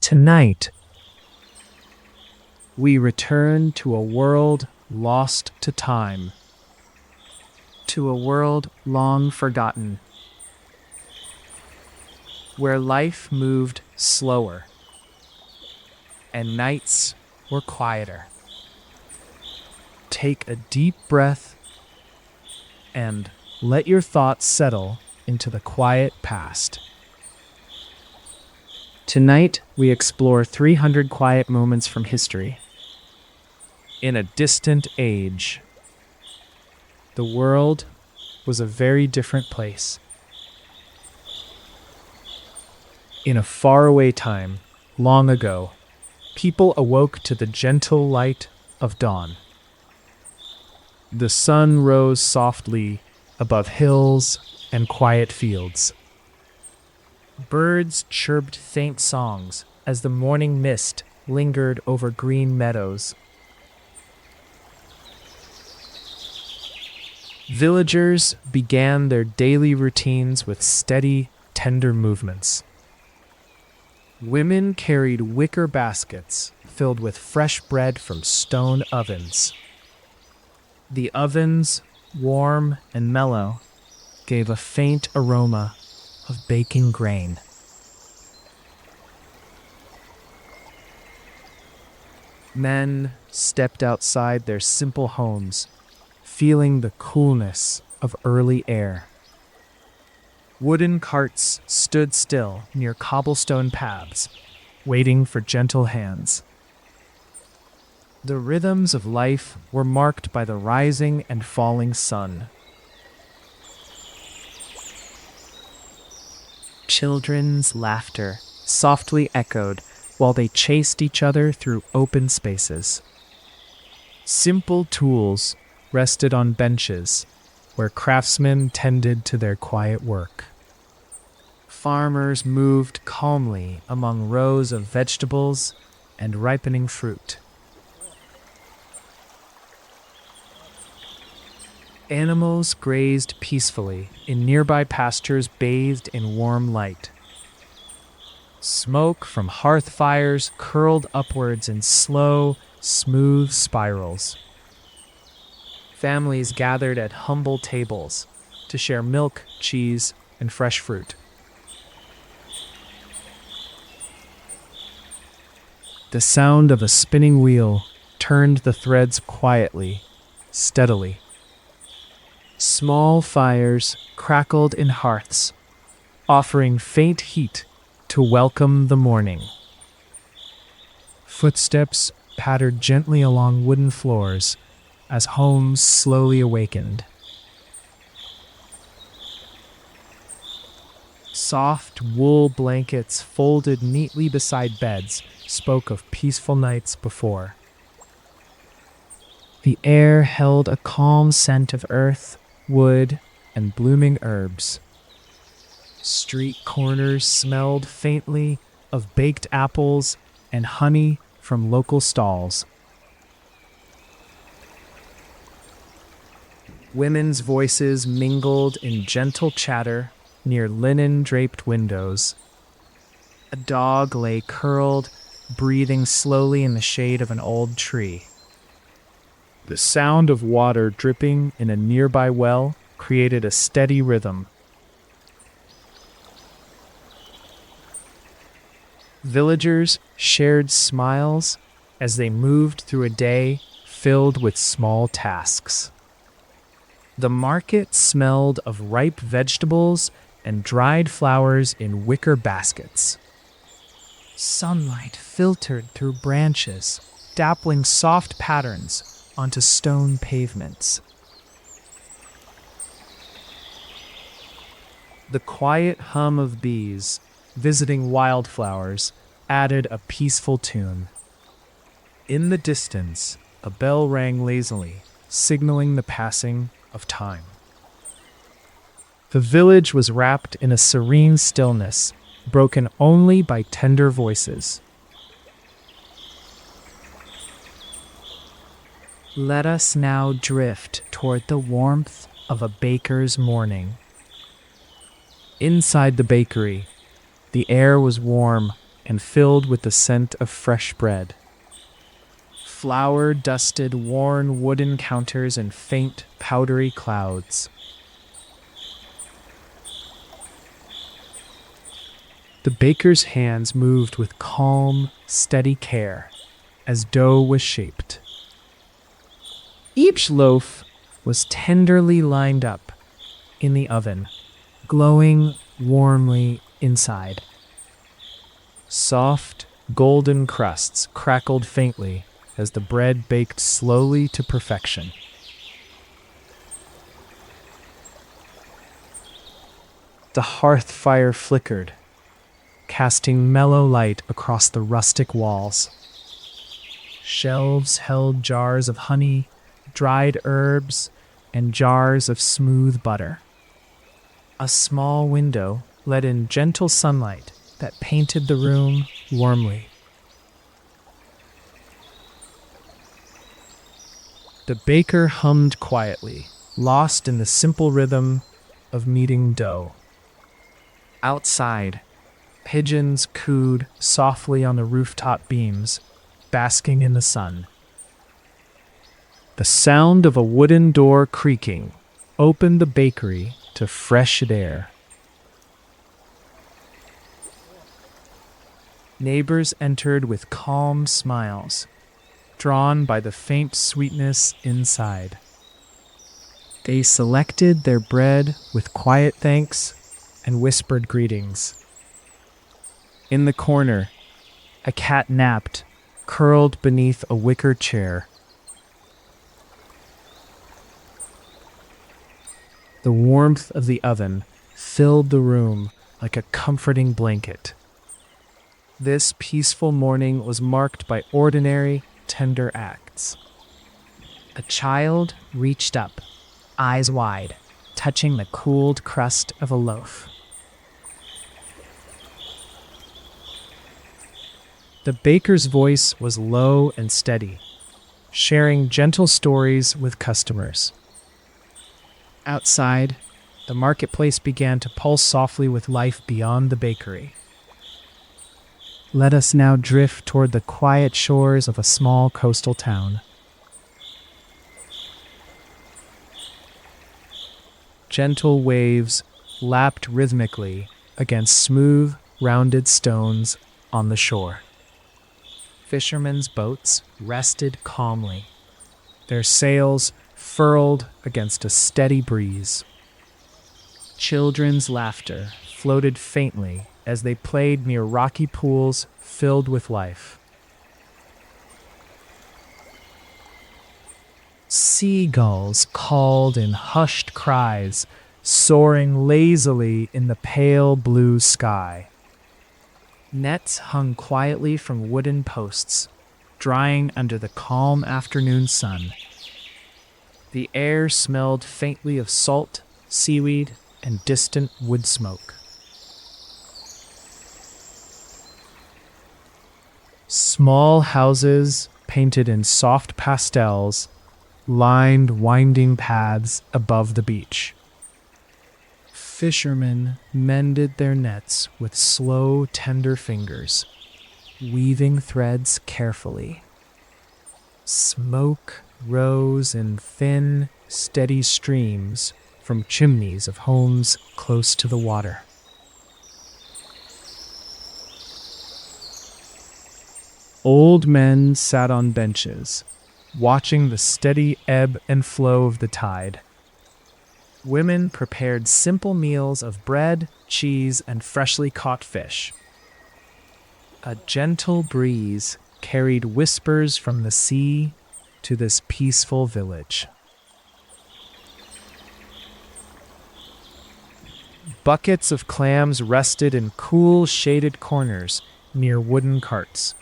Tonight, we return to a world lost to time, to a world long forgotten, where life moved slower and nights were quieter. Take a deep breath and let your thoughts settle into the quiet past. Tonight, we explore 300 quiet moments from history. In a distant age, the world was a very different place. In a faraway time, long ago, people awoke to the gentle light of dawn. The sun rose softly above hills and quiet fields. Birds chirped faint songs as the morning mist lingered over green meadows. Villagers began their daily routines with steady, tender movements. Women carried wicker baskets filled with fresh bread from stone ovens. The ovens, warm and mellow, gave a faint aroma of baking grain. Men stepped outside their simple homes, feeling the coolness of early air. Wooden carts stood still near cobblestone paths, waiting for gentle hands. The rhythms of life were marked by the rising and falling sun. Children's laughter softly echoed while they chased each other through open spaces. Simple tools rested on benches where craftsmen tended to their quiet work. Farmers moved calmly among rows of vegetables and ripening fruit. Animals grazed peacefully in nearby pastures bathed in warm light. Smoke from hearth fires curled upwards in slow, smooth spirals. Families gathered at humble tables to share milk, cheese, and fresh fruit. The sound of a spinning wheel turned the threads quietly, steadily. Small fires crackled in hearths, offering faint heat to welcome the morning. Footsteps pattered gently along wooden floors as homes slowly awakened. Soft wool blankets folded neatly beside beds spoke of peaceful nights before. The air held a calm scent of earth, wood, and blooming herbs. Street corners smelled faintly of baked apples and honey from local stalls. Women's voices mingled in gentle chatter near linen-draped windows. A dog lay curled, breathing slowly in the shade of an old tree. The sound of water dripping in a nearby well created a steady rhythm. Villagers shared smiles as they moved through a day filled with small tasks. The market smelled of ripe vegetables and dried flowers in wicker baskets. Sunlight filtered through branches, dappling soft patterns onto stone pavements. The quiet hum of bees visiting wildflowers added a peaceful tune. In the distance, a bell rang lazily, signaling the passing of time. The village was wrapped in a serene stillness, broken only by tender voices. Let us now drift toward the warmth of a baker's morning. Inside the bakery, the air was warm and filled with the scent of fresh bread. Flour-dusted, worn wooden counters and faint, powdery clouds. The baker's hands moved with calm, steady care as dough was shaped. Each loaf was tenderly lined up in the oven, glowing warmly inside. Soft, golden crusts crackled faintly as the bread baked slowly to perfection. The hearth fire flickered, casting mellow light across the rustic walls. Shelves held jars of honey, dried herbs, and jars of smooth butter. A small window let in gentle sunlight that painted the room warmly. The baker hummed quietly, lost in the simple rhythm of kneading dough. Outside, pigeons cooed softly on the rooftop beams, basking in the sun. The sound of a wooden door creaking opened the bakery to fresh air. Neighbors entered with calm smiles, drawn by the faint sweetness inside. They selected their bread with quiet thanks and whispered greetings. In the corner, a cat napped, curled beneath a wicker chair. The warmth of the oven filled the room like a comforting blanket. This peaceful morning was marked by ordinary, tender acts. A child reached up, eyes wide, touching the cooled crust of a loaf. The baker's voice was low and steady, sharing gentle stories with customers. Outside, the marketplace began to pulse softly with life beyond the bakery. Let us now drift toward the quiet shores of a small coastal town. Gentle waves lapped rhythmically against smooth, rounded stones on the shore. Fishermen's boats rested calmly, their sails furled against a steady breeze. Children's laughter floated faintly as they played near rocky pools filled with life. Seagulls called in hushed cries, soaring lazily in the pale blue sky. Nets hung quietly from wooden posts, drying under the calm afternoon sun. The air smelled faintly of salt, seaweed, and distant wood smoke. Small houses, painted in soft pastels, lined winding paths above the beach. Fishermen mended their nets with slow, tender fingers, weaving threads carefully. Smoke rose in thin, steady streams from chimneys of homes close to the water. Old men sat on benches, watching the steady ebb and flow of the tide. Women prepared simple meals of bread, cheese, and freshly caught fish. A gentle breeze carried whispers from the sea to this peaceful village. Buckets of clams rested in cool, shaded corners near wooden carts.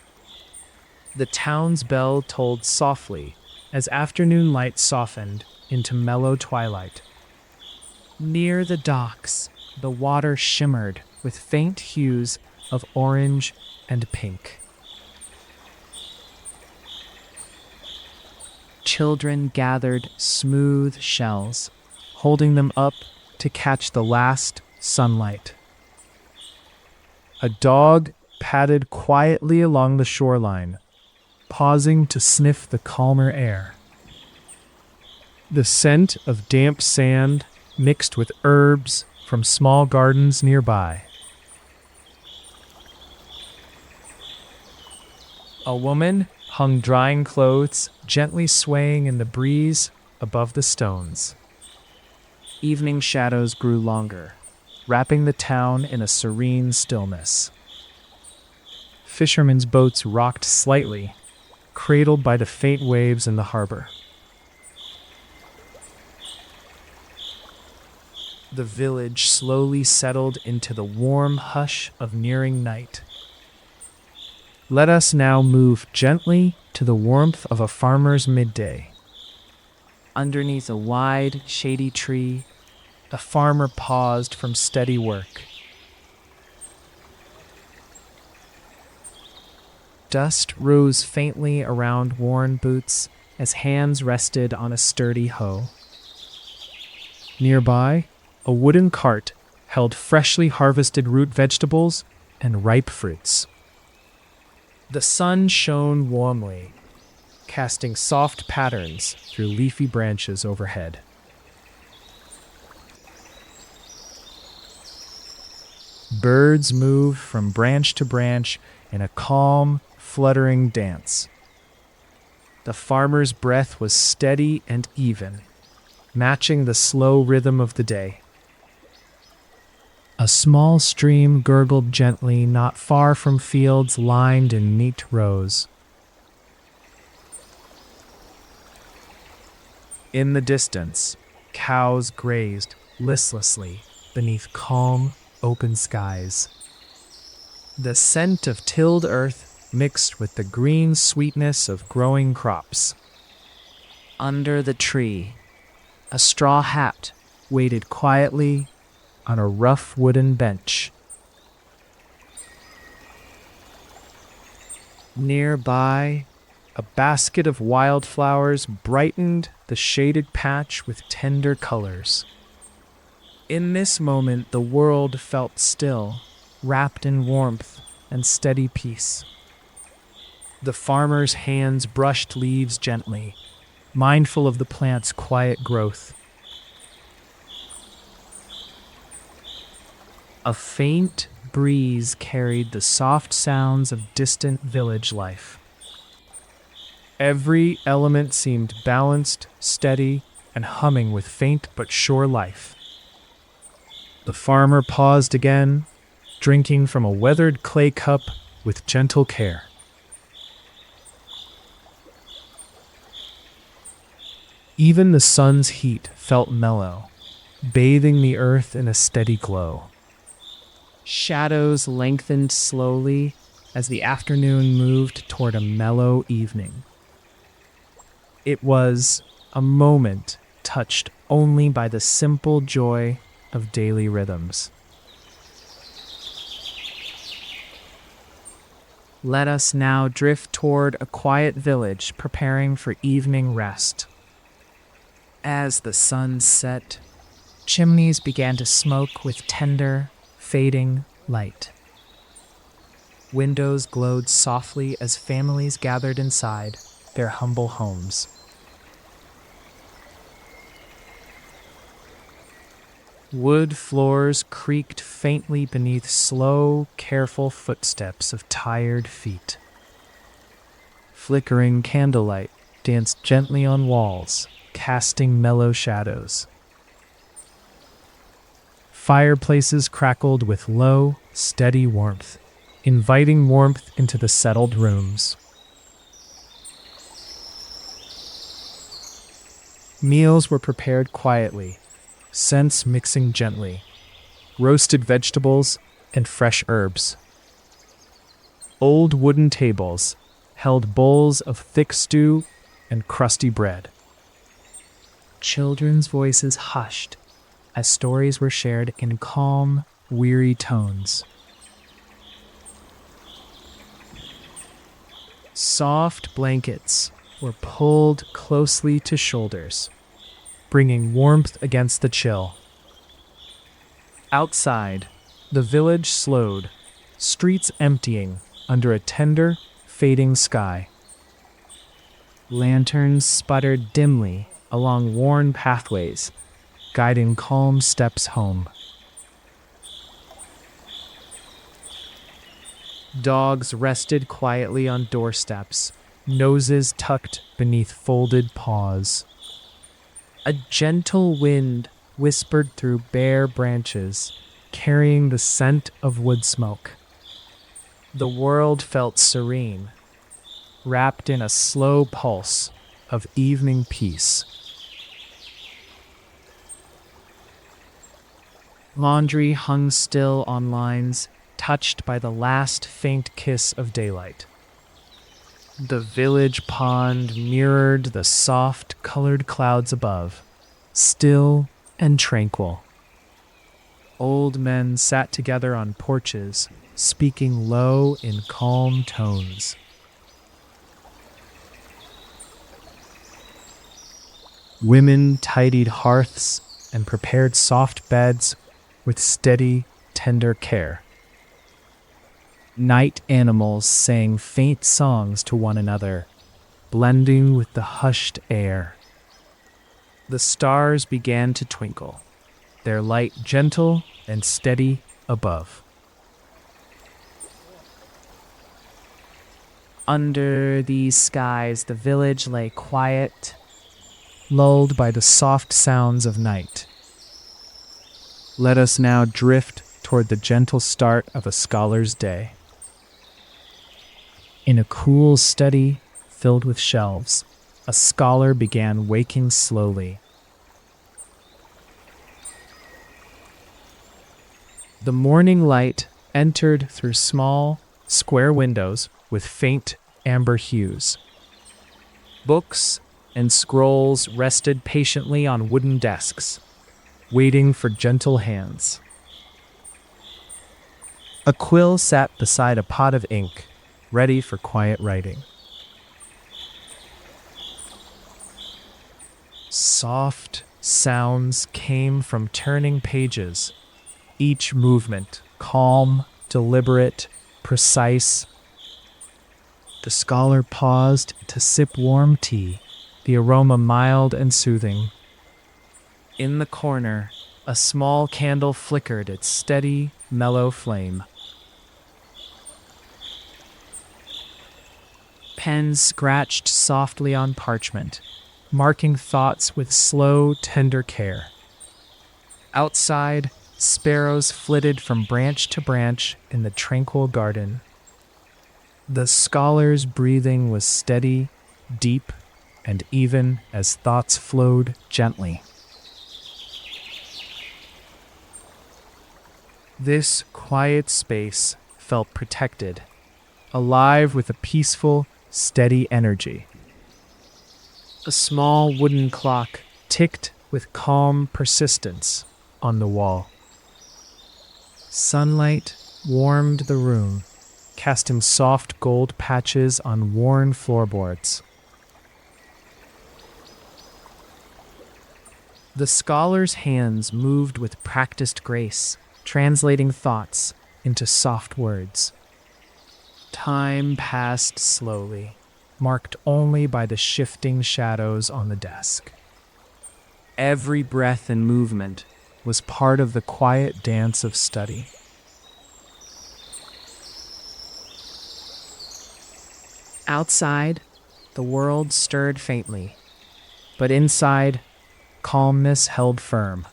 The town's bell tolled softly as afternoon light softened into mellow twilight. Near the docks, the water shimmered with faint hues of orange and pink. Children gathered smooth shells, holding them up to catch the last sunlight. A dog padded quietly along the shoreline, pausing to sniff the calmer air. The scent of damp sand mixed with herbs from small gardens nearby. A woman hung drying clothes, gently swaying in the breeze above the stones. Evening shadows grew longer, wrapping the town in a serene stillness. Fishermen's boats rocked slightly, cradled by the faint waves in the harbor. The village slowly settled into the warm hush of nearing night. Let us now move gently to the warmth of a farmer's midday. Underneath a wide, shady tree, a farmer paused from steady work. Dust rose faintly around worn boots as hands rested on a sturdy hoe. Nearby, a wooden cart held freshly harvested root vegetables and ripe fruits. The sun shone warmly, casting soft patterns through leafy branches overhead. Birds moved from branch to branch in a calm, fluttering dance. The farmer's breath was steady and even, matching the slow rhythm of the day. A small stream gurgled gently not far from fields lined in neat rows. In the distance, cows grazed listlessly beneath calm, open skies. The scent of tilled earth mixed with the green sweetness of growing crops. Under the tree, a straw hat waited quietly on a rough wooden bench. Nearby, a basket of wildflowers brightened the shaded patch with tender colors. In this moment, the world felt still, wrapped in warmth and steady peace. The farmer's hands brushed leaves gently, mindful of the plant's quiet growth. A faint breeze carried the soft sounds of distant village life. Every element seemed balanced, steady, and humming with faint but sure life. The farmer paused again, drinking from a weathered clay cup with gentle care. Even the sun's heat felt mellow, bathing the earth in a steady glow. Shadows lengthened slowly as the afternoon moved toward a mellow evening. It was a moment touched only by the simple joy of daily rhythms. Let us now drift toward a quiet village preparing for evening rest. As the sun set, chimneys began to smoke with tender, fading light. Windows glowed softly as families gathered inside their humble homes. Wood floors creaked faintly beneath slow, careful footsteps of tired feet. Flickering candlelight danced gently on walls, casting mellow shadows. Fireplaces crackled with low, steady warmth, inviting warmth into the settled rooms. Meals were prepared quietly, scents mixing gently, roasted vegetables and fresh herbs. Old wooden tables held bowls of thick stew and crusty bread. Children's voices hushed as stories were shared in calm, weary tones. Soft blankets were pulled closely to shoulders, bringing warmth against the chill. Outside, the village slowed, streets emptying under a tender, fading sky. Lanterns sputtered dimly along worn pathways, guiding calm steps home. Dogs rested quietly on doorsteps, noses tucked beneath folded paws. A gentle wind whispered through bare branches, carrying the scent of wood smoke. The world felt serene, wrapped in a slow pulse of evening peace. Laundry hung still on lines, touched by the last faint kiss of daylight. The village pond mirrored the soft, colored clouds above, still and tranquil. Old men sat together on porches, speaking low in calm tones. Women tidied hearths and prepared soft beds with steady, tender care. Night animals sang faint songs to one another, blending with the hushed air. The stars began to twinkle, their light gentle and steady above. Under these skies, the village lay quiet, lulled by the soft sounds of night. Let us now drift toward the gentle start of a scholar's day. In a cool study filled with shelves, a scholar began waking slowly. The morning light entered through small, square windows with faint amber hues. Books and scrolls rested patiently on wooden desks, waiting for gentle hands. A quill sat beside a pot of ink, ready for quiet writing. Soft sounds came from turning pages, each movement calm, deliberate, precise. The scholar paused to sip warm tea, the aroma mild and soothing. In the corner, a small candle flickered its steady, mellow flame. Pens scratched softly on parchment, marking thoughts with slow, tender care. Outside, sparrows flitted from branch to branch in the tranquil garden. The scholar's breathing was steady, deep, and even as thoughts flowed gently. This quiet space felt protected, alive with a peaceful, steady energy. A small wooden clock ticked with calm persistence on the wall. Sunlight warmed the room, casting soft gold patches on worn floorboards. The scholar's hands moved with practiced grace, translating thoughts into soft words. Time passed slowly, marked only by the shifting shadows on the desk. Every breath and movement was part of the quiet dance of study. Outside, the world stirred faintly, but inside, calmness held firm.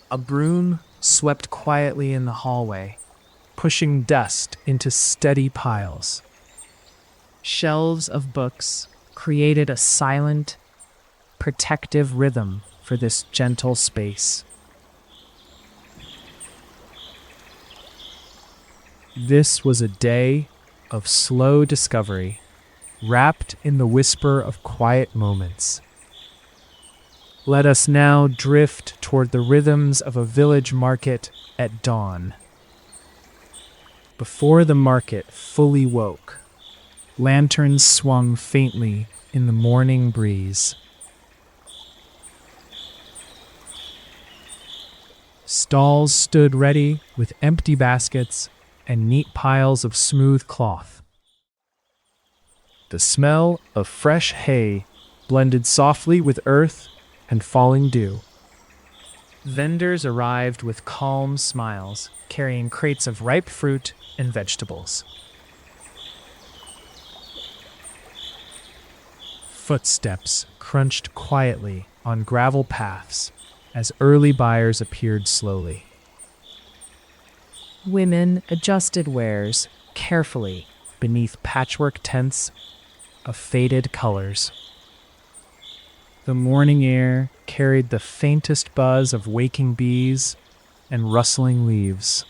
A broom swept quietly in the hallway, pushing dust into steady piles. Shelves of books created a silent, protective rhythm for this gentle space. This was a day of slow discovery, wrapped in the whisper of quiet moments. Let us now drift toward the rhythms of a village market at dawn. Before the market fully woke, lanterns swung faintly in the morning breeze. Stalls stood ready with empty baskets, and neat piles of smooth cloth. The smell of fresh hay blended softly with earth and falling dew. Vendors arrived with calm smiles, carrying crates of ripe fruit and vegetables. Footsteps crunched quietly on gravel paths as early buyers appeared slowly. Women adjusted wares carefully beneath patchwork tents of faded colors. The morning air carried the faintest buzz of waking bees and rustling leaves.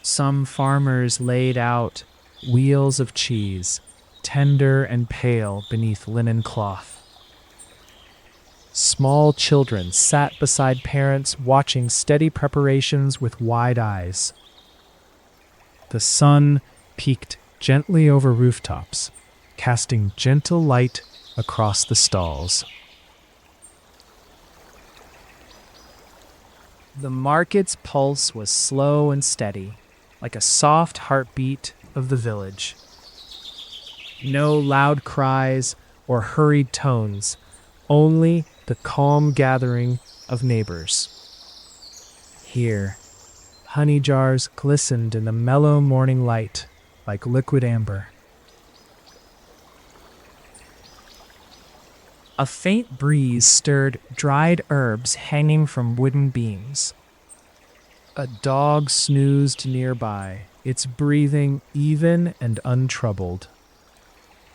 Some farmers laid out wheels of cheese, tender and pale beneath linen cloth. Small children sat beside parents watching steady preparations with wide eyes. The sun peeked gently over rooftops, casting gentle light across the stalls. The market's pulse was slow and steady, like a soft heartbeat of the village. No loud cries or hurried tones, only the calm gathering of neighbors. Here, honey jars glistened in the mellow morning light like liquid amber. A faint breeze stirred dried herbs hanging from wooden beams. A dog snoozed nearby, its breathing even and untroubled.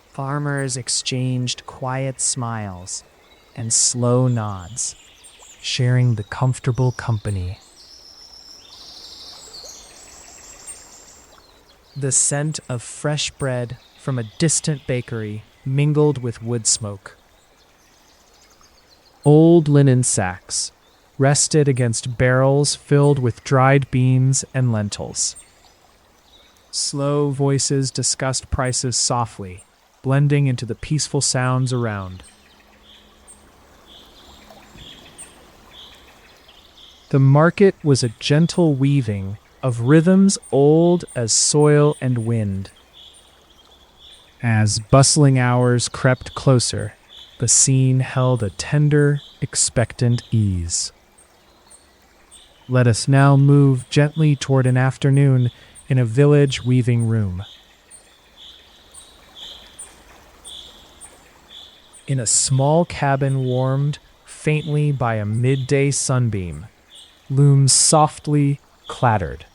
Farmers exchanged quiet smiles and slow nods, sharing the comfortable company. The scent of fresh bread from a distant bakery mingled with wood smoke. Old linen sacks rested against barrels filled with dried beans and lentils. Slow voices discussed prices softly, blending into the peaceful sounds around. The market was a gentle weaving of rhythms old as soil and wind. As bustling hours crept closer, the scene held a tender, expectant ease. Let us now move gently toward an afternoon in a village weaving room. In a small cabin warmed faintly by a midday sunbeam, looms softly clattered.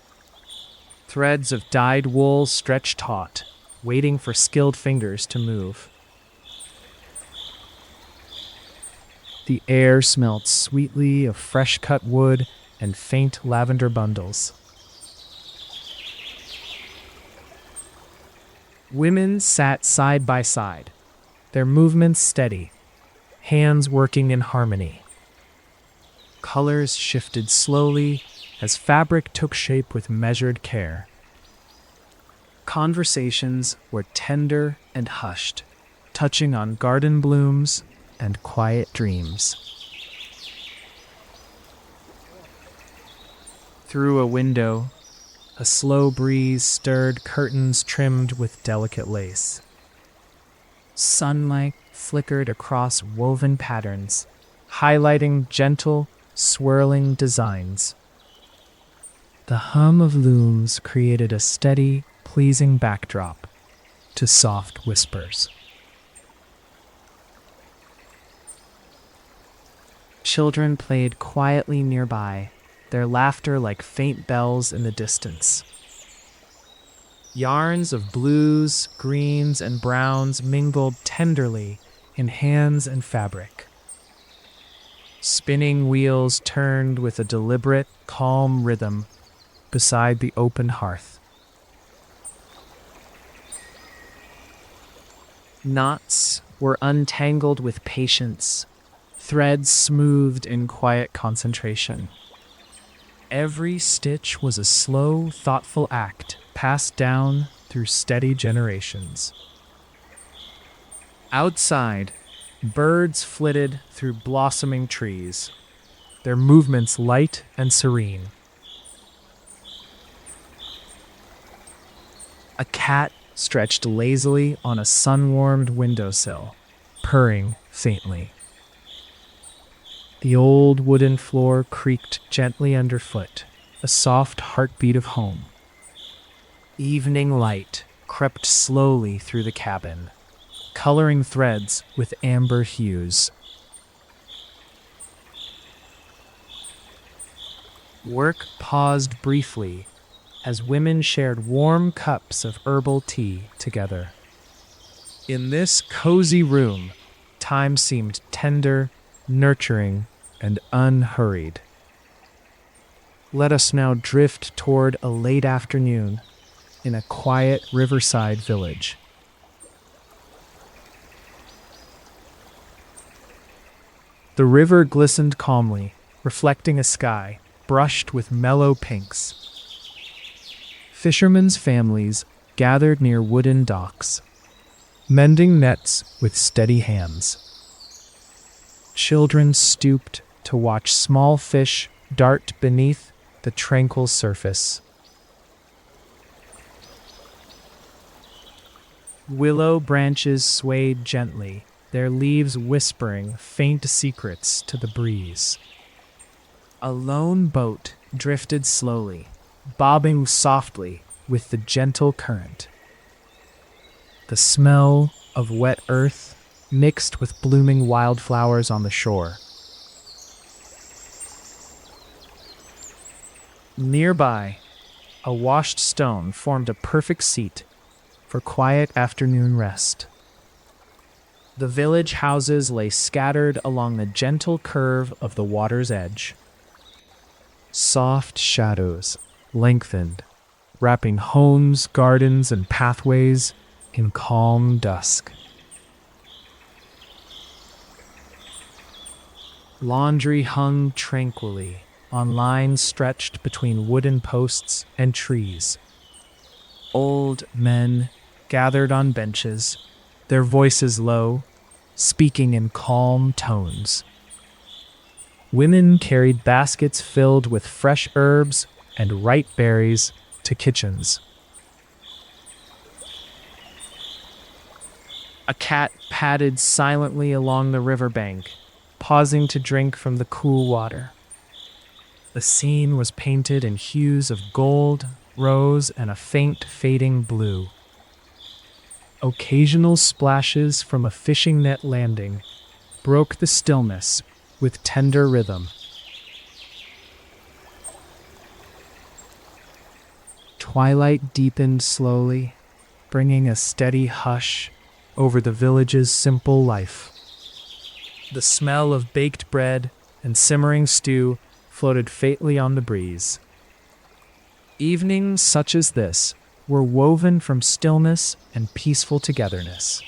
Threads of dyed wool stretched taut, waiting for skilled fingers to move. The air smelled sweetly of fresh-cut wood and faint lavender bundles. Women sat side by side, their movements steady, hands working in harmony. Colors shifted slowly as fabric took shape with measured care. Conversations were tender and hushed, touching on garden blooms and quiet dreams. Through a window, a slow breeze stirred curtains trimmed with delicate lace. Sunlight flickered across woven patterns, highlighting gentle, swirling designs. The hum of looms created a steady, pleasing backdrop to soft whispers. Children played quietly nearby, their laughter like faint bells in the distance. Yarns of blues, greens, and browns mingled tenderly in hands and fabric. Spinning wheels turned with a deliberate, calm rhythm beside the open hearth. Knots were untangled with patience, threads smoothed in quiet concentration. Every stitch was a slow, thoughtful act passed down through steady generations. Outside, birds flitted through blossoming trees, their movements light and serene. A cat stretched lazily on a sun-warmed windowsill, purring faintly. The old wooden floor creaked gently underfoot, a soft heartbeat of home. Evening light crept slowly through the cabin, coloring threads with amber hues. Work paused briefly as women shared warm cups of herbal tea together. In this cozy room, time seemed tender, nurturing, and unhurried. Let us now drift toward a late afternoon in a quiet riverside village. The river glistened calmly, reflecting a sky brushed with mellow pinks. Fishermen's families gathered near wooden docks, mending nets with steady hands. Children stooped to watch small fish dart beneath the tranquil surface. Willow branches swayed gently, their leaves whispering faint secrets to the breeze. A lone boat drifted slowly, bobbing softly with the gentle current. The smell of wet earth mixed with blooming wildflowers on the shore. Nearby, a washed stone formed a perfect seat for quiet afternoon rest. The village houses lay scattered along the gentle curve of the water's edge. Soft shadows lengthened, wrapping homes, gardens, and pathways in calm dusk. Laundry hung tranquilly on lines stretched between wooden posts and trees. Old men gathered on benches, their voices low, speaking in calm tones. Women carried baskets filled with fresh herbs and ripe berries to kitchens. A cat padded silently along the riverbank, pausing to drink from the cool water. The scene was painted in hues of gold, rose, and a faint fading blue. Occasional splashes from a fishing net landing broke the stillness with tender rhythm. Twilight deepened slowly, bringing a steady hush over the village's simple life. The smell of baked bread and simmering stew floated faintly on the breeze. Evenings such as this were woven from stillness and peaceful togetherness.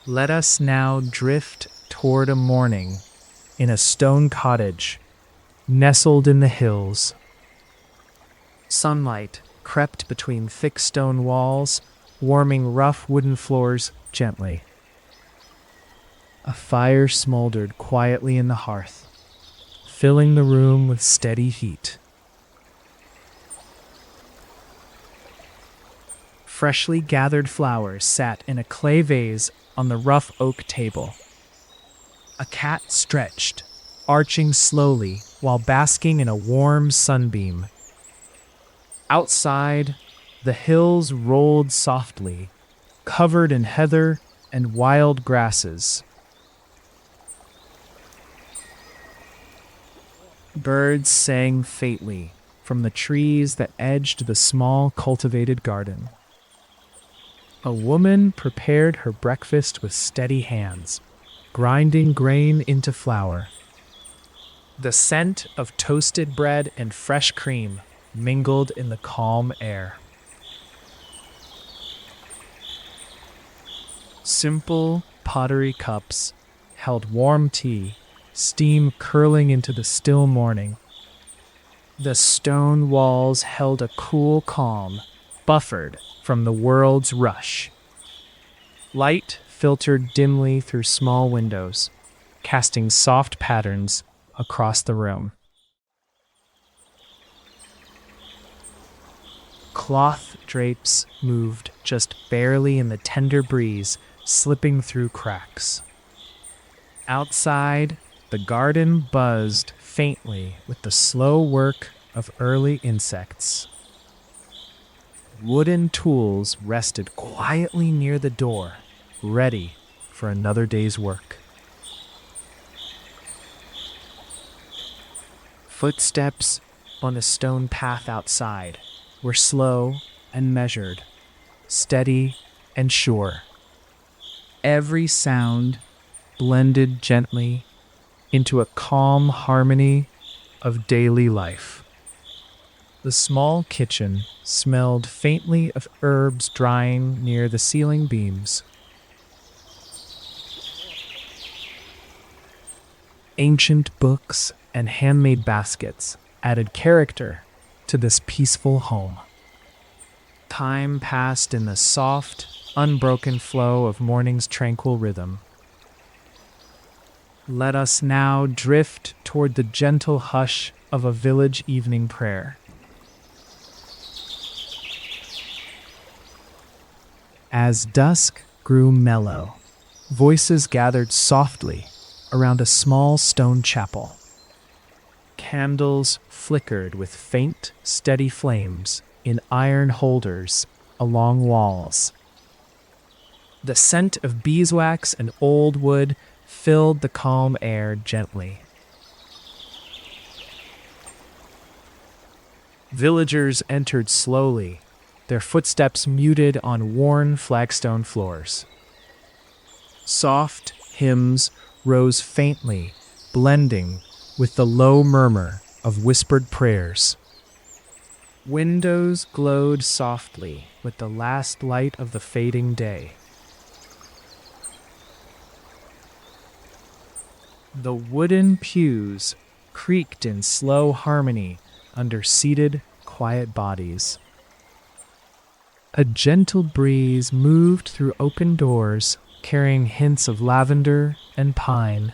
Let us now drift toward a morning in a stone cottage nestled in the hills. Sunlight crept between thick stone walls, warming rough wooden floors gently. A fire smoldered quietly in the hearth, filling the room with steady heat. Freshly gathered flowers sat in a clay vase on the rough oak table. A cat stretched, arching slowly while basking in a warm sunbeam. Outside, the hills rolled softly, covered in heather and wild grasses. Birds sang faintly from the trees that edged the small cultivated garden. A woman prepared her breakfast with steady hands, grinding grain into flour. The scent of toasted bread and fresh cream mingled in the calm air. Simple pottery cups held warm tea, steam curling into the still morning. The stone walls held a cool calm, buffered from the world's rush. Light filtered dimly through small windows, casting soft patterns across the room. Cloth drapes moved just barely in the tender breeze, slipping through cracks. Outside, the garden buzzed faintly with the slow work of early insects. Wooden tools rested quietly near the door, ready for another day's work. Footsteps on the stone path outside were slow and measured, steady and sure. Every sound blended gently into a calm harmony of daily life. The small kitchen smelled faintly of herbs drying near the ceiling beams. Ancient books and handmade baskets added character to this peaceful home. Time passed in the soft, unbroken flow of morning's tranquil rhythm. Let us now drift toward the gentle hush of a village evening prayer. As dusk grew mellow, voices gathered softly around a small stone chapel. Candles flickered with faint, steady flames in iron holders along walls. The scent of beeswax and old wood filled the calm air gently. Villagers entered slowly, their footsteps muted on worn flagstone floors. Soft hymns rose faintly, blending with the low murmur of whispered prayers. Windows glowed softly with the last light of the fading day. The wooden pews creaked in slow harmony under seated, quiet bodies. A gentle breeze moved through open doors, carrying hints of lavender and pine.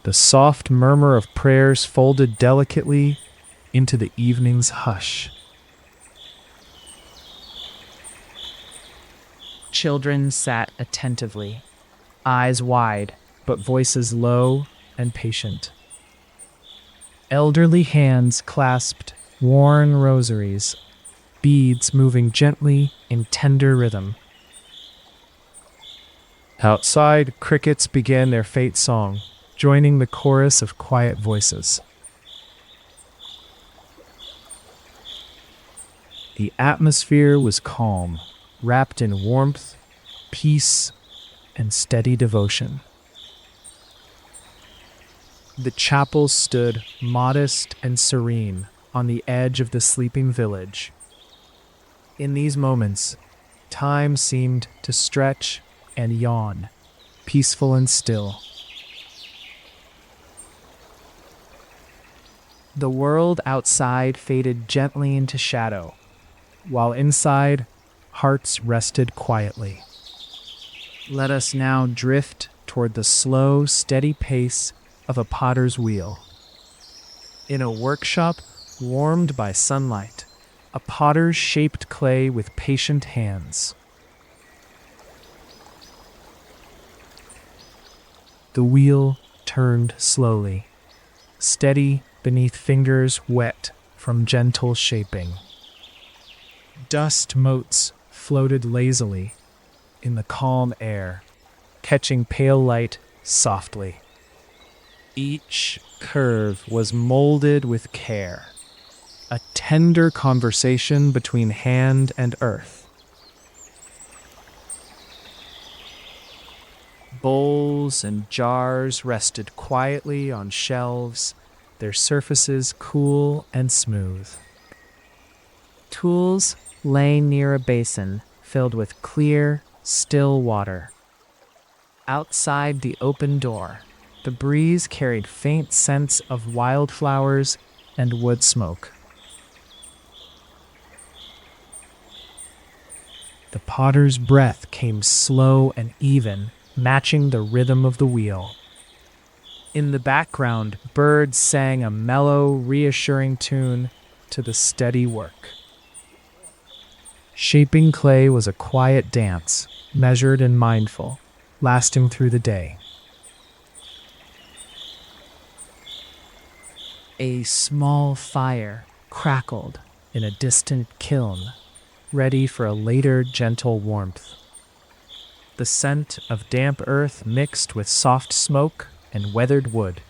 The soft murmur of prayers folded delicately into the evening's hush. Children sat attentively, eyes wide, but voices low and patient. Elderly hands clasped worn rosaries, beads moving gently in tender rhythm. Outside, crickets began their faint song, joining the chorus of quiet voices. The atmosphere was calm, wrapped in warmth, peace, and steady devotion. The chapel stood modest and serene on the edge of the sleeping village. In these moments, time seemed to stretch and yawn, peaceful and still. The world outside faded gently into shadow, while inside, hearts rested quietly. Let us now drift toward the slow, steady pace of a potter's wheel. In a workshop warmed by sunlight, a potter shaped clay with patient hands. The wheel turned slowly, steady beneath fingers wet from gentle shaping. Dust motes floated lazily in the calm air, catching pale light softly. Each curve was molded with care, a tender conversation between hand and earth. Bowls and jars rested quietly on shelves, their surfaces cool and smooth. Tools lay near a basin filled with clear, still water. Outside the open door, the breeze carried faint scents of wildflowers and wood smoke. The potter's breath came slow and even, matching the rhythm of the wheel. In the background, birds sang a mellow, reassuring tune to the steady work. Shaping clay was a quiet dance, measured and mindful, lasting through the day. A small fire crackled in a distant kiln, ready for a later gentle warmth. The scent of damp earth mixed with soft smoke and weathered wood.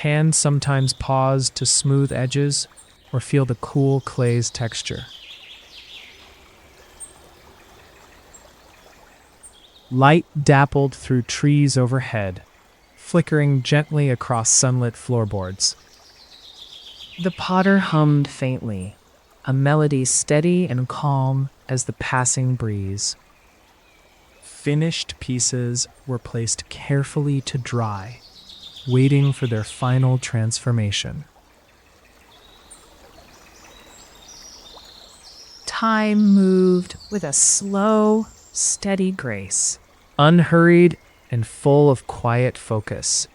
Hands sometimes paused to smooth edges or feel the cool clay's texture. Light dappled through trees overhead, flickering gently across sunlit floorboards. The potter hummed faintly, a melody steady and calm as the passing breeze. Finished pieces were placed carefully to dry, waiting for their final transformation. Time moved with a slow, steady grace, unhurried and full of quiet focus.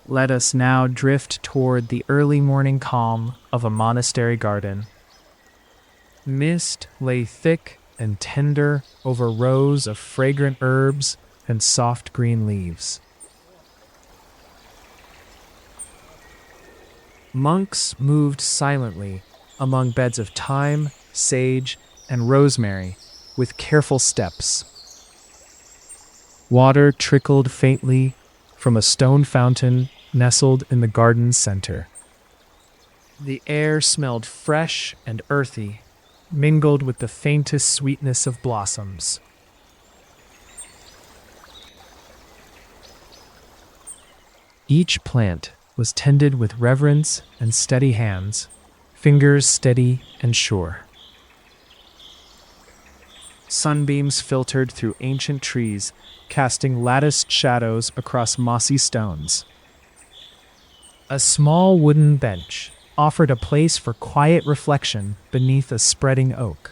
Let us now drift toward the early morning calm of a monastery garden. Mist lay thick and tender over rows of fragrant herbs and soft green leaves. Monks moved silently among beds of thyme, sage, and rosemary with careful steps. Water trickled faintly from a stone fountain nestled in the garden's center. The air smelled fresh and earthy, mingled with the faintest sweetness of blossoms. Each plant was tended with reverence and steady hands, fingers steady and sure. Sunbeams filtered through ancient trees, casting latticed shadows across mossy stones. A small wooden bench offered a place for quiet reflection beneath a spreading oak.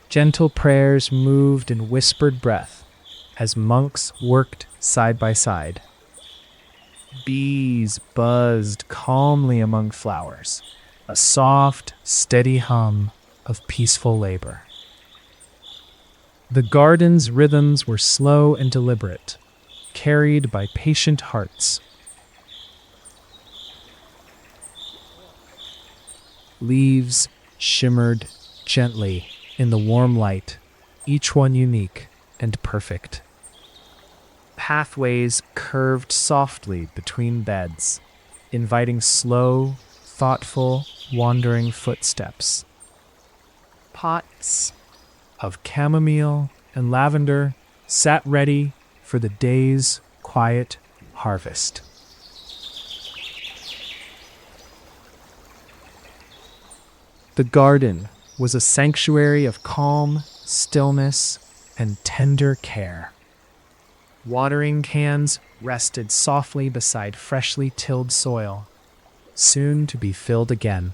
Gentle prayers moved in whispered breath as monks worked side by side. Bees buzzed calmly among flowers, a soft, steady hum of peaceful labor. The garden's rhythms were slow and deliberate, carried by patient hearts. Leaves shimmered gently in the warm light, each one unique and perfect. Pathways curved softly between beds, inviting slow, thoughtful, wandering footsteps. Pots of chamomile and lavender sat ready for the day's quiet harvest. The garden was a sanctuary of calm, stillness, and tender care. Watering cans rested softly beside freshly tilled soil, soon to be filled again.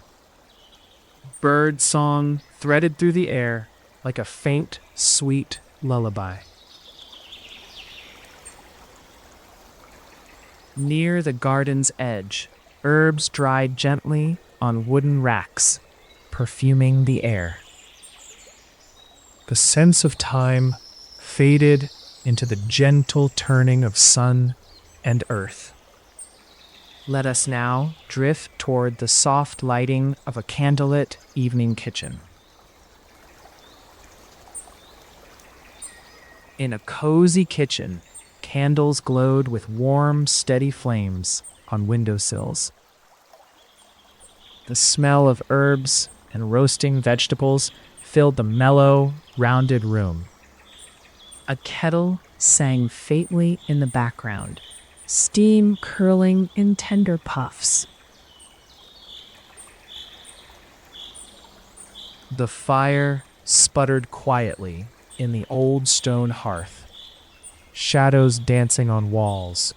Bird song threaded through the air like a faint, sweet lullaby. Near the garden's edge, herbs dried gently on wooden racks, perfuming the air. The sense of time faded into the gentle turning of sun and earth. Let us now drift toward the soft lighting of a candlelit evening kitchen. In a cozy kitchen, candles glowed with warm, steady flames on windowsills. The smell of herbs and roasting vegetables filled the mellow, rounded room. A kettle sang faintly in the background, steam curling in tender puffs. The fire sputtered quietly in the old stone hearth, shadows dancing on walls.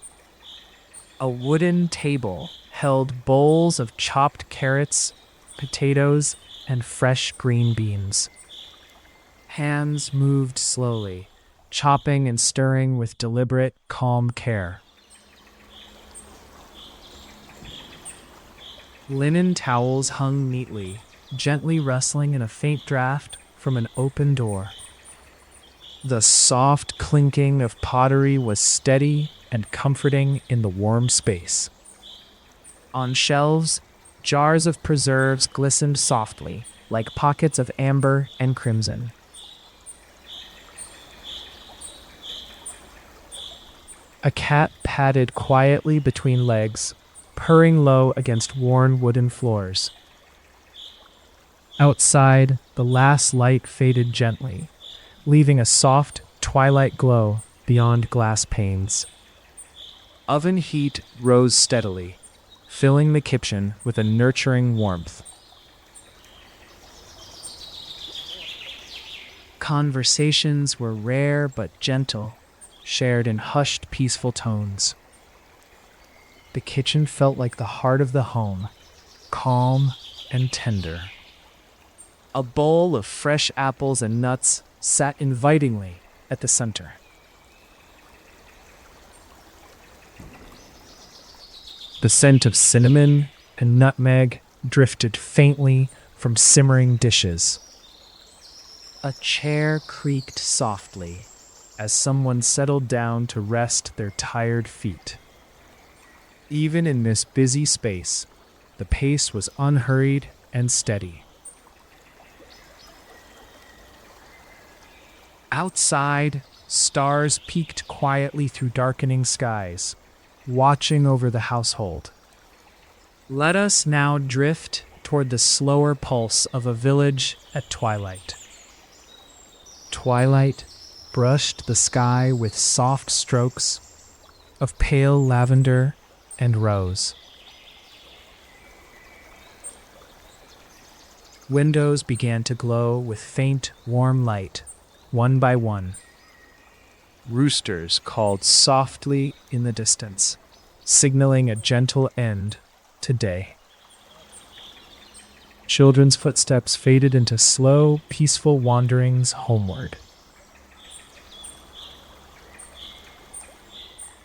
A wooden table held bowls of chopped carrots, potatoes, and fresh green beans. Hands moved slowly, chopping and stirring with deliberate, calm care. Linen towels hung neatly, gently rustling in a faint draft from an open door. The soft clinking of pottery was steady and comforting in the warm space. On shelves, jars of preserves glistened softly, like pockets of amber and crimson. A cat padded quietly between legs, purring low against worn wooden floors. Outside, the last light faded gently, leaving a soft twilight glow beyond glass panes. Oven heat rose steadily, filling the kitchen with a nurturing warmth. Conversations were rare but gentle, shared in hushed, peaceful tones. The kitchen felt like the heart of the home, calm and tender. A bowl of fresh apples and nuts sat invitingly at the center. The scent of cinnamon and nutmeg drifted faintly from simmering dishes. A chair creaked softly as someone settled down to rest their tired feet. Even in this busy space, the pace was unhurried and steady. Outside, stars peeked quietly through darkening skies, watching over the household. Let us now drift toward the slower pulse of a village at twilight. Twilight brushed the sky with soft strokes of pale lavender and rose. Windows began to glow with faint, warm light, one by one. Roosters called softly in the distance, signaling a gentle end to day. Children's footsteps faded into slow, peaceful wanderings homeward.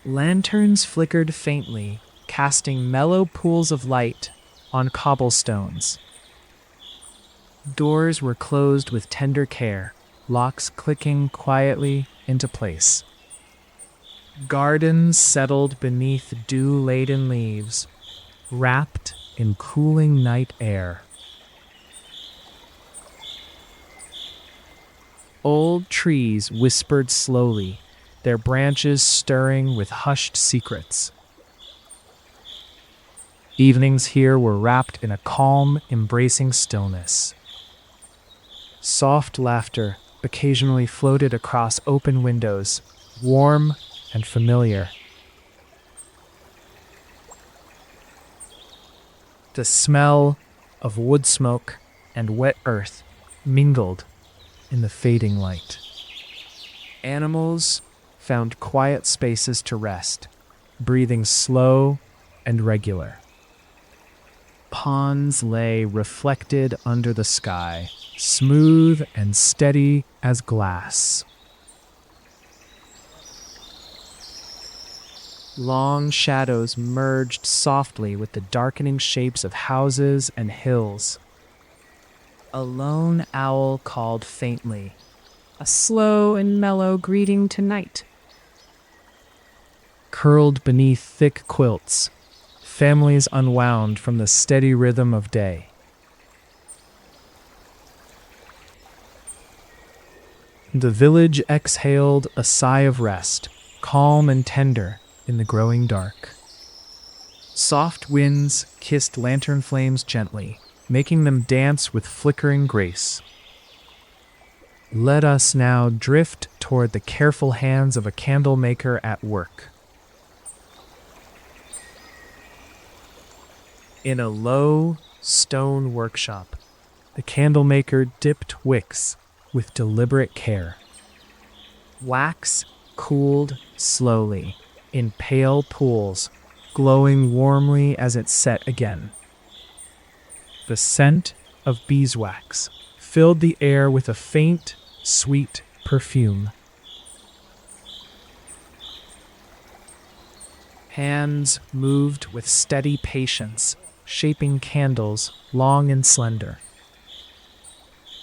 Lanterns flickered faintly, casting mellow pools of light on cobblestones. Doors were closed with tender care, locks clicking quietly into place. Gardens settled beneath dew-laden leaves, wrapped in cooling night air. Old trees whispered slowly, their branches stirring with hushed secrets. Evenings here were wrapped in a calm, embracing stillness. Soft laughter occasionally floated across open windows, warm and familiar. The smell of wood smoke and wet earth mingled in the fading light. Animals found quiet spaces to rest, breathing slow and regular. Ponds lay reflected under the sky, smooth and steady as glass. Long shadows merged softly with the darkening shapes of houses and hills. A lone owl called faintly, a slow and mellow greeting to night. Curled beneath thick quilts, families unwound from the steady rhythm of day. The village exhaled a sigh of rest, calm and tender in the growing dark. Soft winds kissed lantern flames gently, making them dance with flickering grace. Let us now drift toward the careful hands of a candle maker at work. In a low stone workshop, the candle maker dipped wicks with deliberate care. Wax cooled slowly in pale pools, glowing warmly as it set again. The scent of beeswax filled the air with a faint, sweet perfume. Hands moved with steady patience, shaping candles long and slender.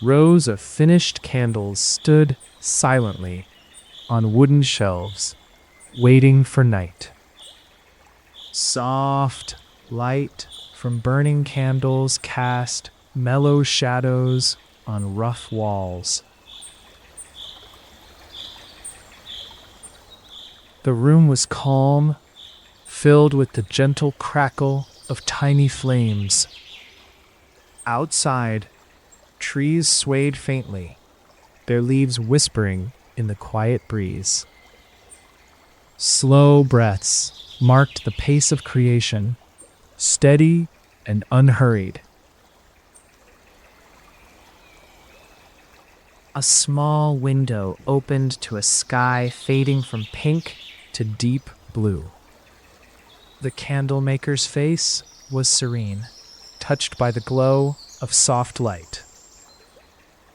Rows of finished candles stood silently on wooden shelves, waiting for night. Soft light from burning candles cast mellow shadows on rough walls. The room was calm, filled with the gentle crackle of tiny flames. Outside, trees swayed faintly, their leaves whispering in the quiet breeze. Slow breaths marked the pace of creation, steady and unhurried. A small window opened to a sky fading from pink to deep blue. The candlemaker's face was serene, touched by the glow of soft light.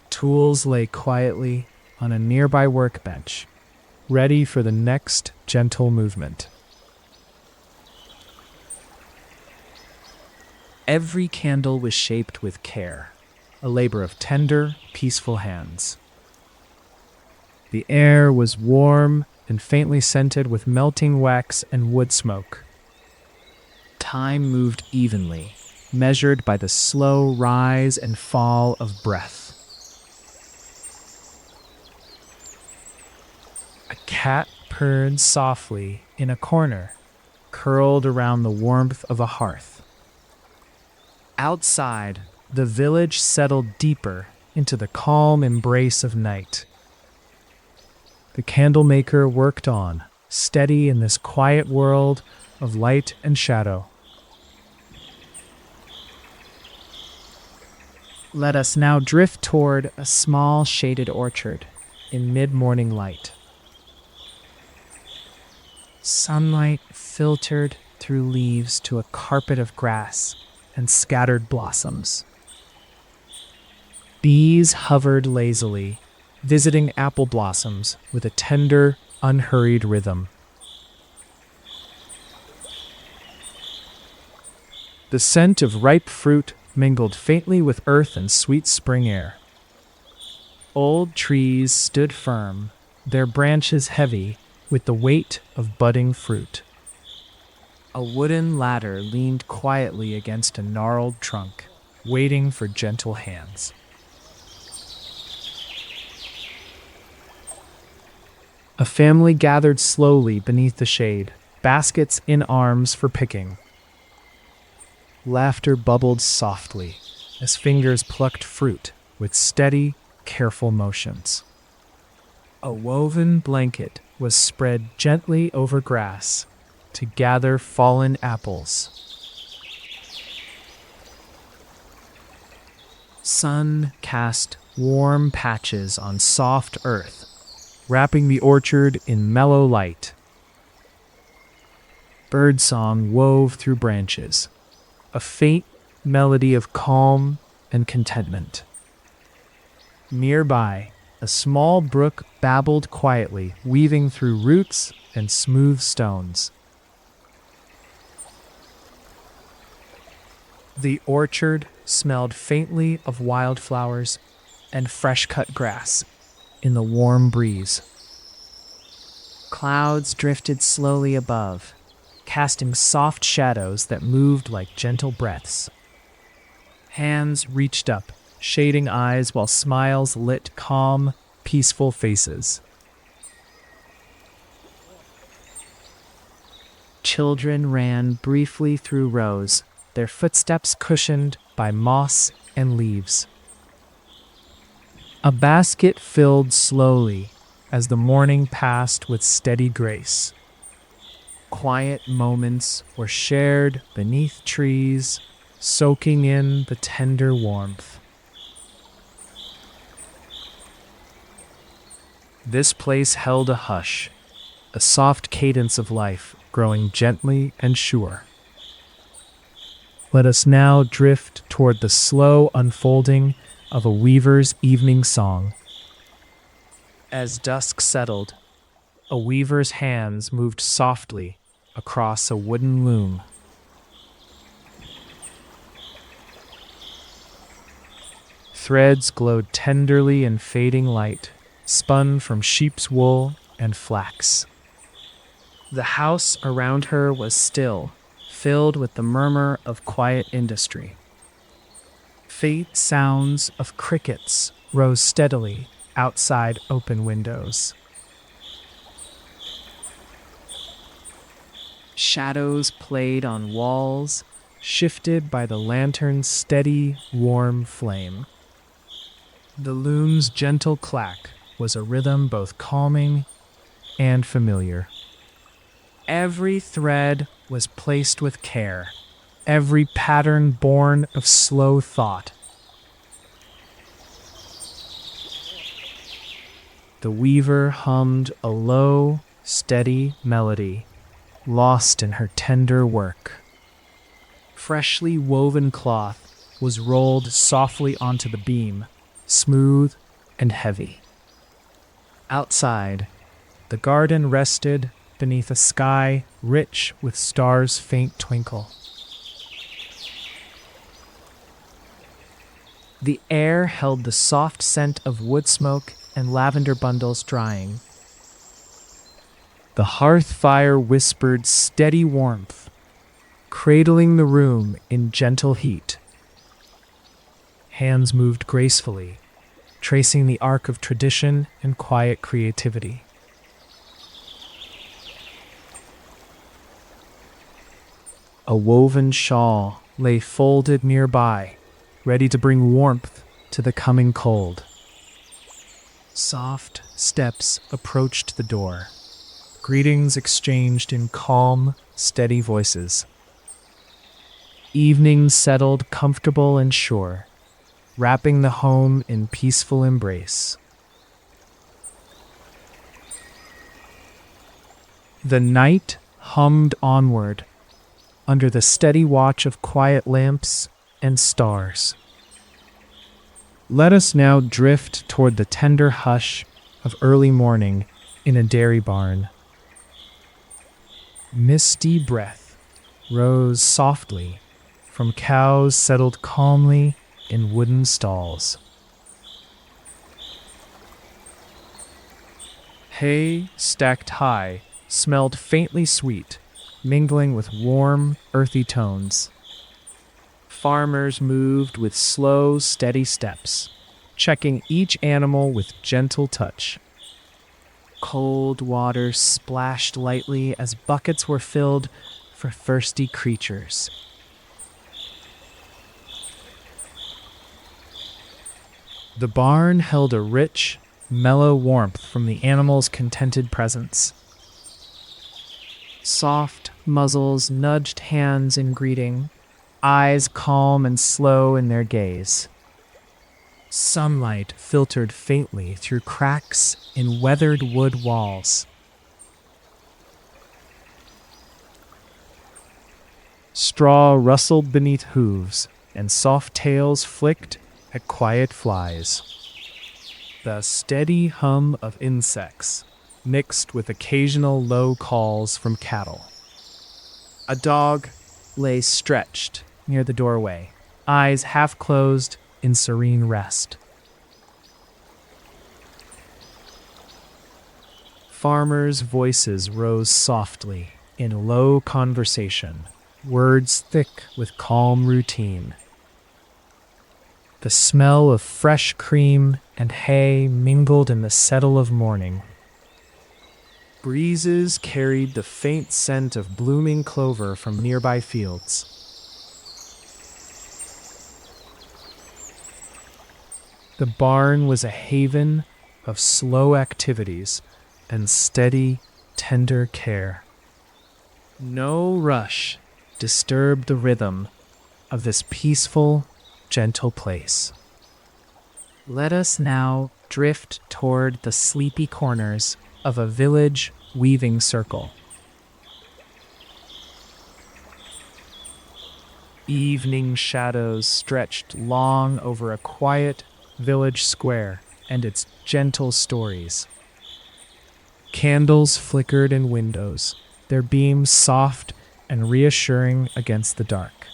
Tools lay quietly on a nearby workbench, ready for the next gentle movement. Every candle was shaped with care, a labor of tender, peaceful hands. The air was warm and faintly scented with melting wax and wood smoke. Time moved evenly, measured by the slow rise and fall of breath. A cat purred softly in a corner, curled around the warmth of a hearth. Outside, the village settled deeper into the calm embrace of night. The candlemaker worked on, steady in this quiet world of light and shadow. Let us now drift toward a small shaded orchard in mid-morning light. Sunlight filtered through leaves to a carpet of grass and scattered blossoms. Bees hovered lazily, visiting apple blossoms with a tender, unhurried rhythm. The scent of ripe fruit mingled faintly with earth and sweet spring air. Old trees stood firm, their branches heavy with the weight of budding fruit. A wooden ladder leaned quietly against a gnarled trunk, waiting for gentle hands. A family gathered slowly beneath the shade, baskets in arms for picking. Laughter bubbled softly as fingers plucked fruit with steady, careful motions. A woven blanket was spread gently over grass to gather fallen apples. Sun cast warm patches on soft earth, wrapping the orchard in mellow light. Birdsong wove through branches, a faint melody of calm and contentment. Nearby, a small brook babbled quietly, weaving through roots and smooth stones. The orchard smelled faintly of wildflowers and fresh-cut grass in the warm breeze. Clouds drifted slowly above, casting soft shadows that moved like gentle breaths. Hands reached up, shading eyes while smiles lit calm, peaceful faces. Children ran briefly through rows, their footsteps cushioned by moss and leaves. A basket filled slowly as the morning passed with steady grace. Quiet moments were shared beneath trees, soaking in the tender warmth. This place held a hush, a soft cadence of life growing gently and sure. Let us now drift toward the slow unfolding of a weaver's evening song. As dusk settled, a weaver's hands moved softly across a wooden loom. Threads glowed tenderly in fading light, spun from sheep's wool and flax. The house around her was still, filled with the murmur of quiet industry. Faint sounds of crickets rose steadily outside open windows. Shadows played on walls, shifted by the lantern's steady, warm flame. The loom's gentle clack was a rhythm both calming and familiar. Every thread was placed with care, every pattern born of slow thought. The weaver hummed a low, steady melody, lost in her tender work. Freshly woven cloth was rolled softly onto the beam, smooth and heavy. Outside, the garden rested beneath a sky rich with stars' faint twinkle. The air held the soft scent of wood smoke and lavender bundles drying. The hearth fire whispered steady warmth, cradling the room in gentle heat. Hands moved gracefully, tracing the arc of tradition and quiet creativity. A woven shawl lay folded nearby, ready to bring warmth to the coming cold. Soft steps approached the door, greetings exchanged in calm, steady voices. Evening settled comfortable and sure, wrapping the home in peaceful embrace. The night hummed onward, under the steady watch of quiet lamps and stars. Let us now drift toward the tender hush of early morning in a dairy barn. Misty breath rose softly from cows settled calmly in wooden stalls. Hay, stacked high, smelled faintly sweet, mingling with warm, earthy tones. Farmers moved with slow, steady steps, checking each animal with gentle touch. Cold water splashed lightly as buckets were filled for thirsty creatures. The barn held a rich, mellow warmth from the animals' contented presence. Soft muzzles nudged hands in greeting, eyes calm and slow in their gaze. Sunlight filtered faintly through cracks in weathered wood walls. Straw rustled beneath hooves, and soft tails flicked at quiet flies. The steady hum of insects mixed with occasional low calls from cattle. A dog lay stretched near the doorway, eyes half closed in serene rest. Farmers' voices rose softly in low conversation, words thick with calm routine. The smell of fresh cream and hay mingled in the settle of morning. Breezes carried the faint scent of blooming clover from nearby fields. The barn was a haven of slow activities and steady, tender care. No rush disturbed the rhythm of this peaceful, gentle place. Let us now drift toward the sleepy corners of a village weaving circle. Evening shadows stretched long over a quiet village square and its gentle stories. Candles flickered in windows, their beams soft and reassuring against the dark.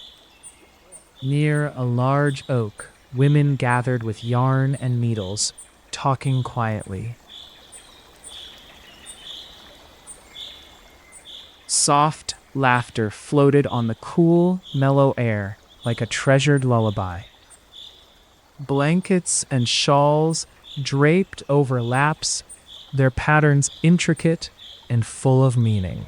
Near a large oak, women gathered with yarn and needles, talking quietly. Soft laughter floated on the cool, mellow air like a treasured lullaby. Blankets and shawls draped over laps, their patterns intricate and full of meaning.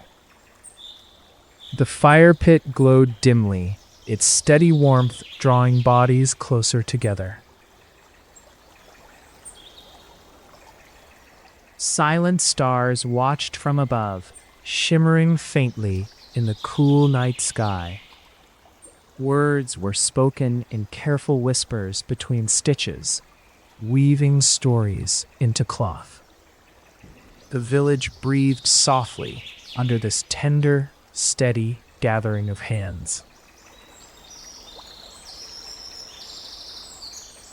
The fire pit glowed dimly, its steady warmth drawing bodies closer together. Silent stars watched from above, shimmering faintly in the cool night sky. Words were spoken in careful whispers between stitches, weaving stories into cloth. The village breathed softly under this tender, steady gathering of hands.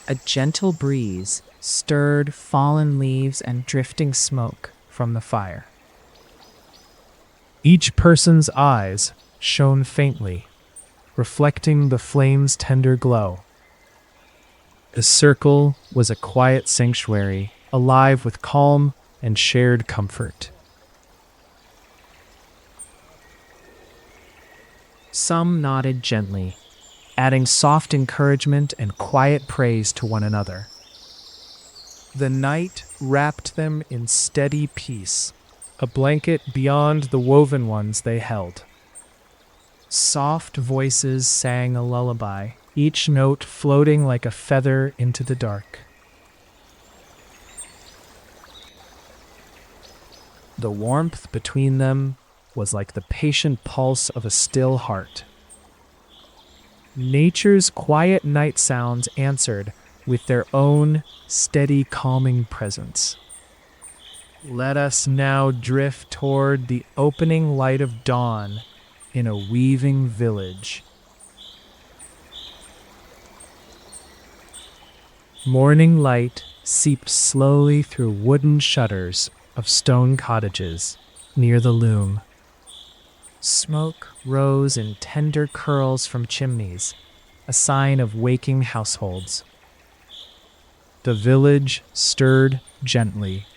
A gentle breeze stirred fallen leaves and drifting smoke from the fire. Each person's eyes shone faintly, reflecting the flame's tender glow. The circle was a quiet sanctuary, alive with calm and shared comfort. Some nodded gently, adding soft encouragement and quiet praise to one another. The night wrapped them in steady peace, a blanket beyond the woven ones they held. Soft voices sang a lullaby, each note floating like a feather into the dark. The warmth between them was like the patient pulse of a still heart. Nature's quiet night sounds answered with their own steady, calming presence. Let us now drift toward the opening light of dawn in a weaving village. Morning light seeped slowly through wooden shutters of stone cottages near the loom. Smoke rose in tender curls from chimneys, a sign of waking households. The village stirred gently,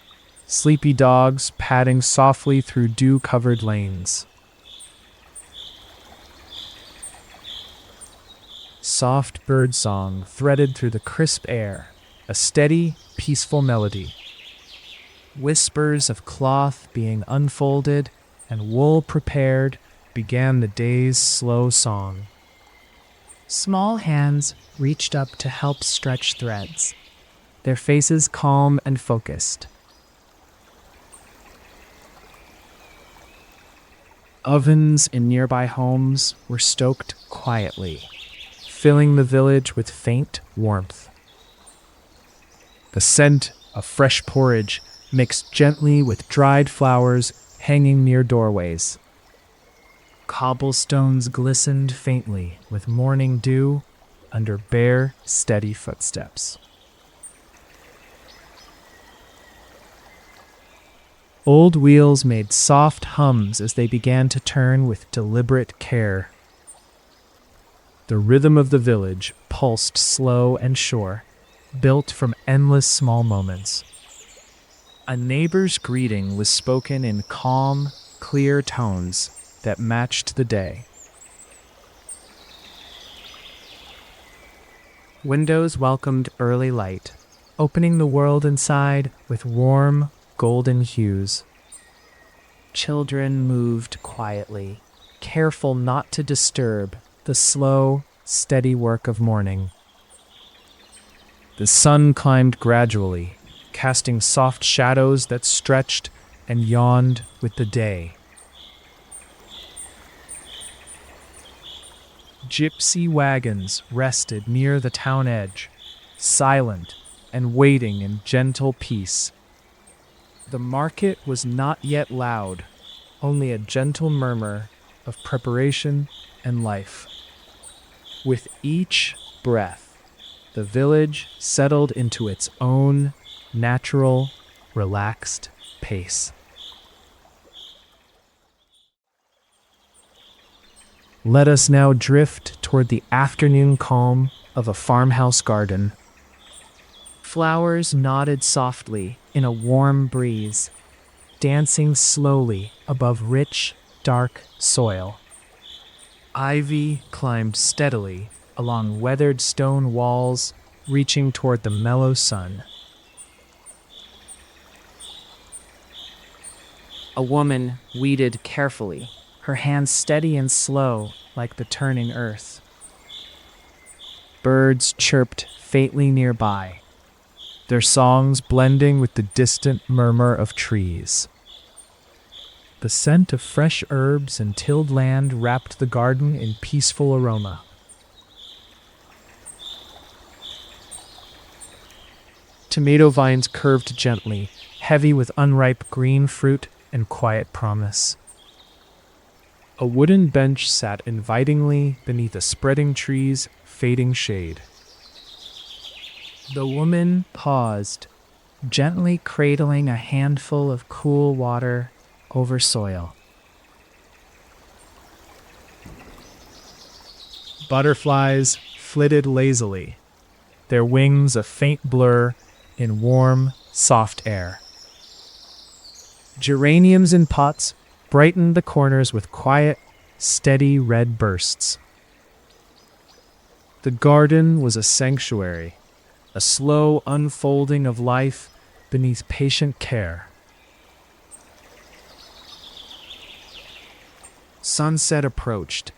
sleepy dogs padding softly through dew-covered lanes. Soft birdsong threaded through the crisp air, a steady, peaceful melody. Whispers of cloth being unfolded and wool prepared began the day's slow song. Small hands reached up to help stretch threads, their faces calm and focused. Ovens in nearby homes were stoked quietly, filling the village with faint warmth. The scent of fresh porridge mixed gently with dried flowers hanging near doorways. Cobblestones glistened faintly with morning dew under bare, steady footsteps. Old wheels made soft hums as they began to turn with deliberate care. The rhythm of the village pulsed slow and sure, built from endless small moments. A neighbor's greeting was spoken in calm, clear tones that matched the day. Windows welcomed early light, opening the world inside with warm, golden hues. Children moved quietly, careful not to disturb the slow, steady work of morning. The sun climbed gradually, casting soft shadows that stretched and yawned with the day. Gypsy wagons rested near the town edge, silent and waiting in gentle peace. The market was not yet loud, only a gentle murmur of preparation and life. With each breath, the village settled into its own natural, relaxed pace. Let us now drift toward the afternoon calm of a farmhouse garden. Flowers nodded softly in a warm breeze, dancing slowly above rich, dark soil. Ivy climbed steadily along weathered stone walls, reaching toward the mellow sun. A woman weeded carefully, her hands steady and slow like the turning earth. Birds chirped faintly nearby, their songs blending with the distant murmur of trees. The scent of fresh herbs and tilled land wrapped the garden in peaceful aroma. Tomato vines curved gently, heavy with unripe green fruit and quiet promise. A wooden bench sat invitingly beneath a spreading tree's fading shade. The woman paused, gently cradling a handful of cool water over soil. Butterflies flitted lazily, their wings a faint blur in warm, soft air. Geraniums in pots brightened the corners with quiet, steady red bursts. The garden was a sanctuary, a slow unfolding of life beneath patient care. Sunset approached,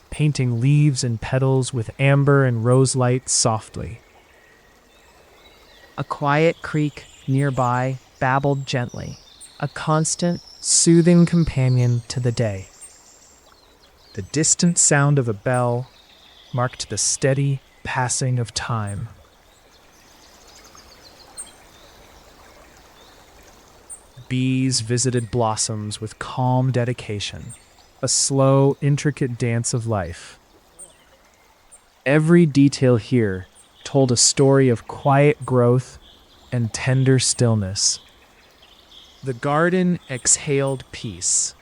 painting leaves and petals with amber and rose light softly. A quiet creek nearby babbled gently, a constant, soothing companion to the day. The distant sound of a bell marked the steady passing of time. Bees visited blossoms with calm dedication, a slow, intricate dance of life. Every detail here told a story of quiet growth and tender stillness. The garden exhaled peace,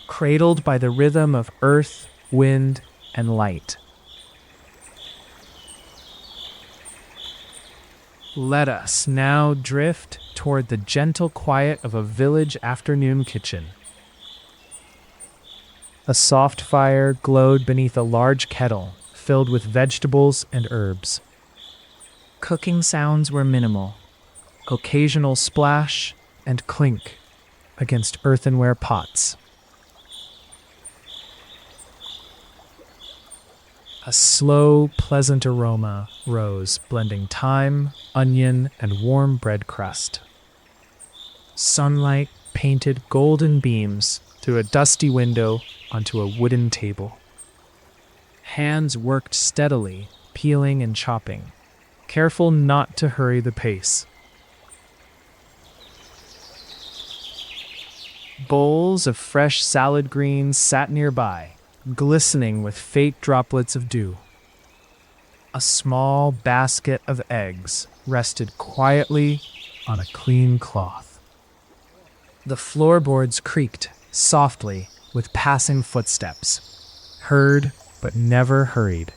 cradled by the rhythm of earth, wind, and light. Let us now drift toward the gentle quiet of a village afternoon kitchen. A soft fire glowed beneath a large kettle filled with vegetables and herbs. Cooking sounds were minimal, occasional splash and clink against earthenware pots. A slow, pleasant aroma rose, blending thyme, onion, and warm bread crust. Sunlight painted golden beams through a dusty window onto a wooden table. Hands worked steadily, peeling and chopping, careful not to hurry the pace. Bowls of fresh salad greens sat nearby, glistening with faint droplets of dew. A small basket of eggs rested quietly on a clean cloth. The floorboards creaked softly with passing footsteps, heard but never hurried.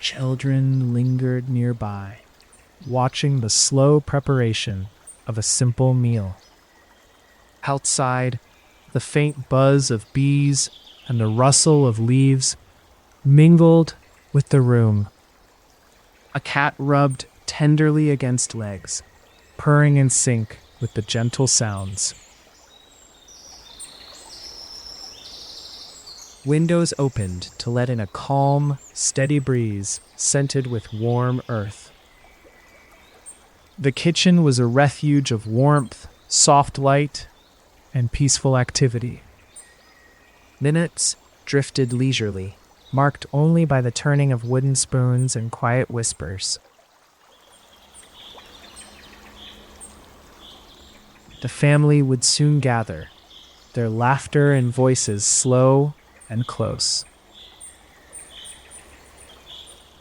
Children lingered nearby, watching the slow preparation of a simple meal. Outside, the faint buzz of bees and the rustle of leaves mingled with the room. A cat rubbed tenderly against legs, purring in sync with the gentle sounds. Windows opened to let in a calm, steady breeze scented with warm earth. The kitchen was a refuge of warmth, soft light, and peaceful activity. Minutes drifted leisurely, marked only by the turning of wooden spoons and quiet whispers. The family would soon gather, their laughter and voices slow and close.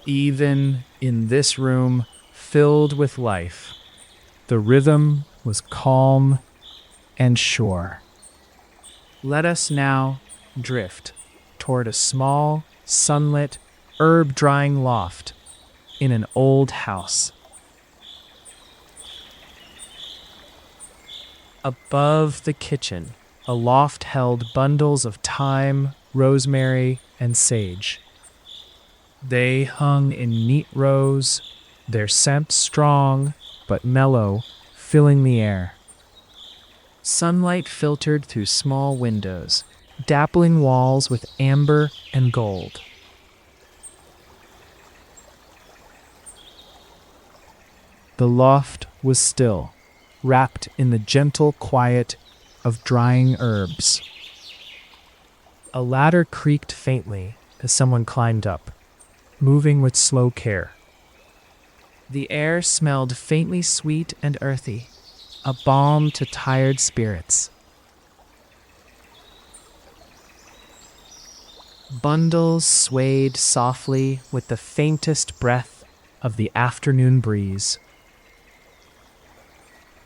Even in this room filled with life, the rhythm was calm and sure. Let us now drift toward a small, sunlit, herb-drying loft in an old house. Above the kitchen, a loft held bundles of thyme, rosemary, and sage. They hung in neat rows, their scent strong but mellow, filling the air. Sunlight filtered through small windows, dappling walls with amber and gold. The loft was still, wrapped in the gentle quiet of drying herbs. A ladder creaked faintly as someone climbed up, moving with slow care. The air smelled faintly sweet and earthy, a balm to tired spirits. Bundles swayed softly with the faintest breath of the afternoon breeze.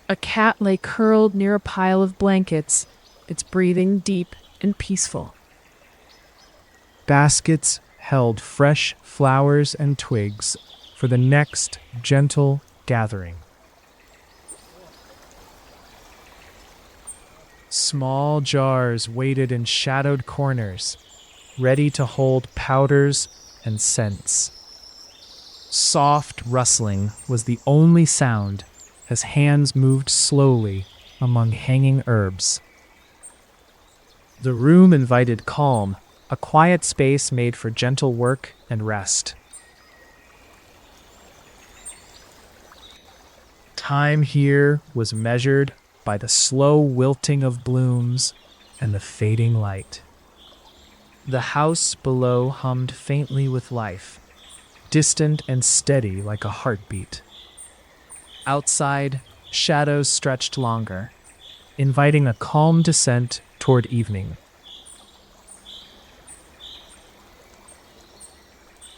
A cat lay curled near a pile of blankets, its breathing deep and peaceful. Baskets held fresh flowers and twigs for the next gentle gathering. Small jars waited in shadowed corners, ready to hold powders and scents. Soft rustling was the only sound as hands moved slowly among hanging herbs. The room invited calm, a quiet space made for gentle work and rest. Time here was measured by the slow wilting of blooms and the fading light. The house below hummed faintly with life, distant and steady like a heartbeat. Outside, shadows stretched longer, inviting a calm descent toward evening.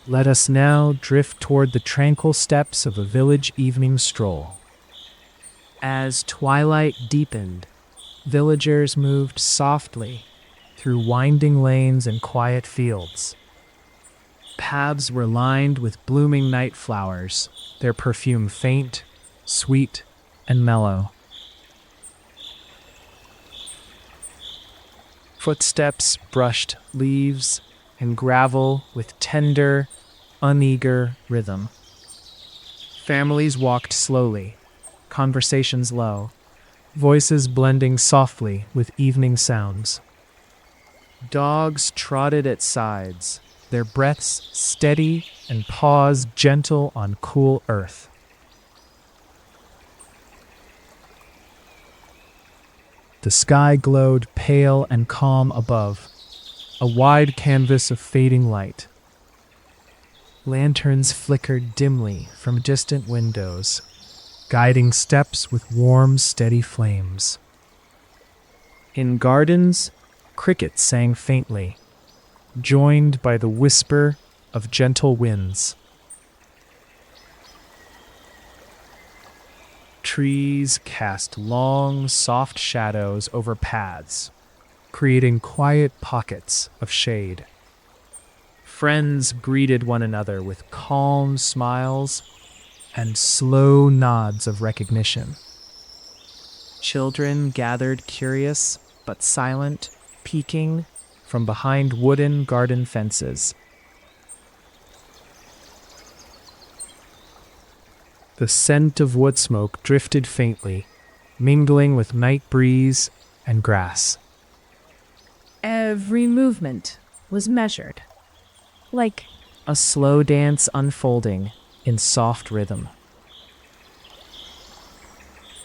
Let us now drift toward the tranquil steps of a village evening stroll. As twilight deepened, villagers moved softly through winding lanes and quiet fields. Paths were lined with blooming night flowers, their perfume faint, sweet, and mellow. Footsteps brushed leaves and gravel with tender, uneager rhythm. Families walked slowly, conversations low, voices blending softly with evening sounds. Dogs trotted at sides, their breaths steady and paws gentle on cool earth. The sky glowed pale and calm above, a wide canvas of fading light. Lanterns flickered dimly from distant windows, guiding steps with warm, steady flames. In gardens, crickets sang faintly, joined by the whisper of gentle winds. Trees cast long, soft shadows over paths, creating quiet pockets of shade. Friends greeted one another with calm smiles and slow nods of recognition. Children gathered curious but silent, peeking from behind wooden garden fences. The scent of wood smoke drifted faintly, mingling with night breeze and grass. Every movement was measured, like A slow dance unfolding in soft rhythm.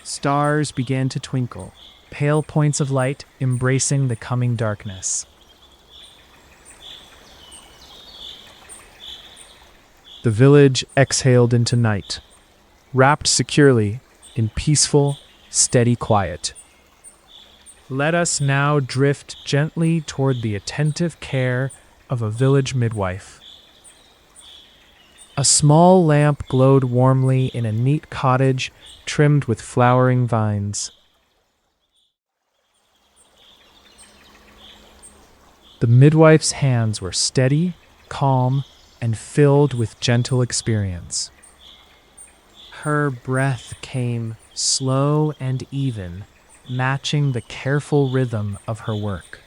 Stars began to twinkle, pale points of light embracing the coming darkness. The village exhaled into night, wrapped securely in peaceful, steady quiet. Let us now drift gently toward the attentive care of a village midwife. A small lamp glowed warmly in a neat cottage trimmed with flowering vines. The midwife's hands were steady, calm, and filled with gentle experience. Her breath came slow and even, matching the careful rhythm of her work.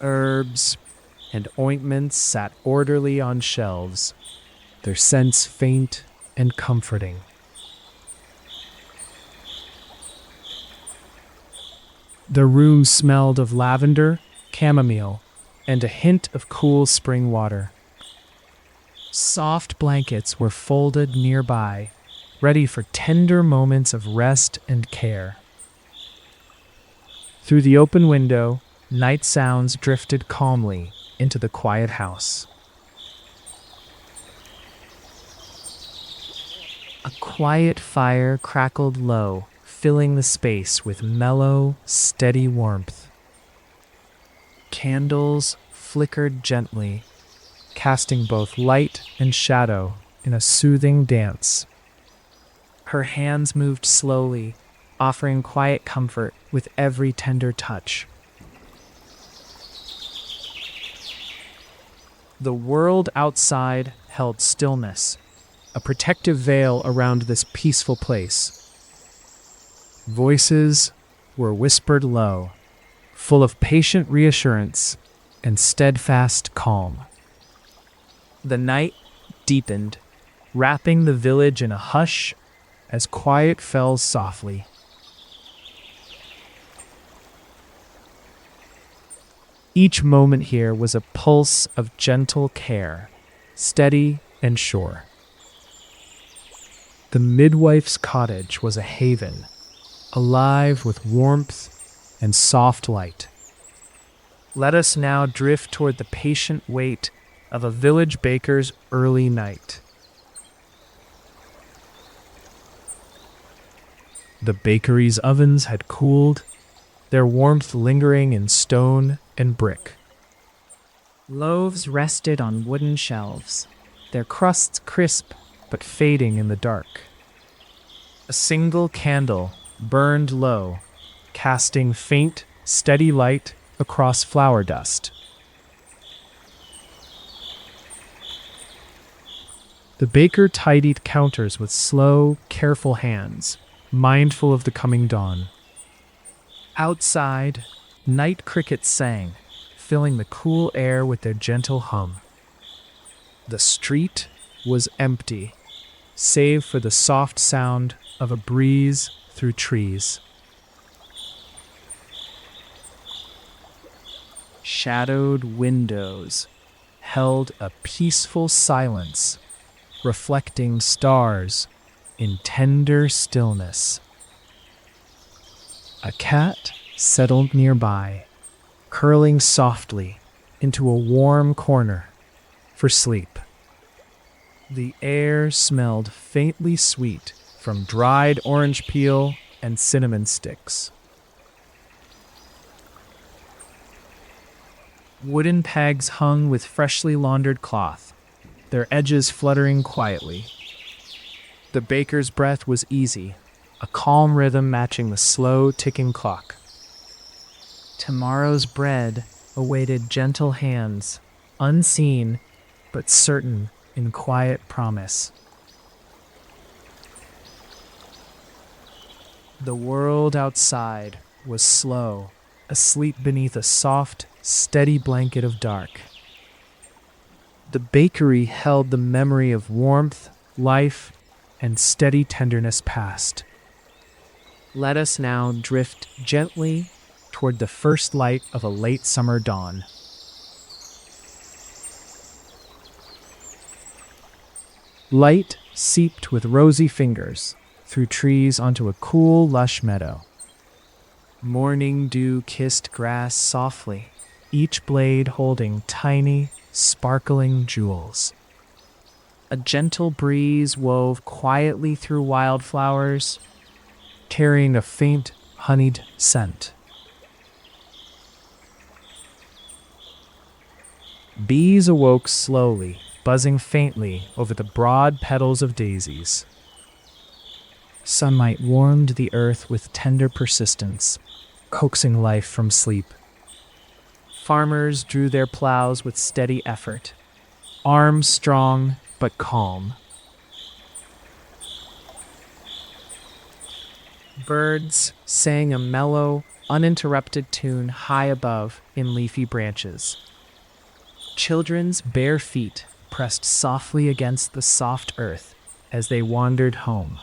Herbs and ointments sat orderly on shelves, their scents faint and comforting. The room smelled of lavender, chamomile, and a hint of cool spring water. Soft blankets were folded nearby, ready for tender moments of rest and care. Through the open window, night sounds drifted calmly into the quiet house. A quiet fire crackled low, filling the space with mellow, steady warmth. Candles flickered gently, casting both light and shadow in a soothing dance. Her hands moved slowly, offering quiet comfort with every tender touch. The world outside held stillness, a protective veil around this peaceful place. Voices were whispered low, full of patient reassurance and steadfast calm. The night deepened, wrapping the village in a hush as quiet fell softly. Each moment here was a pulse of gentle care, steady and sure. The midwife's cottage was a haven, alive with warmth and soft light. Let us now drift toward the patient wait of a village baker's early night. The bakery's ovens had cooled, their warmth lingering in stone and brick. Loaves rested on wooden shelves, their crusts crisp but fading in the dark. A single candle burned low, casting faint, steady light across flour dust. The baker tidied counters with slow, careful hands, mindful of the coming dawn. Outside, night crickets sang, filling the cool air with their gentle hum. The street was empty, save for the soft sound of a breeze through trees. Shadowed windows held a peaceful silence, reflecting stars in tender stillness. A cat settled nearby, curling softly into a warm corner for sleep. The air smelled faintly sweet from dried orange peel and cinnamon sticks. Wooden pegs hung with freshly laundered cloth, their edges fluttering quietly. The baker's breath was easy, a calm rhythm matching the slow ticking clock. Tomorrow's bread awaited gentle hands, unseen but certain in quiet promise. The world outside was slow, asleep beneath a soft, steady blanket of dark. The bakery held the memory of warmth, life, and steady tenderness past. Let us now drift gently toward the first light of a late summer dawn. Light seeped with rosy fingers through trees onto a cool, lush meadow. Morning dew kissed grass softly, each blade holding tiny, sparkling jewels. A gentle breeze wove quietly through wildflowers, carrying a faint, honeyed scent. Bees awoke slowly, buzzing faintly over the broad petals of daisies. Sunlight warmed the earth with tender persistence, coaxing life from sleep. Farmers drew their plows with steady effort, arms strong but calm. Birds sang a mellow, uninterrupted tune high above in leafy branches. Children's bare feet pressed softly against the soft earth as they wandered home.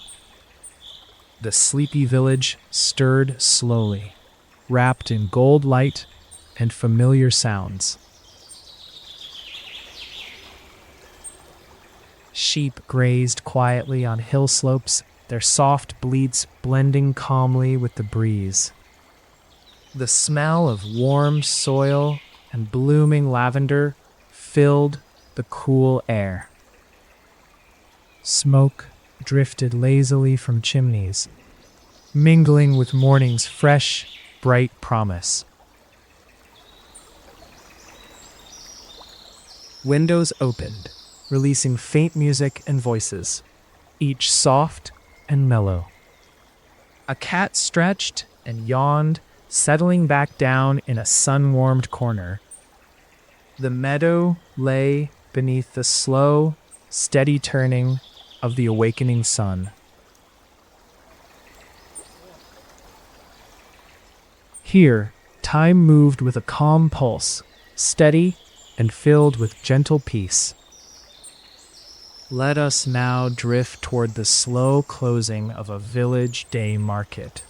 The sleepy village stirred slowly, wrapped in gold light and familiar sounds. Sheep grazed quietly on hill slopes, their soft bleats blending calmly with the breeze. The smell of warm soil and blooming lavender filled the cool air. Smoke drifted lazily from chimneys, mingling with morning's fresh, bright promise. Windows opened, releasing faint music and voices, each soft and mellow. A cat stretched and yawned, settling back down in a sun-warmed corner. The meadow lay beneath the slow, steady turning of the awakening sun. Here, time moved with a calm pulse, steady and filled with gentle peace. Let us now drift toward the slow closing of a village day market.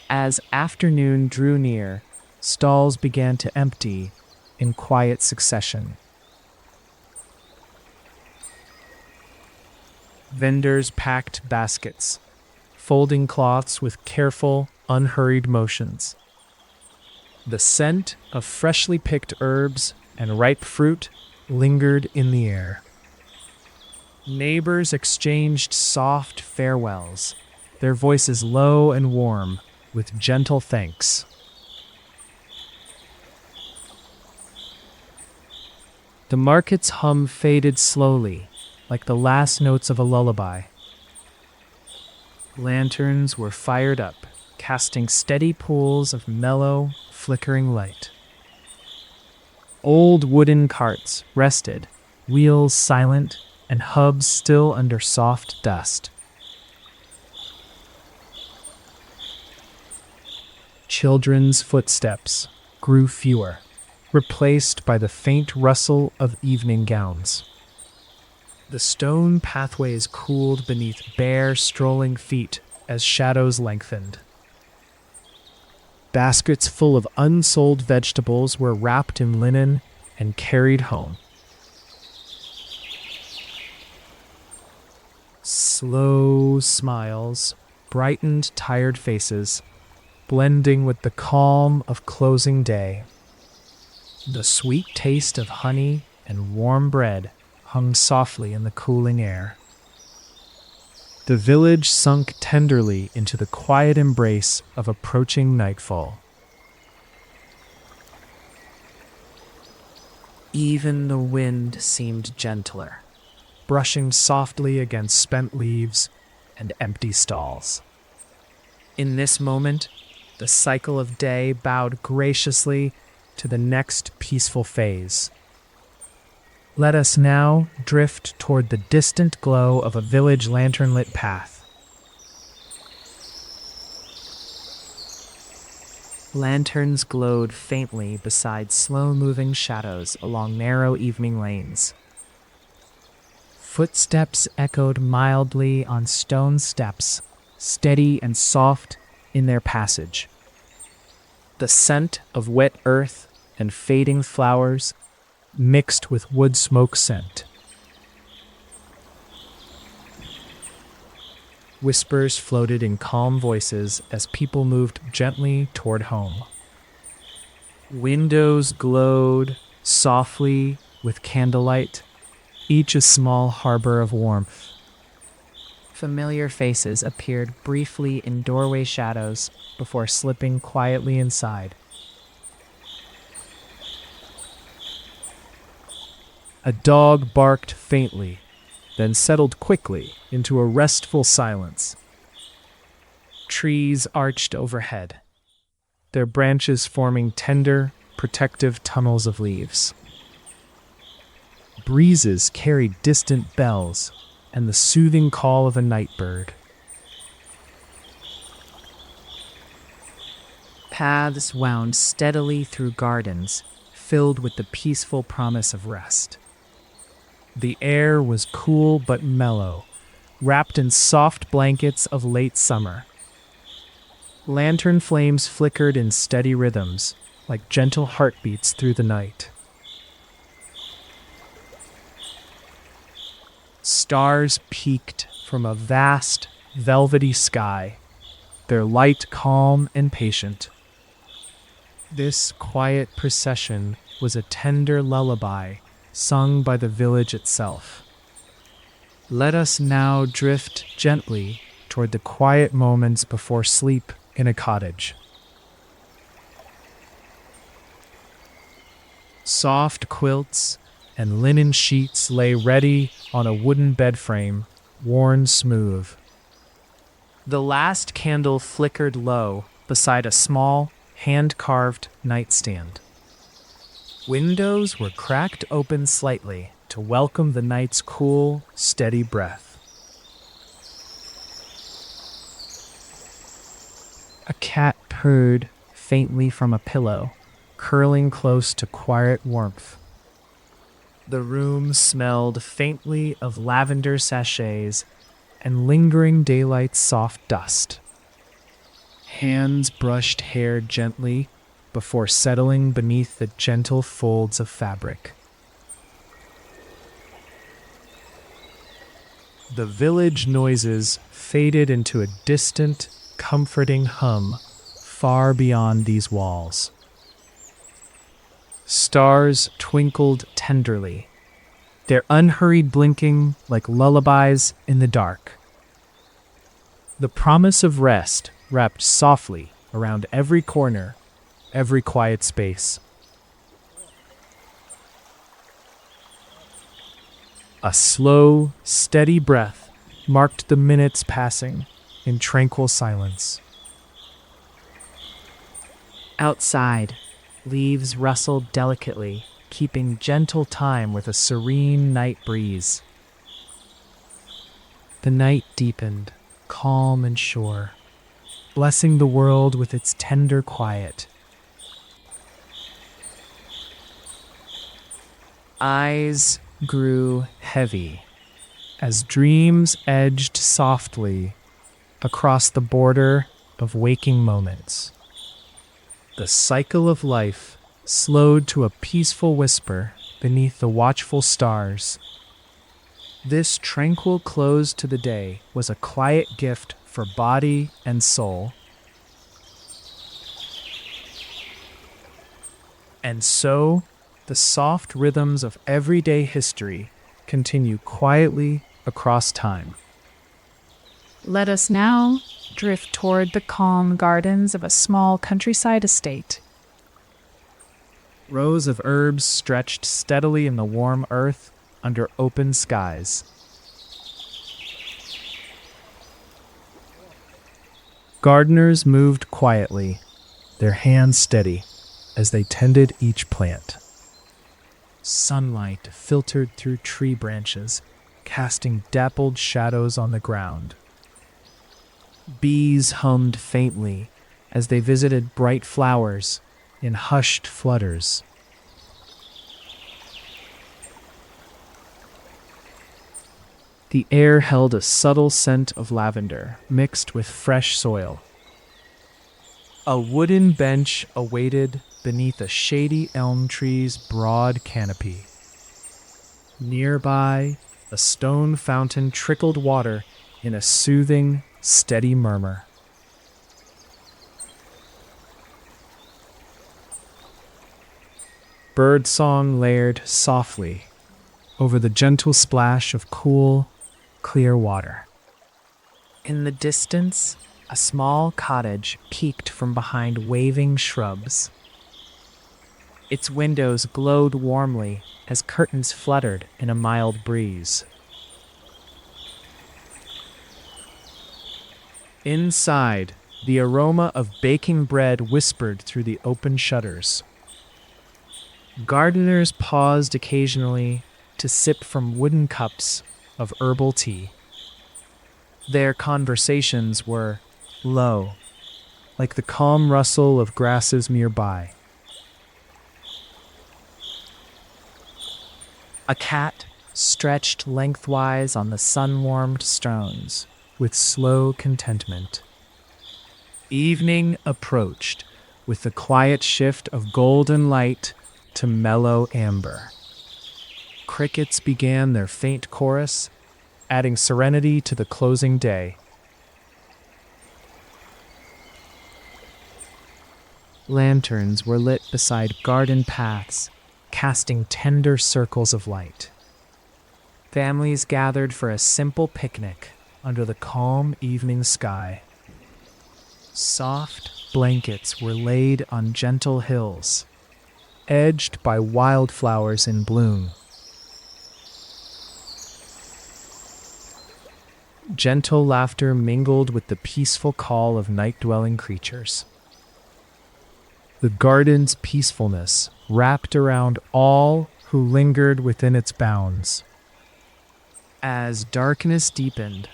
As afternoon drew near, stalls began to empty in quiet succession. Vendors packed baskets, folding cloths with careful, unhurried motions. The scent of freshly picked herbs and ripe fruit lingered in the air. Neighbors exchanged soft farewells, their voices low and warm, with gentle thanks. The market's hum faded slowly, like the last notes of a lullaby. Lanterns were fired up, casting steady pools of mellow, flickering light. Old wooden carts rested, wheels silent, and hubs still under soft dust. Children's footsteps grew fewer, replaced by the faint rustle of evening gowns. The stone pathways cooled beneath bare, strolling feet as shadows lengthened. Baskets full of unsold vegetables were wrapped in linen and carried home. Slow smiles brightened tired faces, blending with the calm of closing day. The sweet taste of honey and warm bread hung softly in the cooling air. The village sunk tenderly into the quiet embrace of approaching nightfall. Even the wind seemed gentler, brushing softly against spent leaves and empty stalls. In this moment, the cycle of day bowed graciously to the next peaceful phase. Let us now drift toward the distant glow of a village lantern-lit path. Lanterns glowed faintly beside slow-moving shadows along narrow evening lanes. Footsteps echoed mildly on stone steps, steady and soft in their passage. The scent of wet earth and fading flowers mixed with wood smoke scent. Whispers floated in calm voices as people moved gently toward home. Windows glowed softly with candlelight, each a small harbor of warmth. Familiar faces appeared briefly in doorway shadows before slipping quietly inside. A dog barked faintly, then settled quickly into a restful silence. Trees arched overhead, their branches forming tender, protective tunnels of leaves. Breezes carried distant bells and the soothing call of a night bird. Paths wound steadily through gardens, filled with the peaceful promise of rest. The air was cool but mellow, wrapped in soft blankets of late summer. Lantern flames flickered in steady rhythms, like gentle heartbeats through the night. Stars peeked from a vast, velvety sky, their light calm and patient. This quiet procession was a tender lullaby sung by the village itself. Let us now drift gently toward the quiet moments before sleep in a cottage. Soft quilts and linen sheets lay ready on a wooden bed frame, worn smooth. The last candle flickered low beside a small, hand-carved nightstand. Windows were cracked open slightly to welcome the night's cool, steady breath. A cat purred faintly from a pillow, curling close to quiet warmth. The room smelled faintly of lavender sachets and lingering daylight's soft dust. Hands brushed hair gently before settling beneath the gentle folds of fabric. The village noises faded into a distant, comforting hum far beyond these walls. Stars twinkled tenderly, their unhurried blinking like lullabies in the dark. The promise of rest wrapped softly around every corner, every quiet space. A slow, steady breath marked the minutes passing in tranquil silence. Outside, leaves rustled delicately, keeping gentle time with a serene night breeze. The night deepened, calm and sure, blessing the world with its tender quiet. Eyes grew heavy as dreams edged softly across the border of waking moments. The cycle of life slowed to a peaceful whisper beneath the watchful stars. This tranquil close to the day was a quiet gift for body and soul. And so, the soft rhythms of everyday history continue quietly across time. Let us now drift toward the calm gardens of a small countryside estate. Rows of herbs stretched steadily in the warm earth under open skies. Gardeners moved quietly, their hands steady as they tended each plant. Sunlight filtered through tree branches, casting dappled shadows on the ground. Bees hummed faintly as they visited bright flowers in hushed flutters. The air held a subtle scent of lavender mixed with fresh soil. A wooden bench awaited beneath a shady elm tree's broad canopy. Nearby, a stone fountain trickled water in a soothing, steady murmur. Birdsong layered softly over the gentle splash of cool, clear water. In the distance, a small cottage peeked from behind waving shrubs. Its windows glowed warmly as curtains fluttered in a mild breeze. Inside, the aroma of baking bread whispered through the open shutters. Gardeners paused occasionally to sip from wooden cups of herbal tea. Their conversations were low, like the calm rustle of grasses nearby. A cat stretched lengthwise on the sun-warmed stones with slow contentment. Evening approached with the quiet shift of golden light to mellow amber. Crickets began their faint chorus, adding serenity to the closing day. Lanterns were lit beside garden paths, casting tender circles of light. Families gathered for a simple picnic under the calm evening sky. Soft blankets were laid on gentle hills, edged by wildflowers in bloom. Gentle laughter mingled with the peaceful call of night-dwelling creatures. The garden's peacefulness wrapped around all who lingered within its bounds. As darkness deepened,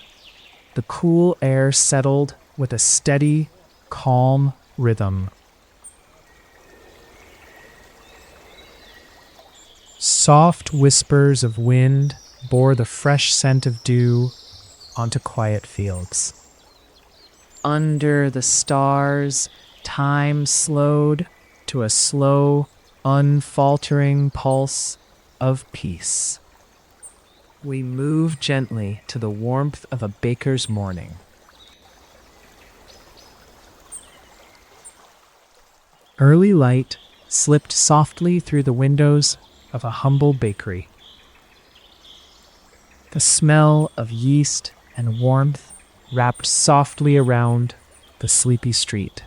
the cool air settled with a steady, calm rhythm. Soft whispers of wind bore the fresh scent of dew onto quiet fields. Under the stars, time slowed to a slow, unfaltering pulse of peace. We move gently to the warmth of a baker's morning. Early light slipped softly through the windows of a humble bakery. The smell of yeast and warmth wrapped softly around the sleepy street.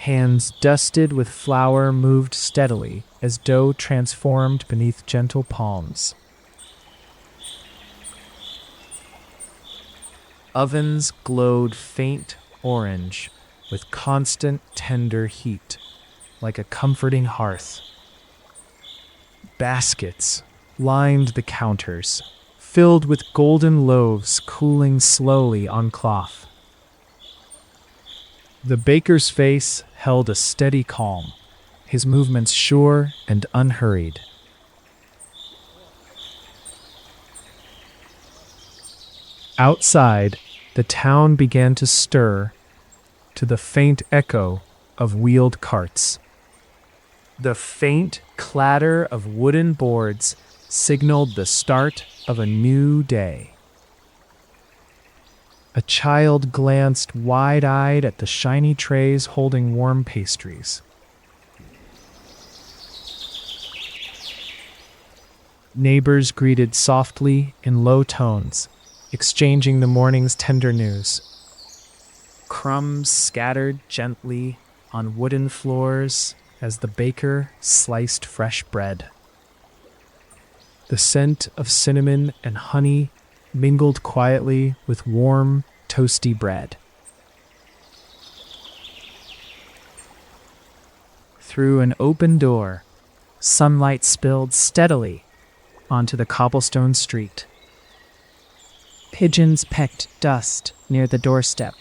Hands dusted with flour moved steadily as dough transformed beneath gentle palms. Ovens glowed faint orange with constant tender heat, like a comforting hearth. Baskets lined the counters, filled with golden loaves cooling slowly on cloth. The baker's face held a steady calm, his movements sure and unhurried. Outside, the town began to stir to the faint echo of wheeled carts. The faint clatter of wooden boards signaled the start of a new day. A child glanced wide-eyed at the shiny trays holding warm pastries. Neighbors greeted softly in low tones, exchanging the morning's tender news. Crumbs scattered gently on wooden floors as the baker sliced fresh bread. The scent of cinnamon and honey mingled quietly with warm, toasty bread. Through an open door, sunlight spilled steadily onto the cobblestone street. Pigeons pecked dust near the doorstep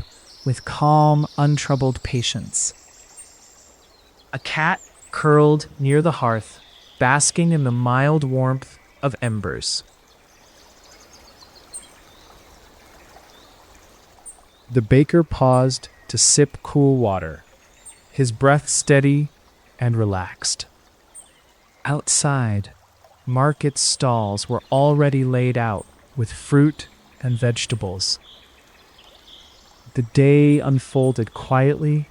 with calm, untroubled patience. A cat curled near the hearth, basking in the mild warmth of embers. The baker paused to sip cool water, his breath steady and relaxed. Outside, market stalls were already laid out with fruit and vegetables. The day unfolded quietly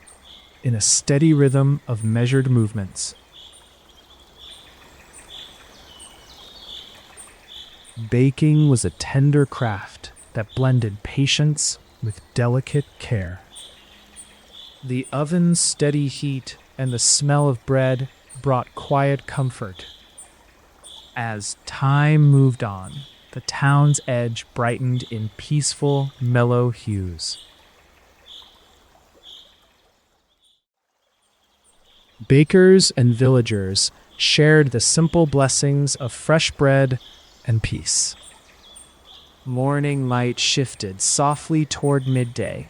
in a steady rhythm of measured movements. Baking was a tender craft that blended patience with delicate care. The oven's steady heat and the smell of bread brought quiet comfort. As time moved on, the town's edge brightened in peaceful, mellow hues. Bakers and villagers shared the simple blessings of fresh bread and peace. Morning light shifted softly toward midday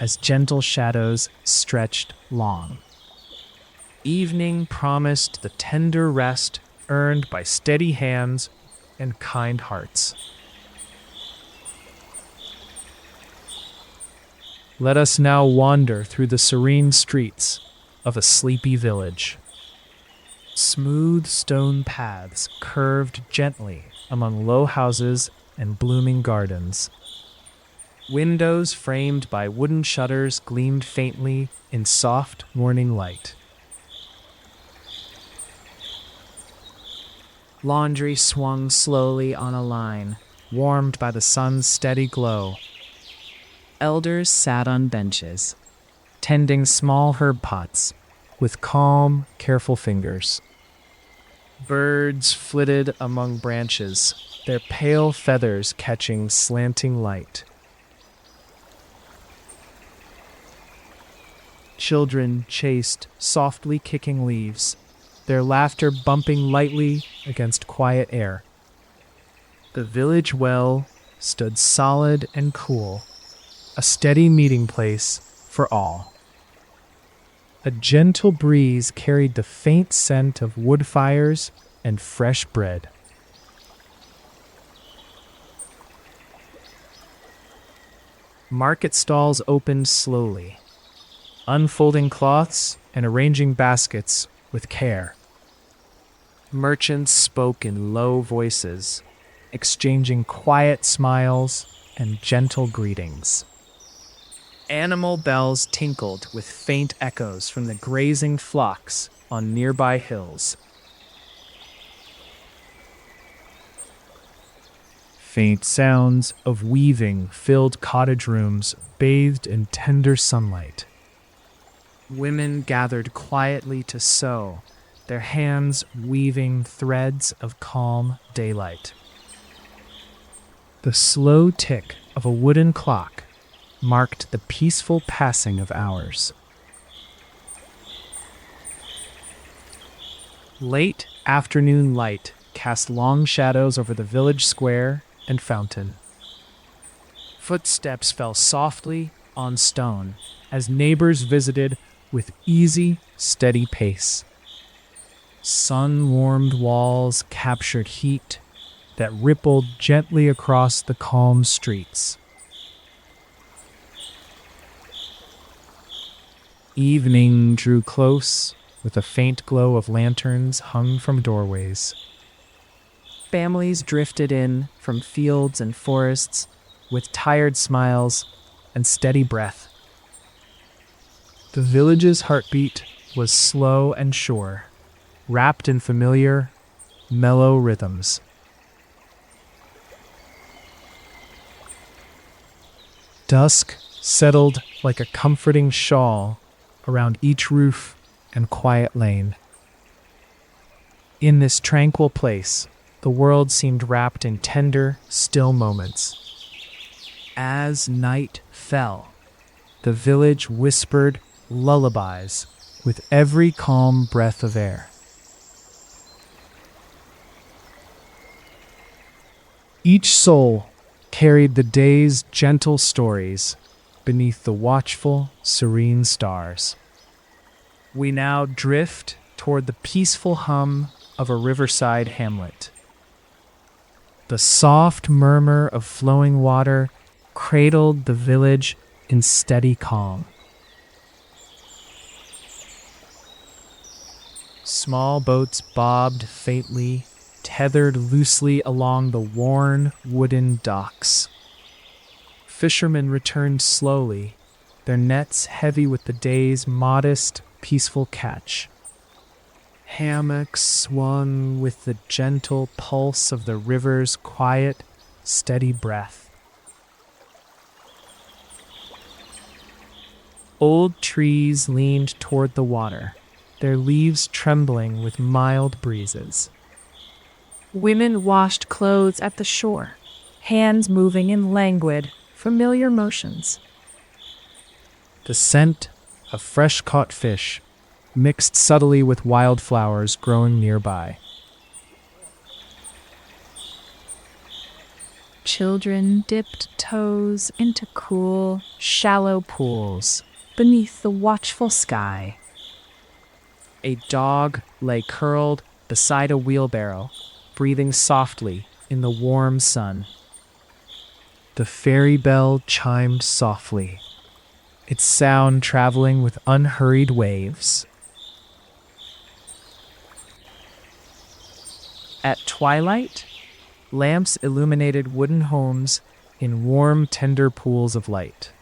as gentle shadows stretched long. Evening promised the tender rest earned by steady hands and kind hearts. Let us now wander through the serene streets of a sleepy village. Smooth stone paths curved gently among low houses and blooming gardens. Windows framed by wooden shutters gleamed faintly in soft morning light. Laundry swung slowly on a line, warmed by the sun's steady glow. Elders sat on benches, tending small herb pots with calm, careful fingers. Birds flitted among branches, their pale feathers catching slanting light. Children chased softly kicking leaves, their laughter bumping lightly against quiet air. The village well stood solid and cool, a steady meeting place for all. A gentle breeze carried the faint scent of wood fires and fresh bread. Market stalls opened slowly, unfolding cloths and arranging baskets with care. Merchants spoke in low voices, exchanging quiet smiles and gentle greetings. Animal bells tinkled with faint echoes from the grazing flocks on nearby hills. Faint sounds of weaving filled cottage rooms bathed in tender sunlight. Women gathered quietly to sew, their hands weaving threads of calm daylight. The slow tick of a wooden clock marked the peaceful passing of hours. Late afternoon light cast long shadows over the village square and fountain. Footsteps fell softly on stone as neighbors visited with easy, steady pace. Sun-warmed walls captured heat that rippled gently across the calm streets. Evening drew close with a faint glow of lanterns hung from doorways. Families drifted in from fields and forests with tired smiles and steady breath. The village's heartbeat was slow and sure, wrapped in familiar, mellow rhythms. Dusk settled like a comforting shawl around each roof and quiet lane. In this tranquil place, the world seemed wrapped in tender, still moments. As night fell, the village whispered lullabies with every calm breath of air. Each soul carried the day's gentle stories beneath the watchful, serene stars. We now drift toward the peaceful hum of a riverside hamlet. The soft murmur of flowing water cradled the village in steady calm. Small boats bobbed faintly, tethered loosely along the worn wooden docks. Fishermen returned slowly, their nets heavy with the day's modest, peaceful catch. Hammocks swung with the gentle pulse of the river's quiet, steady breath. Old trees leaned toward the water, their leaves trembling with mild breezes. Women washed clothes at the shore, hands moving in languid, familiar motions. The scent of fresh caught fish mixed subtly with wildflowers growing nearby. Children dipped toes into cool, shallow pools beneath the watchful sky. A dog lay curled beside a wheelbarrow, breathing softly in the warm sun. The ferry bell chimed softly, its sound traveling with unhurried waves. At twilight, lamps illuminated wooden homes in warm, tender pools of light.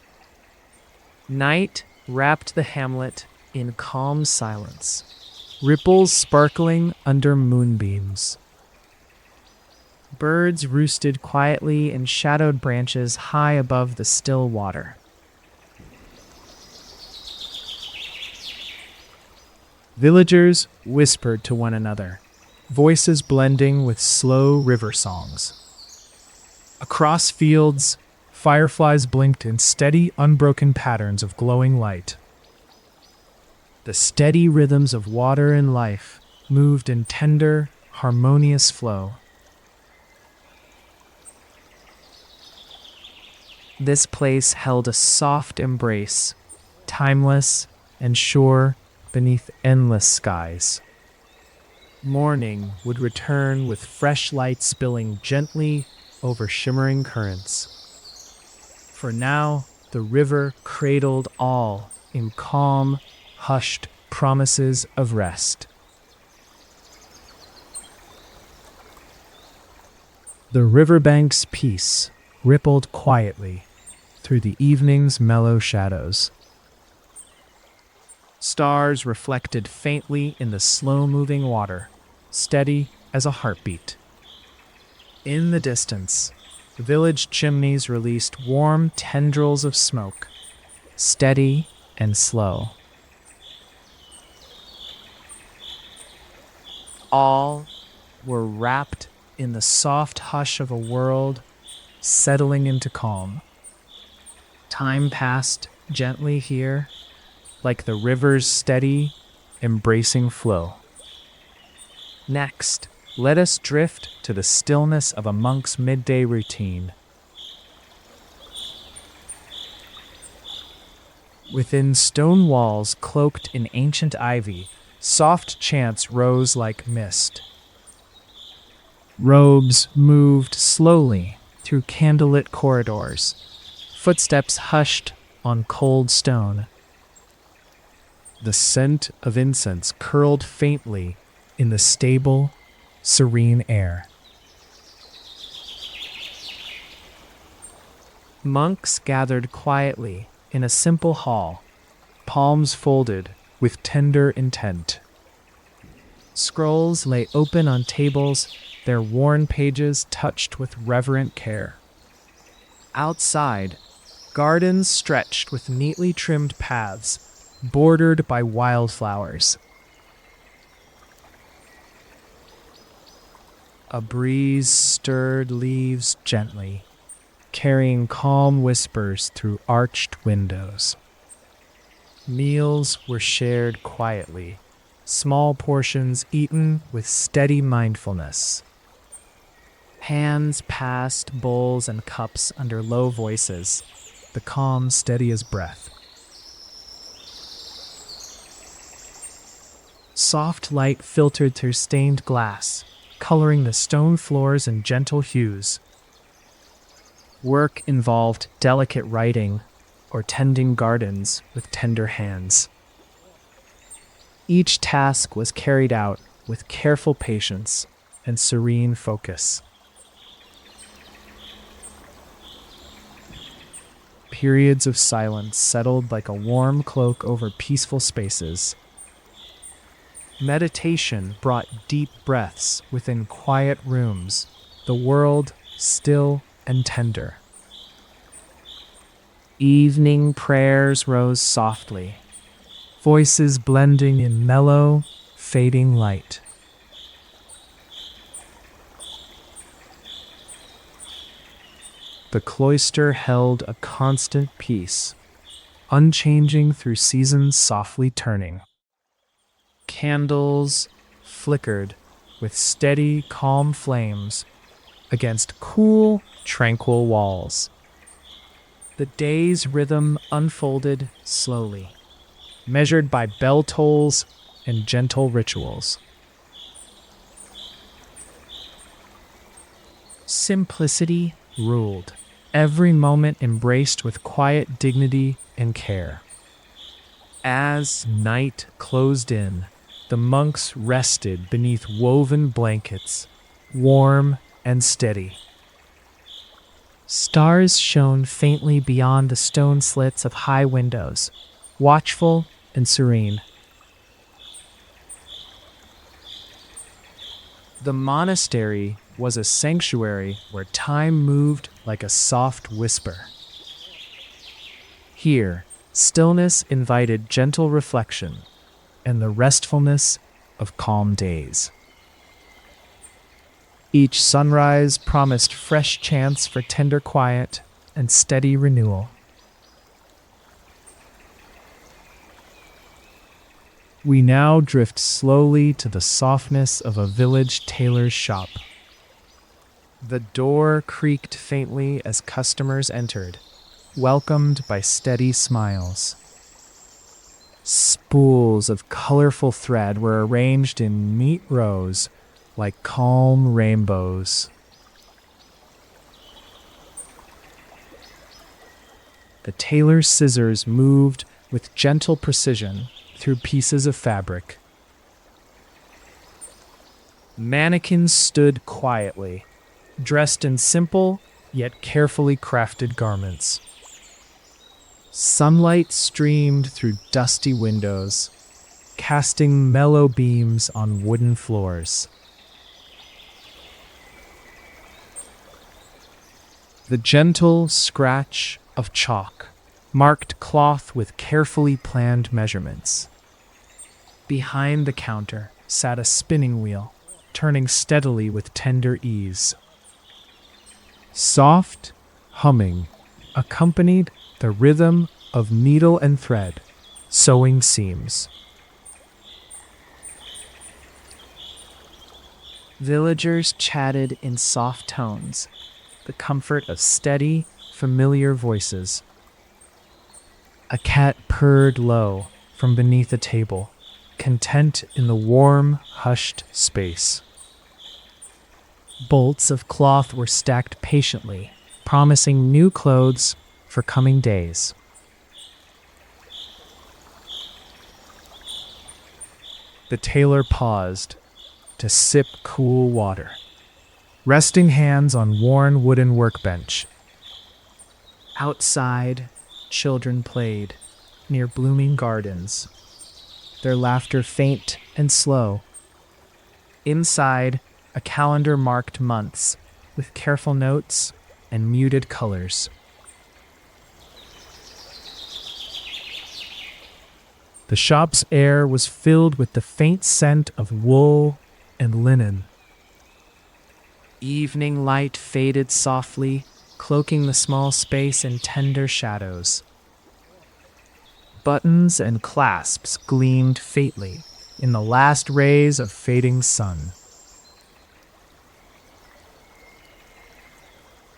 Night wrapped the hamlet in calm silence, ripples sparkling under moonbeams. Birds roosted quietly in shadowed branches high above the still water. Villagers whispered to one another, voices blending with slow river songs. Across fields, fireflies blinked in steady, unbroken patterns of glowing light. The steady rhythms of water and life moved in tender, harmonious flow. This place held a soft embrace, timeless and sure beneath endless skies. Morning would return with fresh light spilling gently over shimmering currents. For now, the river cradled all in calm, hushed promises of rest. The riverbank's peace rippled quietly through the evening's mellow shadows. Stars reflected faintly in the slow-moving water, steady as a heartbeat. In the distance, the village chimneys released warm tendrils of smoke, steady and slow. All were wrapped in the soft hush of a world settling into calm. Time passed gently here, like the river's steady, embracing flow. Next, let us drift to the stillness of a monk's midday routine. Within stone walls cloaked in ancient ivy, soft chants rose like mist. Robes moved slowly through candlelit corridors, footsteps hushed on cold stone. The scent of incense curled faintly in the stable, serene air. Monks gathered quietly in a simple hall, palms folded with tender intent. Scrolls lay open on tables, their worn pages touched with reverent care. Outside, gardens stretched with neatly trimmed paths, bordered by wildflowers. A breeze stirred leaves gently, carrying calm whispers through arched windows. Meals were shared quietly, small portions eaten with steady mindfulness. Hands passed bowls and cups under low voices, the calm steady as breath. Soft light filtered through stained glass, coloring the stone floors in gentle hues. Work involved delicate writing or tending gardens with tender hands. Each task was carried out with careful patience and serene focus. Periods of silence settled like a warm cloak over peaceful spaces. Meditation brought deep breaths within quiet rooms, the world still and tender. Evening prayers rose softly, voices blending in mellow, fading light. The cloister held a constant peace, unchanging through seasons softly turning. Candles flickered with steady, calm flames against cool, tranquil walls. The day's rhythm unfolded slowly, measured by bell tolls and gentle rituals. Simplicity ruled, every moment embraced with quiet dignity and care. As night closed in, the monks rested beneath woven blankets, warm and steady. Stars shone faintly beyond the stone slits of high windows, watchful and serene. The monastery was a sanctuary where time moved like a soft whisper. Here, stillness invited gentle reflection and the restfulness of calm days. Each sunrise promised fresh chance for tender quiet and steady renewal. We now drift slowly to the softness of a village tailor's shop. The door creaked faintly as customers entered, welcomed by steady smiles. Spools of colorful thread were arranged in neat rows like calm rainbows. The tailor's scissors moved with gentle precision through pieces of fabric. Mannequins stood quietly, dressed in simple yet carefully crafted garments. Sunlight streamed through dusty windows, casting mellow beams on wooden floors. The gentle scratch of chalk marked cloth with carefully planned measurements. Behind the counter sat a spinning wheel, turning steadily with tender ease. Soft humming accompanied the rhythm of needle and thread, sewing seams. Villagers chatted in soft tones, the comfort of steady, familiar voices. A cat purred low from beneath a table, content in the warm, hushed space. Bolts of cloth were stacked patiently, promising new clothes for coming days. The tailor paused to sip cool water, resting hands on worn wooden workbench. Outside, children played near blooming gardens, their laughter faint and slow. Inside, a calendar marked months with careful notes and muted colors. The shop's air was filled with the faint scent of wool and linen. Evening light faded softly, cloaking the small space in tender shadows. Buttons and clasps gleamed faintly in the last rays of fading sun.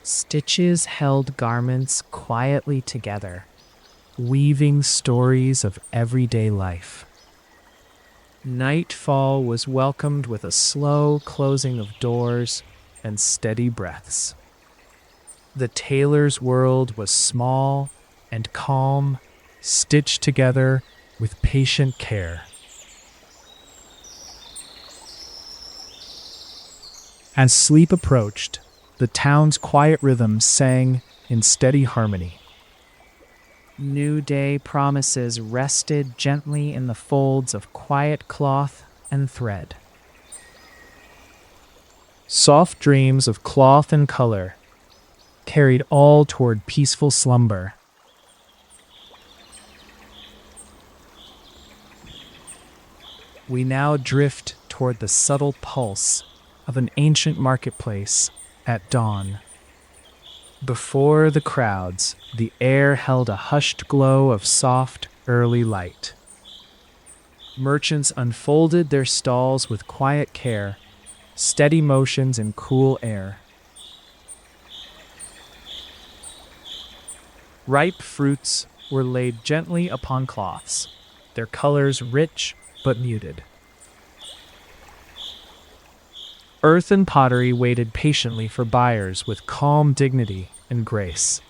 Stitches held garments quietly together, weaving stories of everyday life. Nightfall was welcomed with a slow closing of doors and steady breaths. The tailor's world was small and calm, stitched together with patient care. As sleep approached, the town's quiet rhythm sang in steady harmony. New day promises rested gently in the folds of quiet cloth and thread. Soft dreams of cloth and color carried all toward peaceful slumber. We now drift toward the subtle pulse of an ancient marketplace at dawn. Before the crowds, the air held a hushed glow of soft, early light. Merchants unfolded their stalls with quiet care, steady motions and cool air. Ripe fruits were laid gently upon cloths, their colors rich but muted. Earthen pottery waited patiently for buyers with calm dignity and grace.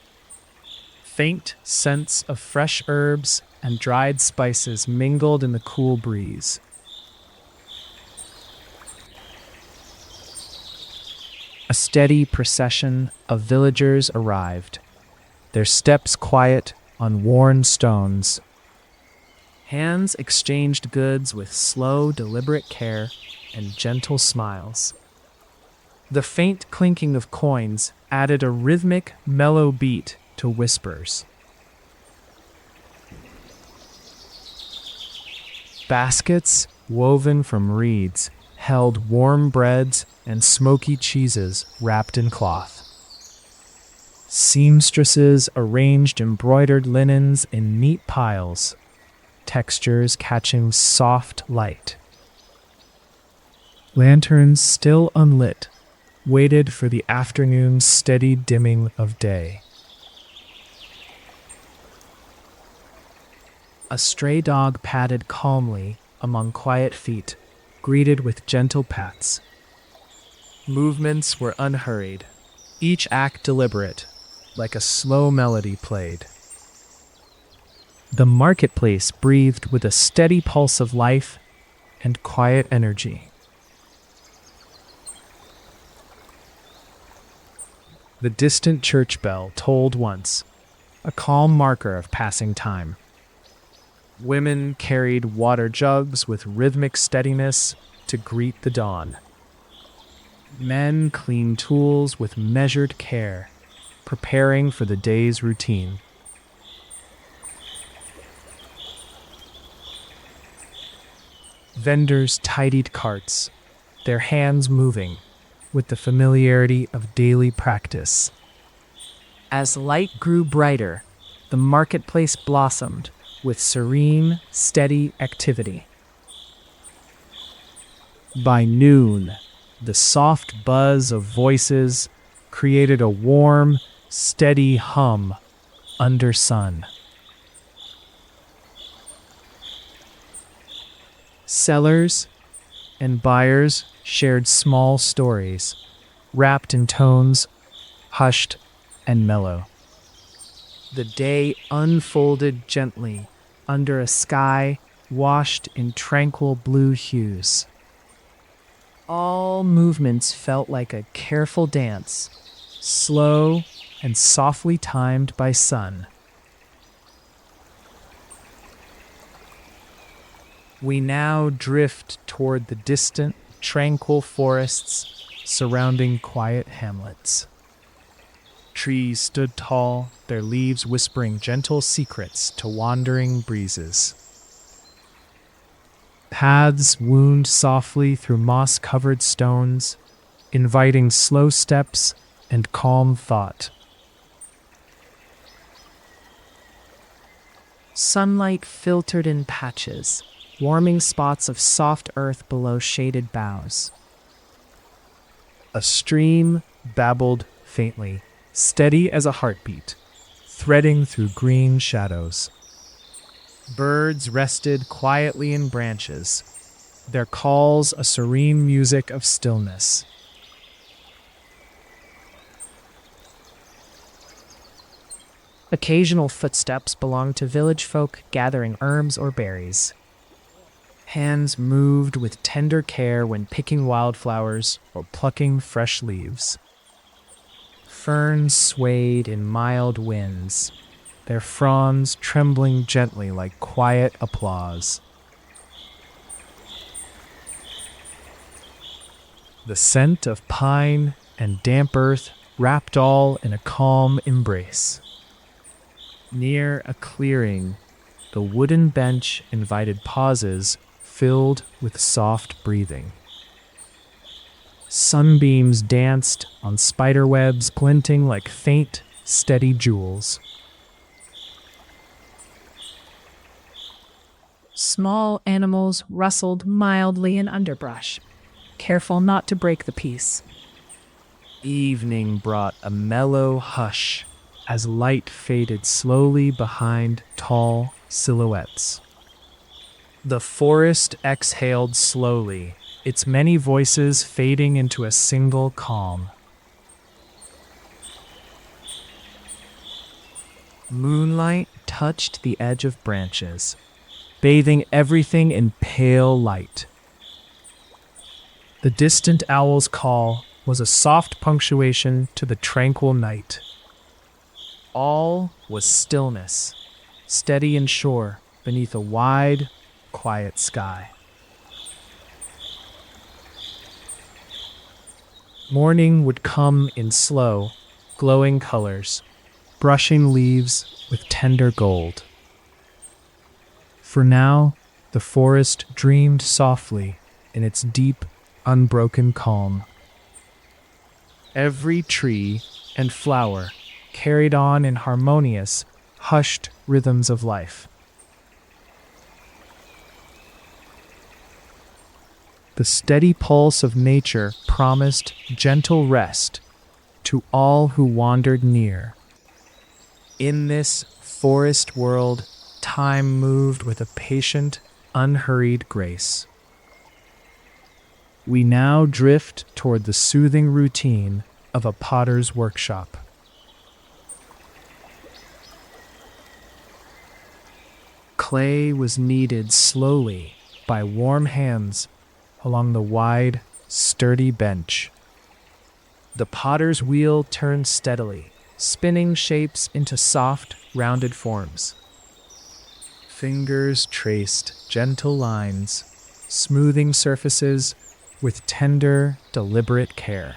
Faint scents of fresh herbs and dried spices mingled in the cool breeze. A steady procession of villagers arrived, their steps quiet on worn stones. Hands exchanged goods with slow, deliberate care and gentle smiles. The faint clinking of coins added a rhythmic, mellow beat to whispers. Baskets, woven from reeds, held warm breads and smoky cheeses wrapped in cloth. Seamstresses arranged embroidered linens in neat piles, textures catching soft light. Lanterns still unlit waited for the afternoon's steady dimming of day. A stray dog padded calmly among quiet feet, greeted with gentle pats. Movements were unhurried, each act deliberate, like a slow melody played. The marketplace breathed with a steady pulse of life and quiet energy. The distant church bell tolled once, a calm marker of passing time. Women carried water jugs with rhythmic steadiness to greet the dawn. Men cleaned tools with measured care, preparing for the day's routine. Vendors tidied carts, their hands moving with the familiarity of daily practice. As light grew brighter, the marketplace blossomed with serene, steady activity. By noon, the soft buzz of voices created a warm, steady hum under sun. Sellers and buyers shared small stories, wrapped in tones hushed and mellow. The day unfolded gently under a sky washed in tranquil blue hues. All movements felt like a careful dance, slow and softly timed by sun. We now drift toward the distant, tranquil forests surrounding quiet hamlets. Trees stood tall, their leaves whispering gentle secrets to wandering breezes. Paths wound softly through moss-covered stones, inviting slow steps and calm thought. Sunlight filtered in patches, warming spots of soft earth below shaded boughs. A stream babbled faintly, steady as a heartbeat, threading through green shadows. Birds rested quietly in branches, their calls a serene music of stillness. Occasional footsteps belonged to village folk gathering herbs or berries. Hands moved with tender care when picking wildflowers or plucking fresh leaves. Ferns swayed in mild winds, their fronds trembling gently like quiet applause. The scent of pine and damp earth wrapped all in a calm embrace. Near a clearing, the wooden bench invited pauses filled with soft breathing. Sunbeams danced on spiderwebs glinting like faint, steady jewels. Small animals rustled mildly in underbrush, careful not to break the peace. Evening brought a mellow hush as light faded slowly behind tall silhouettes. The forest exhaled slowly, its many voices fading into a single calm. Moonlight touched the edge of branches, bathing everything in pale light. The distant owl's call was a soft punctuation to the tranquil night. All was stillness, steady and sure beneath a wide, quiet sky. Morning would come in slow, glowing colors, brushing leaves with tender gold. For now, the forest dreamed softly in its deep, unbroken calm. Every tree and flower carried on in harmonious, hushed rhythms of life. The steady pulse of nature promised gentle rest to all who wandered near. In this forest world, time moved with a patient, unhurried grace. We now drift toward the soothing routine of a potter's workshop. Clay was kneaded slowly by warm hands along the wide, sturdy bench. The potter's wheel turned steadily, spinning shapes into soft, rounded forms. Fingers traced gentle lines, smoothing surfaces with tender, deliberate care.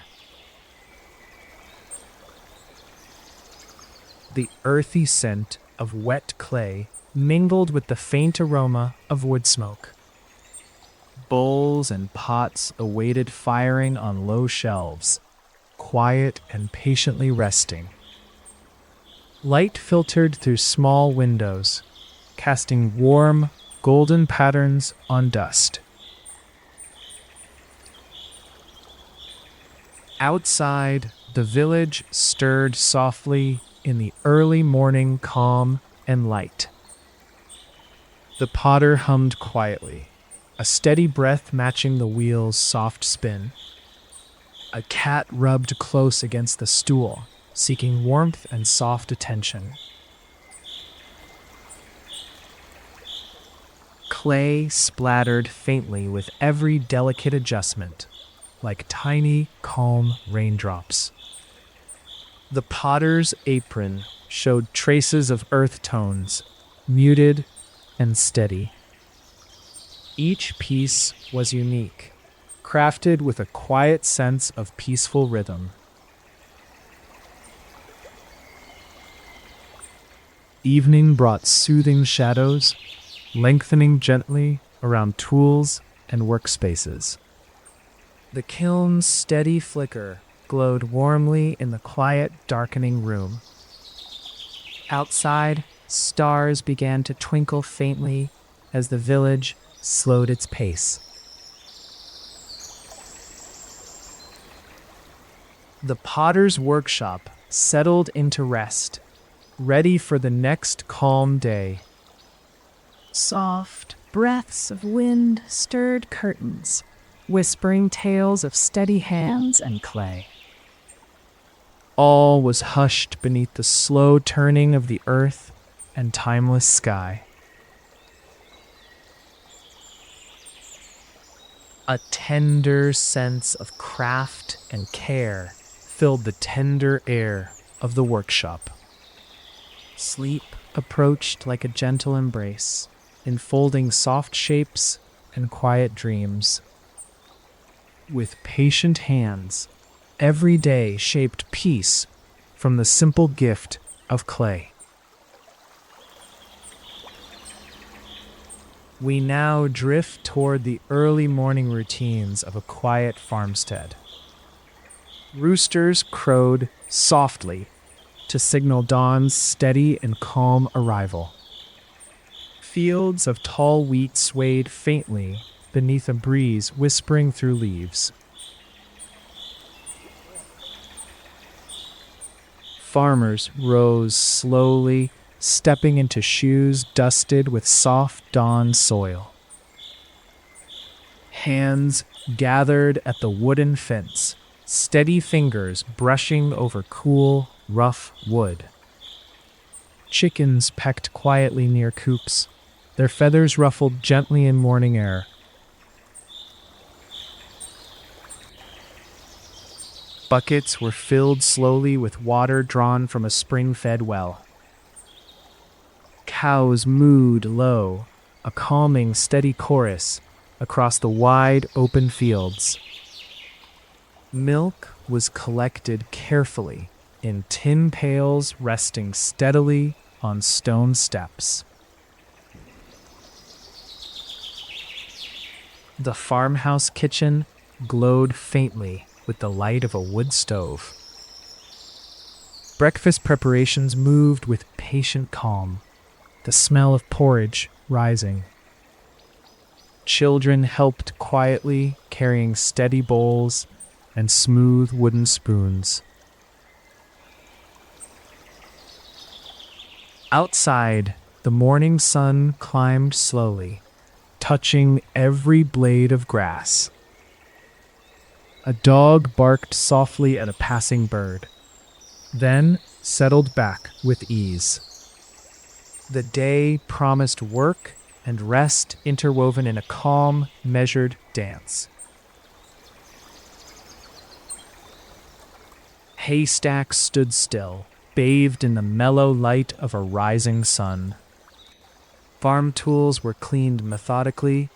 The earthy scent of wet clay mingled with the faint aroma of wood smoke. Bowls and pots awaited firing on low shelves, quiet and patiently resting. Light filtered through small windows, casting warm, golden patterns on dust. Outside, the village stirred softly in the early morning calm and light. The potter hummed quietly, a steady breath matching the wheel's soft spin. A cat rubbed close against the stool, seeking warmth and soft attention. Clay splattered faintly with every delicate adjustment, like tiny, calm raindrops. The potter's apron showed traces of earth tones, muted and steady. Each piece was unique, crafted with a quiet sense of peaceful rhythm. Evening brought soothing shadows, lengthening gently around tools and workspaces. The kiln's steady flicker glowed warmly in the quiet, darkening room. Outside, stars began to twinkle faintly as the village slowed its pace. The potter's workshop settled into rest, ready for the next calm day. Soft breaths of wind stirred curtains, whispering tales of steady hands and clay. All was hushed beneath the slow turning of the earth and timeless sky. A tender sense of craft and care filled the tender air of the workshop. Sleep approached like a gentle embrace, enfolding soft shapes and quiet dreams. With patient hands, every day shaped peace from the simple gift of clay. We now drift toward the early morning routines of a quiet farmstead. Roosters crowed softly to signal dawn's steady and calm arrival. Fields of tall wheat swayed faintly beneath a breeze whispering through leaves. Farmers rose slowly, stepping into shoes dusted with soft dawn soil. Hands gathered at the wooden fence, steady fingers brushing over cool, rough wood. Chickens pecked quietly near coops, their feathers ruffled gently in morning air. Buckets were filled slowly with water drawn from a spring-fed well. Cows mooed low, a calming, steady chorus across the wide, open fields. Milk was collected carefully in tin pails resting steadily on stone steps. The farmhouse kitchen glowed faintly with the light of a wood stove. Breakfast preparations moved with patient calm, the smell of porridge rising. Children helped quietly, carrying steady bowls and smooth wooden spoons. Outside, the morning sun climbed slowly, touching every blade of grass. A dog barked softly at a passing bird, then settled back with ease. The day promised work and rest interwoven in a calm, measured dance. Haystacks stood still, bathed in the mellow light of a rising sun. Farm tools were cleaned methodically,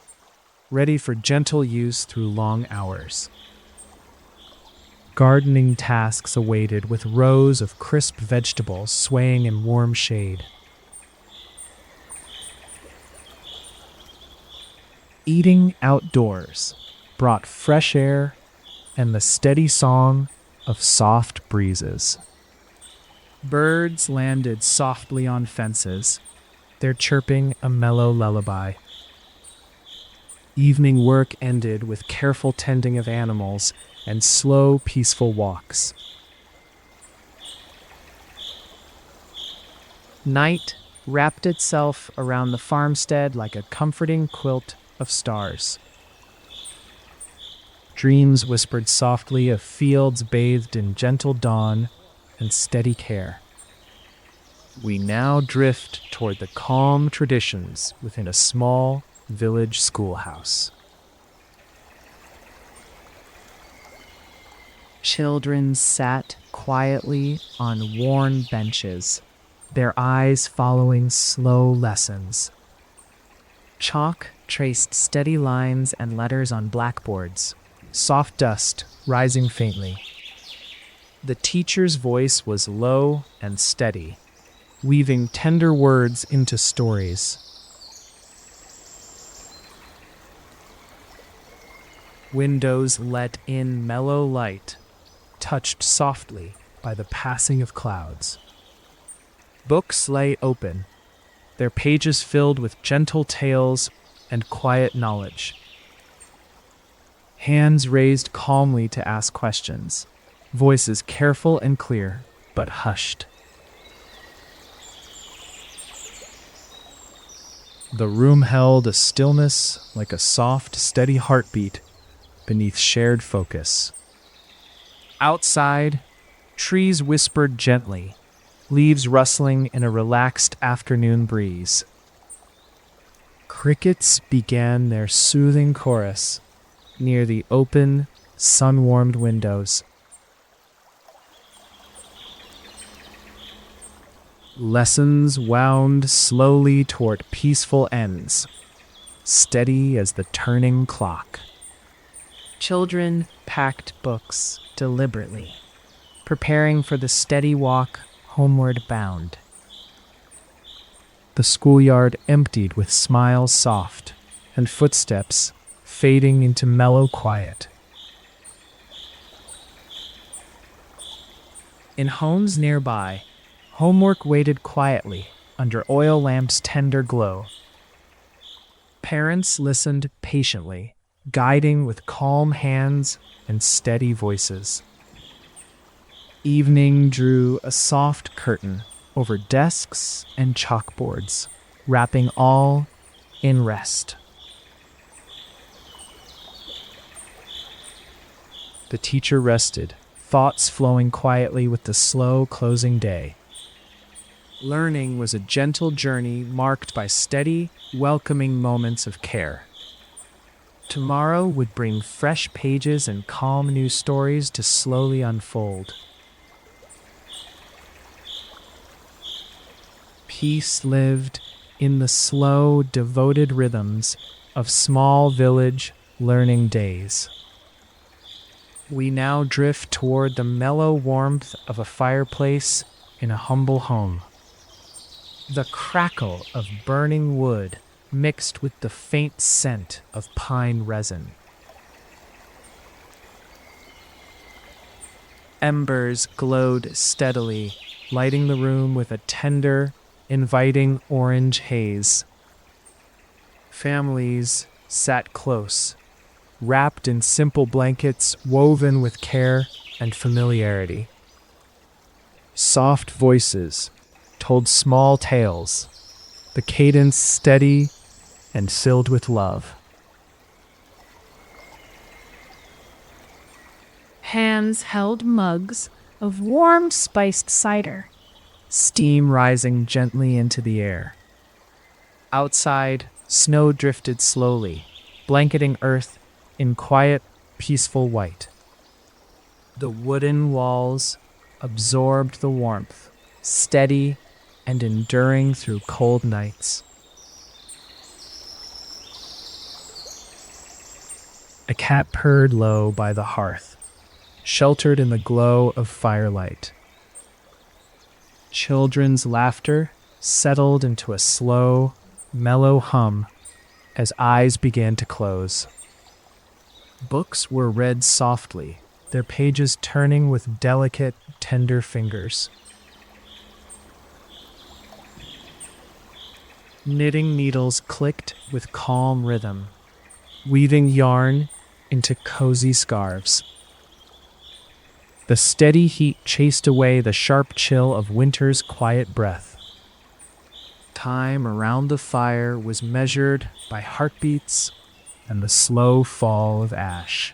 ready for gentle use through long hours. Gardening tasks awaited with rows of crisp vegetables swaying in warm shade. Eating outdoors brought fresh air and the steady song of soft breezes. Birds landed softly on fences, their chirping a mellow lullaby. Evening work ended with careful tending of animals and slow, peaceful walks. Night wrapped itself around the farmstead like a comforting quilt of stars. Dreams whispered softly of fields bathed in gentle dawn and steady care. We now drift toward the calm traditions within a small village schoolhouse. Children sat quietly on worn benches, their eyes following slow lessons. Chalk traced steady lines and letters on blackboards, soft dust rising faintly. The teacher's voice was low and steady, weaving tender words into stories. Windows let in mellow light, touched softly by the passing of clouds. Books lay open, their pages filled with gentle tales and quiet knowledge. Hands raised calmly to ask questions, voices careful and clear, but hushed. The room held a stillness like a soft, steady heartbeat beneath shared focus. Outside, trees whispered gently, leaves rustling in a relaxed afternoon breeze. Crickets began their soothing chorus near the open, sun-warmed windows. Lessons wound slowly toward peaceful ends, steady as the turning clock. Children packed books deliberately, preparing for the steady walk homeward bound. The schoolyard emptied with smiles soft and footsteps fading into mellow quiet. In homes nearby, homework waited quietly under oil lamps' tender glow. Parents listened patiently, guiding with calm hands and steady voices. Evening drew a soft curtain over desks and chalkboards, wrapping all in rest. The teacher rested, thoughts flowing quietly with the slow closing day. Learning was a gentle journey marked by steady, welcoming moments of care. Tomorrow would bring fresh pages and calm new stories to slowly unfold. Peace lived in the slow, devoted rhythms of small village learning days. We now drift toward the mellow warmth of a fireplace in a humble home. The crackle of burning wood mixed with the faint scent of pine resin. Embers glowed steadily, lighting the room with a tender, inviting orange haze. Families sat close, wrapped in simple blankets woven with care and familiarity. Soft voices told small tales, the cadence steady and filled with love. Hands held mugs of warm spiced cider. Steam rising gently into the air. Outside, snow drifted slowly, blanketing earth in quiet, peaceful white. The wooden walls absorbed the warmth, steady and enduring through cold nights. A cat purred low by the hearth, sheltered in the glow of firelight. Children's laughter settled into a slow, mellow hum as eyes began to close. Books were read softly, their pages turning with delicate, tender fingers. Knitting needles clicked with calm rhythm, weaving yarn into cozy scarves. The steady heat chased away the sharp chill of winter's quiet breath. Time around the fire was measured by heartbeats and the slow fall of ash.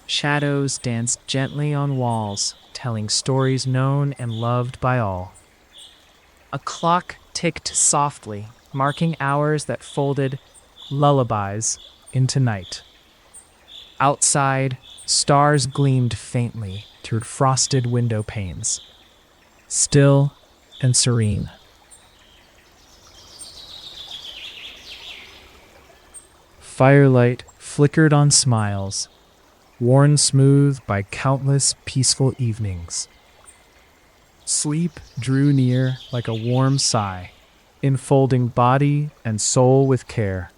Shadows danced gently on walls, telling stories known and loved by all. A clock ticked softly, marking hours that folded lullabies into night. Outside, stars gleamed faintly through frosted window panes, still and serene. Firelight flickered on smiles, worn smooth by countless peaceful evenings. Sleep drew near like a warm sigh, enfolding body and soul with care.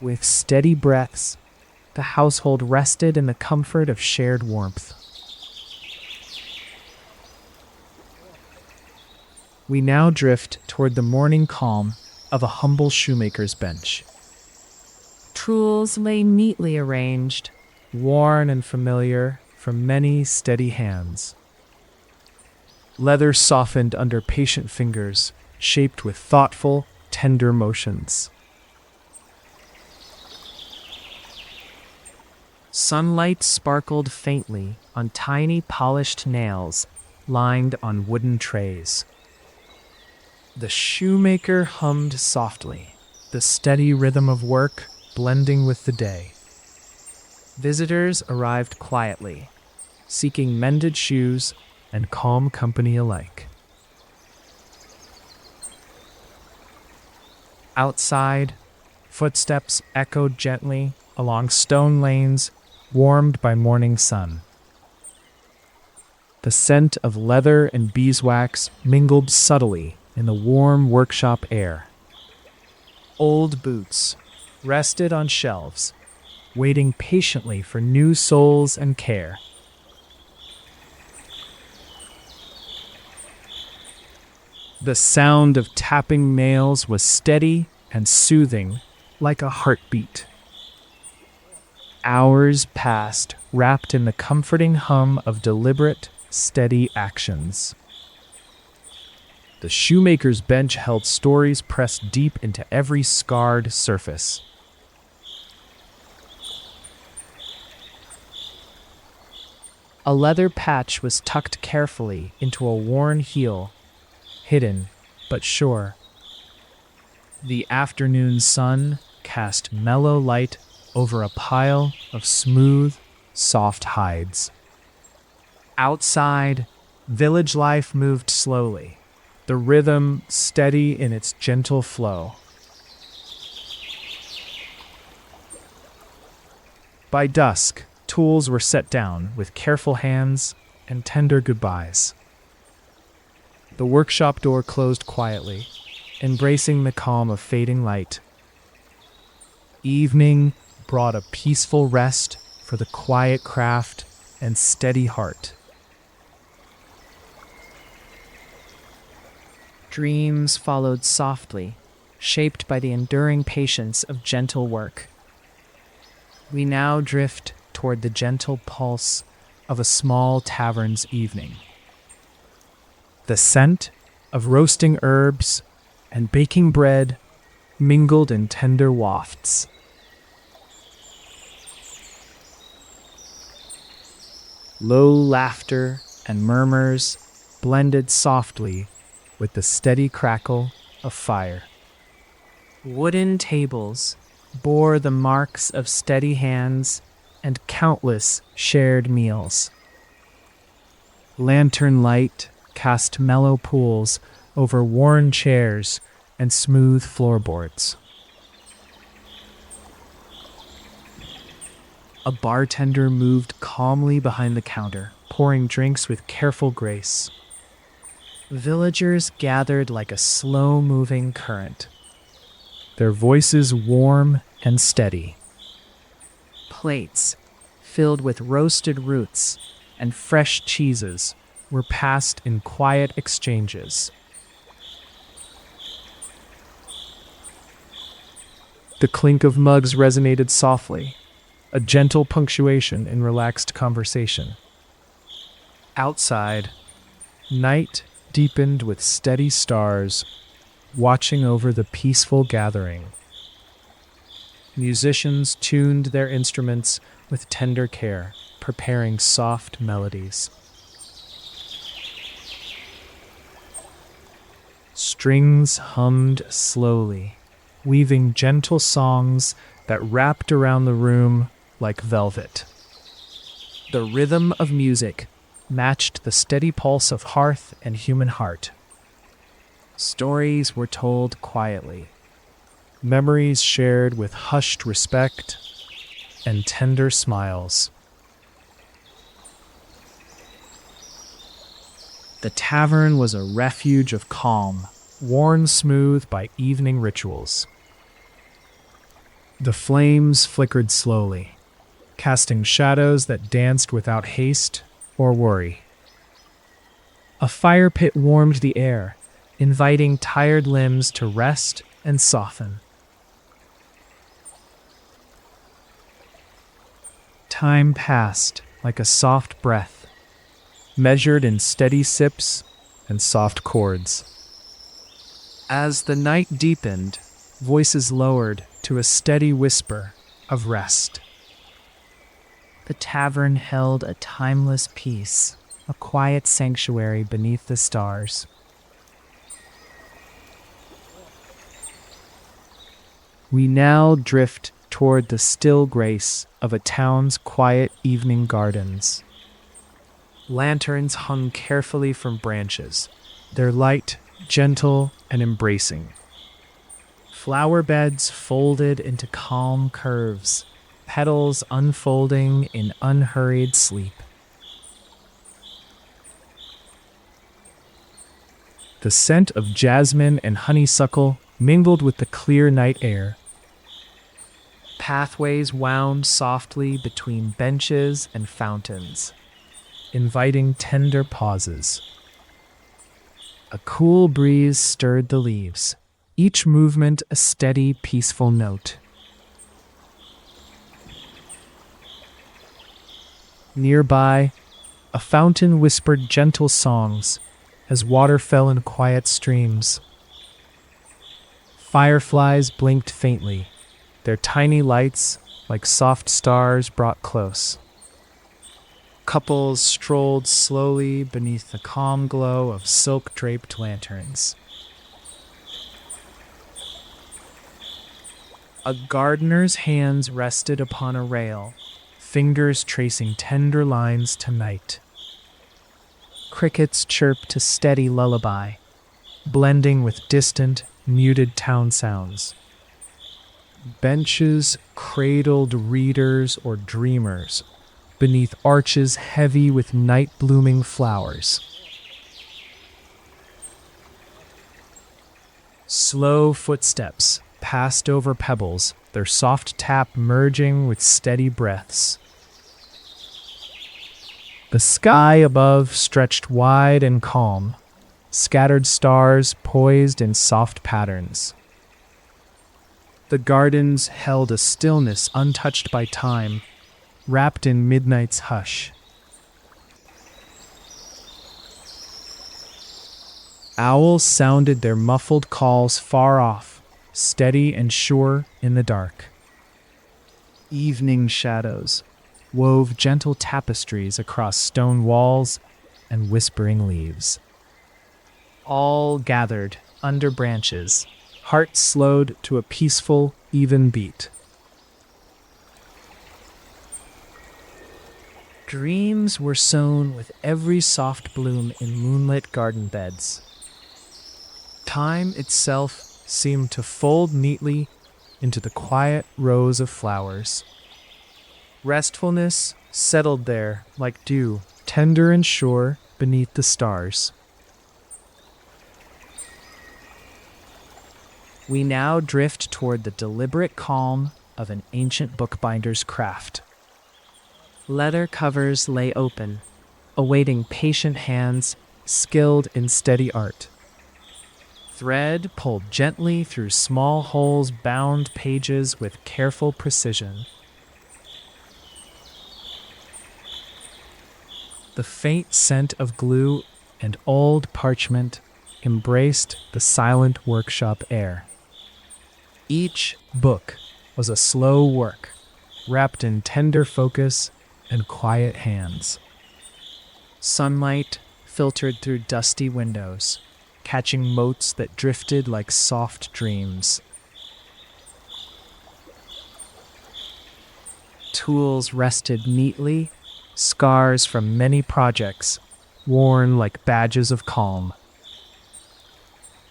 With steady breaths, the household rested in the comfort of shared warmth. We now drift toward the morning calm of a humble shoemaker's bench. Tools lay neatly arranged, worn and familiar from many steady hands. Leather softened under patient fingers, shaped with thoughtful, tender motions. Sunlight sparkled faintly on tiny polished nails lined on wooden trays. The shoemaker hummed softly, the steady rhythm of work blending with the day. Visitors arrived quietly, seeking mended shoes and calm company alike. Outside, footsteps echoed gently along stone lanes warmed by morning sun. The scent of leather and beeswax mingled subtly in the warm workshop air. Old boots rested on shelves, waiting patiently for new souls and care. The sound of tapping nails was steady and soothing, like a heartbeat. Hours passed, wrapped in the comforting hum of deliberate, steady actions. The shoemaker's bench held stories pressed deep into every scarred surface. A leather patch was tucked carefully into a worn heel, hidden but sure. The afternoon sun cast mellow light over a pile of smooth, soft hides. Outside, village life moved slowly, the rhythm steady in its gentle flow. By dusk, tools were set down with careful hands and tender goodbyes. The workshop door closed quietly, embracing the calm of fading light. Evening brought a peaceful rest for the quiet craft and steady heart. Dreams followed softly, shaped by the enduring patience of gentle work. We now drift toward the gentle pulse of a small tavern's evening. The scent of roasting herbs and baking bread mingled in tender wafts. Low laughter and murmurs blended softly with the steady crackle of fire. Wooden tables bore the marks of steady hands and countless shared meals. Lantern light cast mellow pools over worn chairs and smooth floorboards. A bartender moved calmly behind the counter, pouring drinks with careful grace. Villagers gathered like a slow-moving current, their voices warm and steady. Plates filled with roasted roots and fresh cheeses were passed in quiet exchanges. The clink of mugs resonated softly, a gentle punctuation in relaxed conversation. Outside, night deepened with steady stars watching over the peaceful gathering. Musicians tuned their instruments with tender care, preparing soft melodies. Strings hummed slowly, weaving gentle songs that wrapped around the room like velvet. The rhythm of music matched the steady pulse of hearth and human heart. Stories were told quietly, memories shared with hushed respect and tender smiles. The tavern was a refuge of calm, worn smooth by evening rituals. The flames flickered slowly, casting shadows that danced without haste or worry. A fire pit warmed the air, inviting tired limbs to rest and soften. Time passed like a soft breath, measured in steady sips and soft chords. As the night deepened, voices lowered to a steady whisper of rest. The tavern held a timeless peace, a quiet sanctuary beneath the stars. We now drift toward the still grace of a town's quiet evening gardens. Lanterns hung carefully from branches, their light gentle and embracing. Flower beds folded into calm curves, petals unfolding in unhurried sleep. The scent of jasmine and honeysuckle mingled with the clear night air. Pathways wound softly between benches and fountains, inviting tender pauses. A cool breeze stirred the leaves, each movement a steady, peaceful note. Nearby, a fountain whispered gentle songs as water fell in quiet streams. Fireflies blinked faintly, their tiny lights, like soft stars, brought close. Couples strolled slowly beneath the calm glow of silk-draped lanterns. A gardener's hands rested upon a rail, fingers tracing tender lines to night. Crickets chirped a steady lullaby, blending with distant, muted town sounds. Benches cradled readers or dreamers beneath arches heavy with night-blooming flowers. Slow footsteps passed over pebbles, their soft tap merging with steady breaths. The sky above stretched wide and calm, scattered stars poised in soft patterns. The gardens held a stillness untouched by time, wrapped in midnight's hush. Owls sounded their muffled calls far off, steady and sure in the dark. Evening shadows wove gentle tapestries across stone walls and whispering leaves. All gathered under branches, hearts slowed to a peaceful, even beat. Dreams were sown with every soft bloom in moonlit garden beds. Time itself seemed to fold neatly into the quiet rows of flowers. Restfulness settled there like dew, tender and sure beneath the stars. We now drift toward the deliberate calm of an ancient bookbinder's craft. Leather covers lay open, awaiting patient hands skilled in steady art. Thread pulled gently through small holes bound pages with careful precision. The faint scent of glue and old parchment embraced the silent workshop air. Each book was a slow work, wrapped in tender focus and quiet hands. Sunlight filtered through dusty windows, catching motes that drifted like soft dreams. Tools rested neatly, scars from many projects, worn like badges of calm.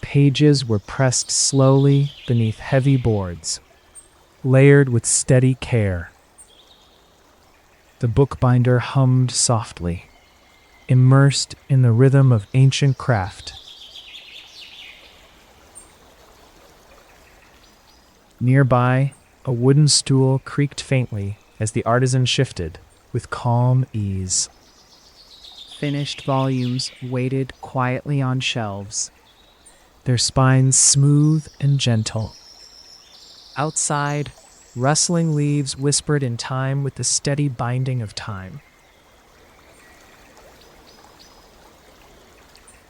Pages were pressed slowly beneath heavy boards, layered with steady care. The bookbinder hummed softly, immersed in the rhythm of ancient craft. Nearby, a wooden stool creaked faintly as the artisan shifted, with calm ease. Finished volumes waited quietly on shelves, their spines smooth and gentle. Outside, rustling leaves whispered in time with the steady binding of time.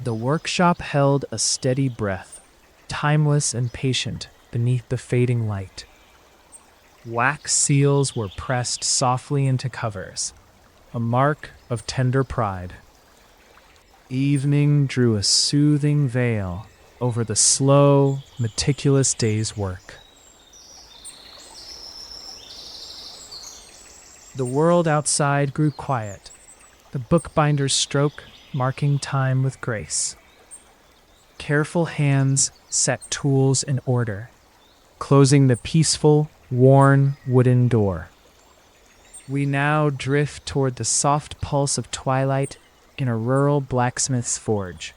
The workshop held a steady breath, timeless and patient beneath the fading light. Wax seals were pressed softly into covers, a mark of tender pride. Evening drew a soothing veil over the slow, meticulous day's work. The world outside grew quiet, the bookbinder's stroke marking time with grace. Careful hands set tools in order, closing the peaceful, worn wooden door. We now drift toward the soft pulse of twilight in a rural blacksmith's forge.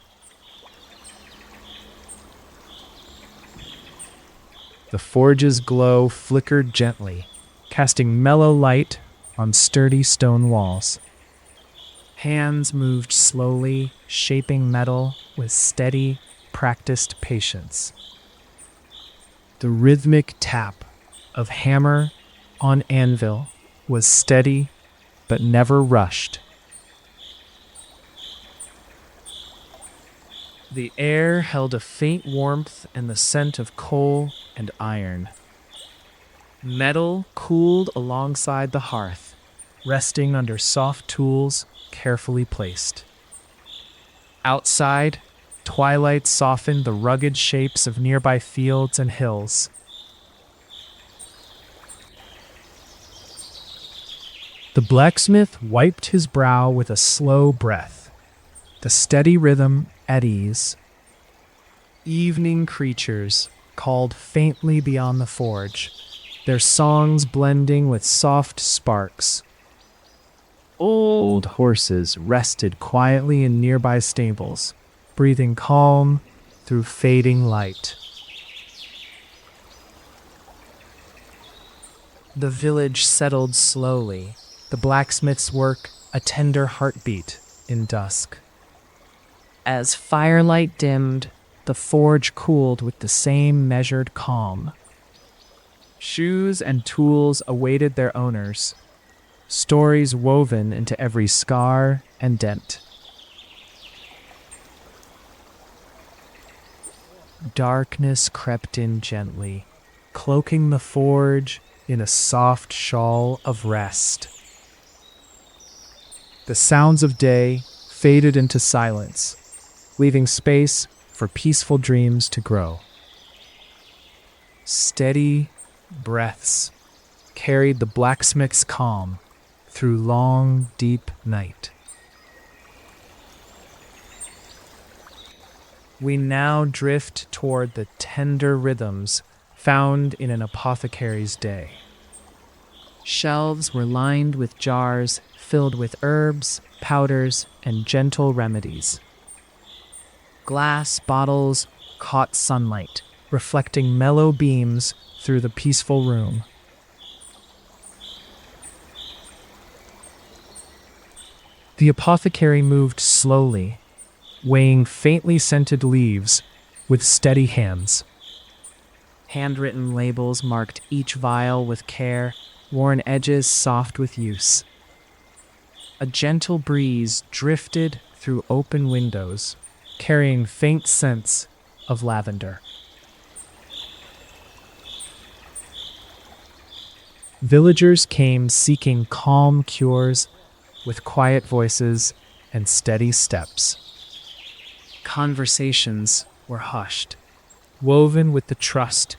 The forge's glow flickered gently, casting mellow light on sturdy stone walls. Hands moved slowly, shaping metal with steady, practiced patience. The rhythmic tap of hammer on anvil was steady but never rushed. The air held a faint warmth and the scent of coal and iron. Metal cooled alongside the hearth, resting under soft tools carefully placed. Outside, twilight softened the rugged shapes of nearby fields and hills. The blacksmith wiped his brow with a slow breath, the steady rhythm at ease. Evening creatures called faintly beyond the forge, their songs blending with soft sparks. Old horses rested quietly in nearby stables, breathing calm through fading light. The village settled slowly, the blacksmith's work a tender heartbeat in dusk. As firelight dimmed, the forge cooled with the same measured calm. Shoes and tools awaited their owners, stories woven into every scar and dent. Darkness crept in gently, cloaking the forge in a soft shawl of rest. The sounds of day faded into silence, leaving space for peaceful dreams to grow. Steady breaths carried the blacksmith's calm through long, deep night. We now drift toward the tender rhythms found in an apothecary's day. Shelves were lined with jars filled with herbs, powders, and gentle remedies. Glass bottles caught sunlight, reflecting mellow beams through the peaceful room. The apothecary moved slowly, weighing faintly scented leaves with steady hands. Handwritten labels marked each vial with care, worn edges soft with use. A gentle breeze drifted through open windows, carrying faint scents of lavender. Villagers came seeking calm cures with quiet voices and steady steps. Conversations were hushed, woven with the trust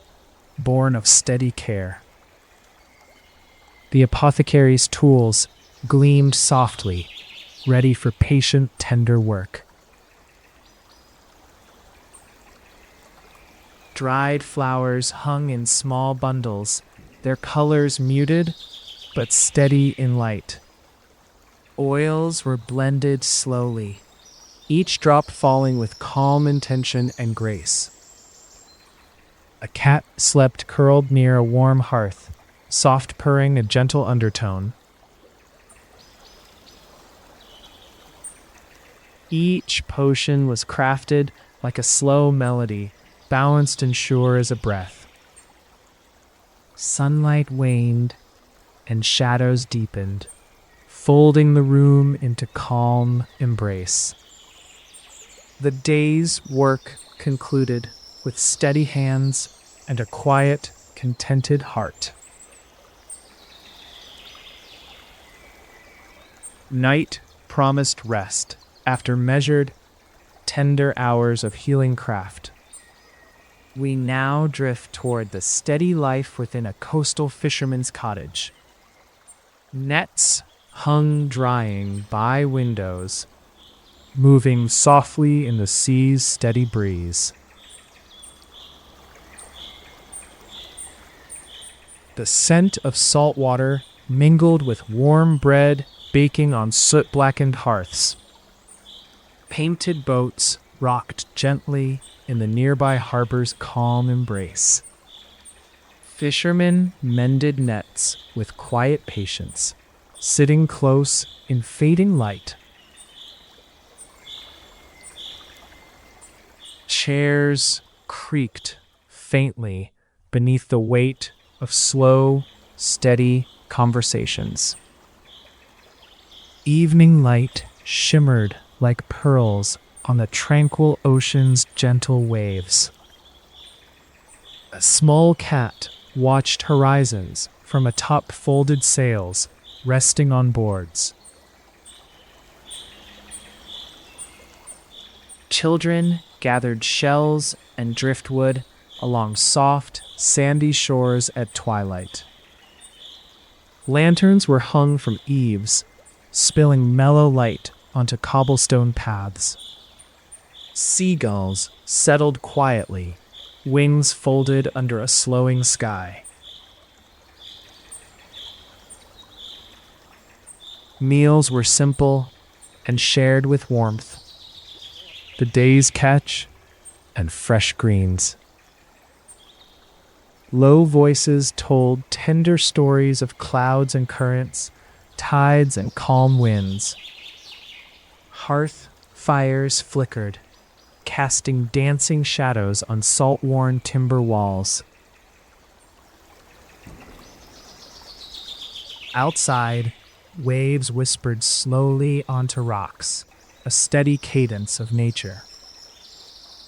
born of steady care. The apothecary's tools gleamed softly, ready for patient, tender work. Dried flowers hung in small bundles, their colors muted but steady in light. Oils were blended slowly, each drop falling with calm intention and grace. A cat slept curled near a warm hearth, soft purring a gentle undertone. Each potion was crafted like a slow melody, balanced and sure as a breath. Sunlight waned and shadows deepened, folding the room into calm embrace. The day's work concluded with steady hands and a quiet, contented heart. Night promised rest after measured, tender hours of healing craft. We now drift toward the steady life within a coastal fisherman's cottage. Nets hung drying by windows, moving softly in the sea's steady breeze. The scent of salt water mingled with warm bread baking on soot-blackened hearths. Painted boats rocked gently in the nearby harbor's calm embrace. Fishermen mended nets with quiet patience, sitting close in fading light. Chairs creaked faintly beneath the weight of slow, steady conversations. Evening light shimmered like pearls on the tranquil ocean's gentle waves. A small cat watched horizons from atop folded sails resting on boards. Children gathered shells and driftwood along soft, sandy shores at twilight. Lanterns were hung from eaves, spilling mellow light onto cobblestone paths. Seagulls settled quietly, wings folded under a slowing sky. Meals were simple and shared with warmth. The day's catch and fresh greens. Low voices told tender stories of clouds and currents, tides and calm winds. Hearth fires flickered, casting dancing shadows on salt-worn timber walls. Outside, waves whispered slowly onto rocks, a steady cadence of nature.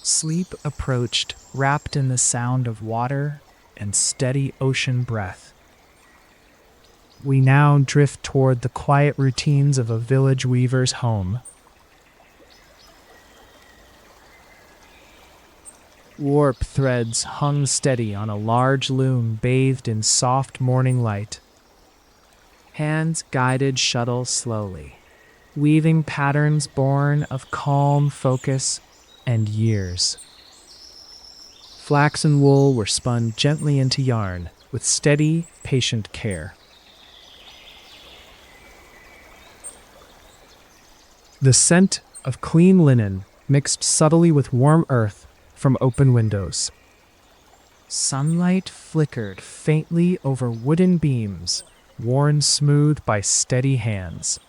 Sleep approached, wrapped in the sound of water and steady ocean breath. We now drift toward the quiet routines of a village weaver's home. Warp threads hung steady on a large loom bathed in soft morning light. Hands guided shuttle slowly, weaving patterns born of calm focus and years. Flax and wool were spun gently into yarn with steady, patient care. The scent of clean linen mixed subtly with warm earth from open windows. Sunlight flickered faintly over wooden beams, worn smooth by steady hands.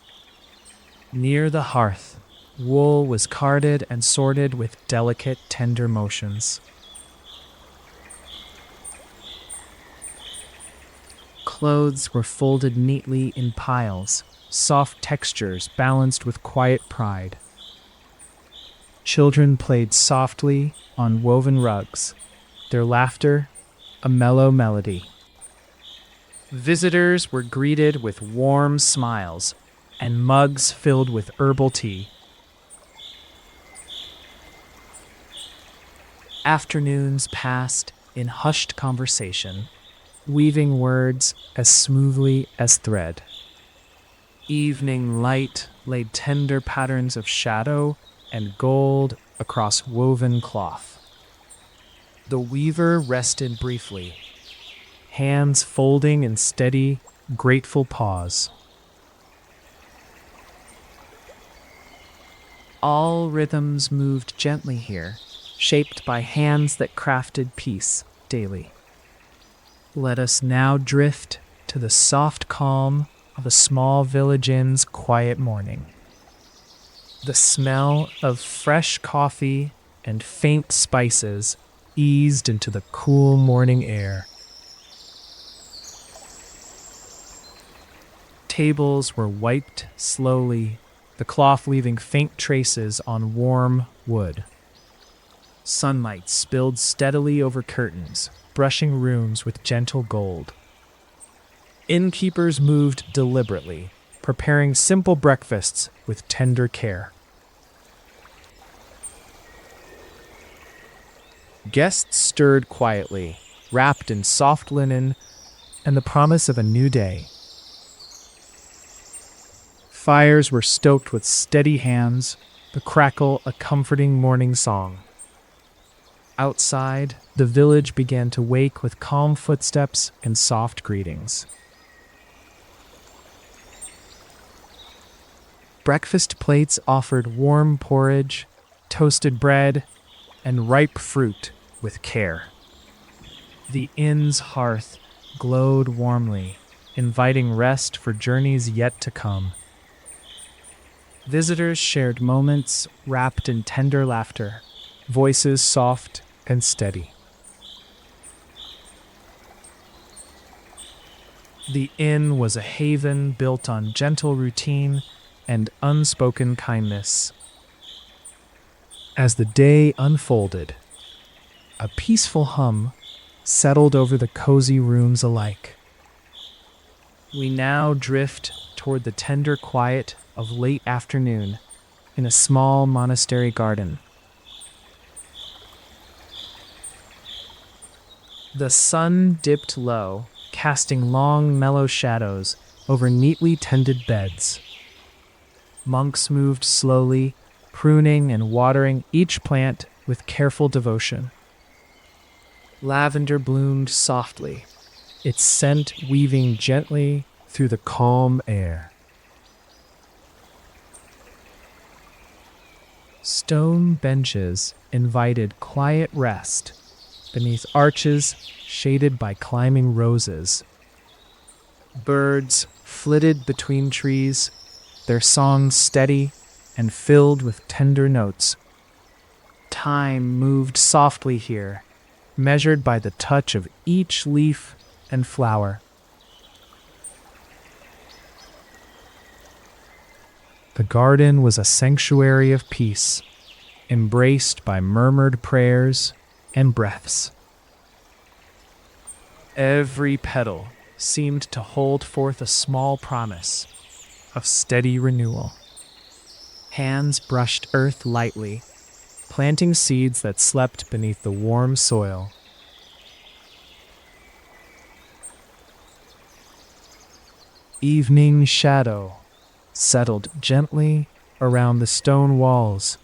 Near the hearth, wool was carded and sorted with delicate, tender motions. Clothes were folded neatly in piles, soft textures balanced with quiet pride. Children played softly on woven rugs, their laughter a mellow melody. Visitors were greeted with warm smiles and mugs filled with herbal tea. Afternoons passed in hushed conversation, weaving words as smoothly as thread. Evening light laid tender patterns of shadow and gold across woven cloth. The weaver rested briefly, hands folding in steady, grateful pause. All rhythms moved gently here, shaped by hands that crafted peace daily. Let us now drift to the soft calm of a small village inn's quiet morning. The smell of fresh coffee and faint spices eased into the cool morning air. Tables were wiped slowly, the cloth leaving faint traces on warm wood. Sunlight spilled steadily over curtains, brushing rooms with gentle gold. Innkeepers moved deliberately, preparing simple breakfasts with tender care. Guests stirred quietly, wrapped in soft linen and the promise of a new day. Fires were stoked with steady hands, the crackle a comforting morning song. Outside, the village began to wake with calm footsteps and soft greetings. Breakfast plates offered warm porridge, toasted bread, and ripe fruit with care. The inn's hearth glowed warmly, inviting rest for journeys yet to come. Visitors shared moments wrapped in tender laughter, voices soft and steady. The inn was a haven built on gentle routine and unspoken kindness. As the day unfolded, a peaceful hum settled over the cozy rooms alike. We now drift toward the tender quiet of late afternoon in a small monastery garden. The sun dipped low, casting long, mellow shadows over neatly tended beds. Monks moved slowly, pruning and watering each plant with careful devotion. Lavender bloomed softly, its scent weaving gently through the calm air. Stone benches invited quiet rest beneath arches shaded by climbing roses. Birds flitted between trees, their songs steady and filled with tender notes. Time moved softly here, measured by the touch of each leaf and flower. The garden was a sanctuary of peace, embraced by murmured prayers and breaths. Every petal seemed to hold forth a small promise of steady renewal. Hands brushed earth lightly, planting seeds that slept beneath the warm soil. Evening shadow settled gently around the stone walls,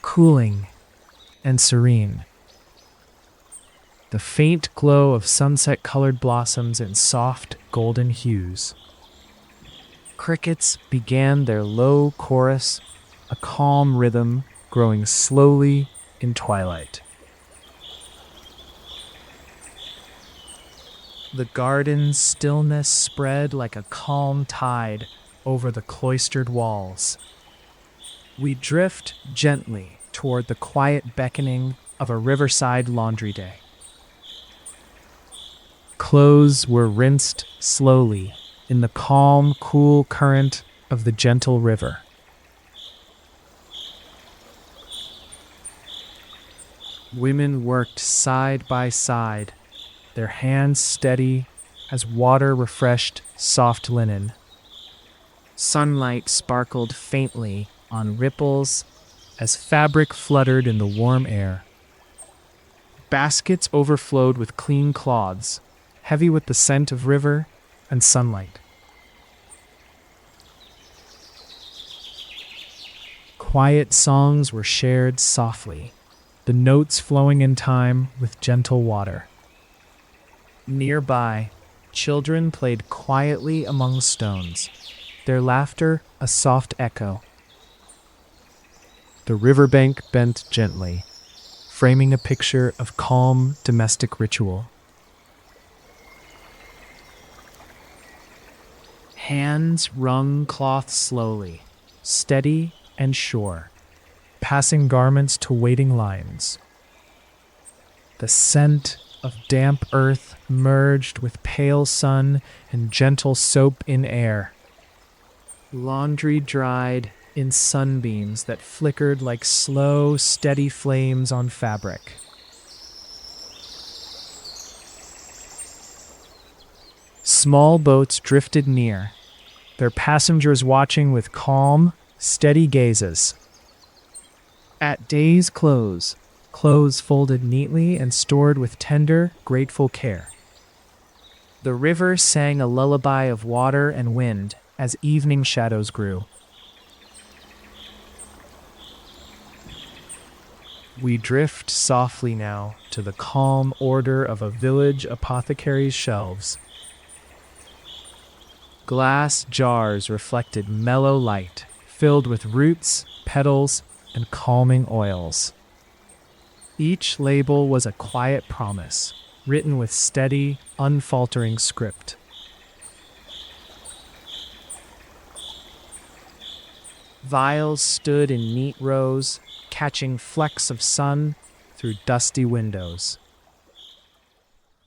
cooling and serene. The faint glow of sunset-colored blossoms in soft, golden hues. Crickets began their low chorus, a calm rhythm growing slowly in twilight. The garden's stillness spread like a calm tide over the cloistered walls. We drift gently toward the quiet beckoning of a riverside laundry day. Clothes were rinsed slowly in the calm, cool current of the gentle river. Women worked side by side, their hands steady as water refreshed soft linen. Sunlight sparkled faintly on ripples as fabric fluttered in the warm air. Baskets overflowed with clean cloths, heavy with the scent of river and sunlight. Quiet songs were shared softly, the notes flowing in time with gentle water. Nearby, children played quietly among stones, their laughter a soft echo. The riverbank bent gently, framing a picture of calm domestic ritual. Hands wrung cloth slowly, steady and sure, passing garments to waiting lines. The scent of damp earth merged with pale sun and gentle soap in air. Laundry dried in sunbeams that flickered like slow, steady flames on fabric. Small boats drifted near, their passengers watching with calm, steady gazes. At day's close, clothes folded neatly and stored with tender, grateful care. The river sang a lullaby of water and wind as evening shadows grew. We drift softly now to the calm order of a village apothecary's shelves. Glass jars reflected mellow light, filled with roots, petals, and calming oils. Each label was a quiet promise, written with steady, unfaltering script. Vials stood in neat rows, catching flecks of sun through dusty windows.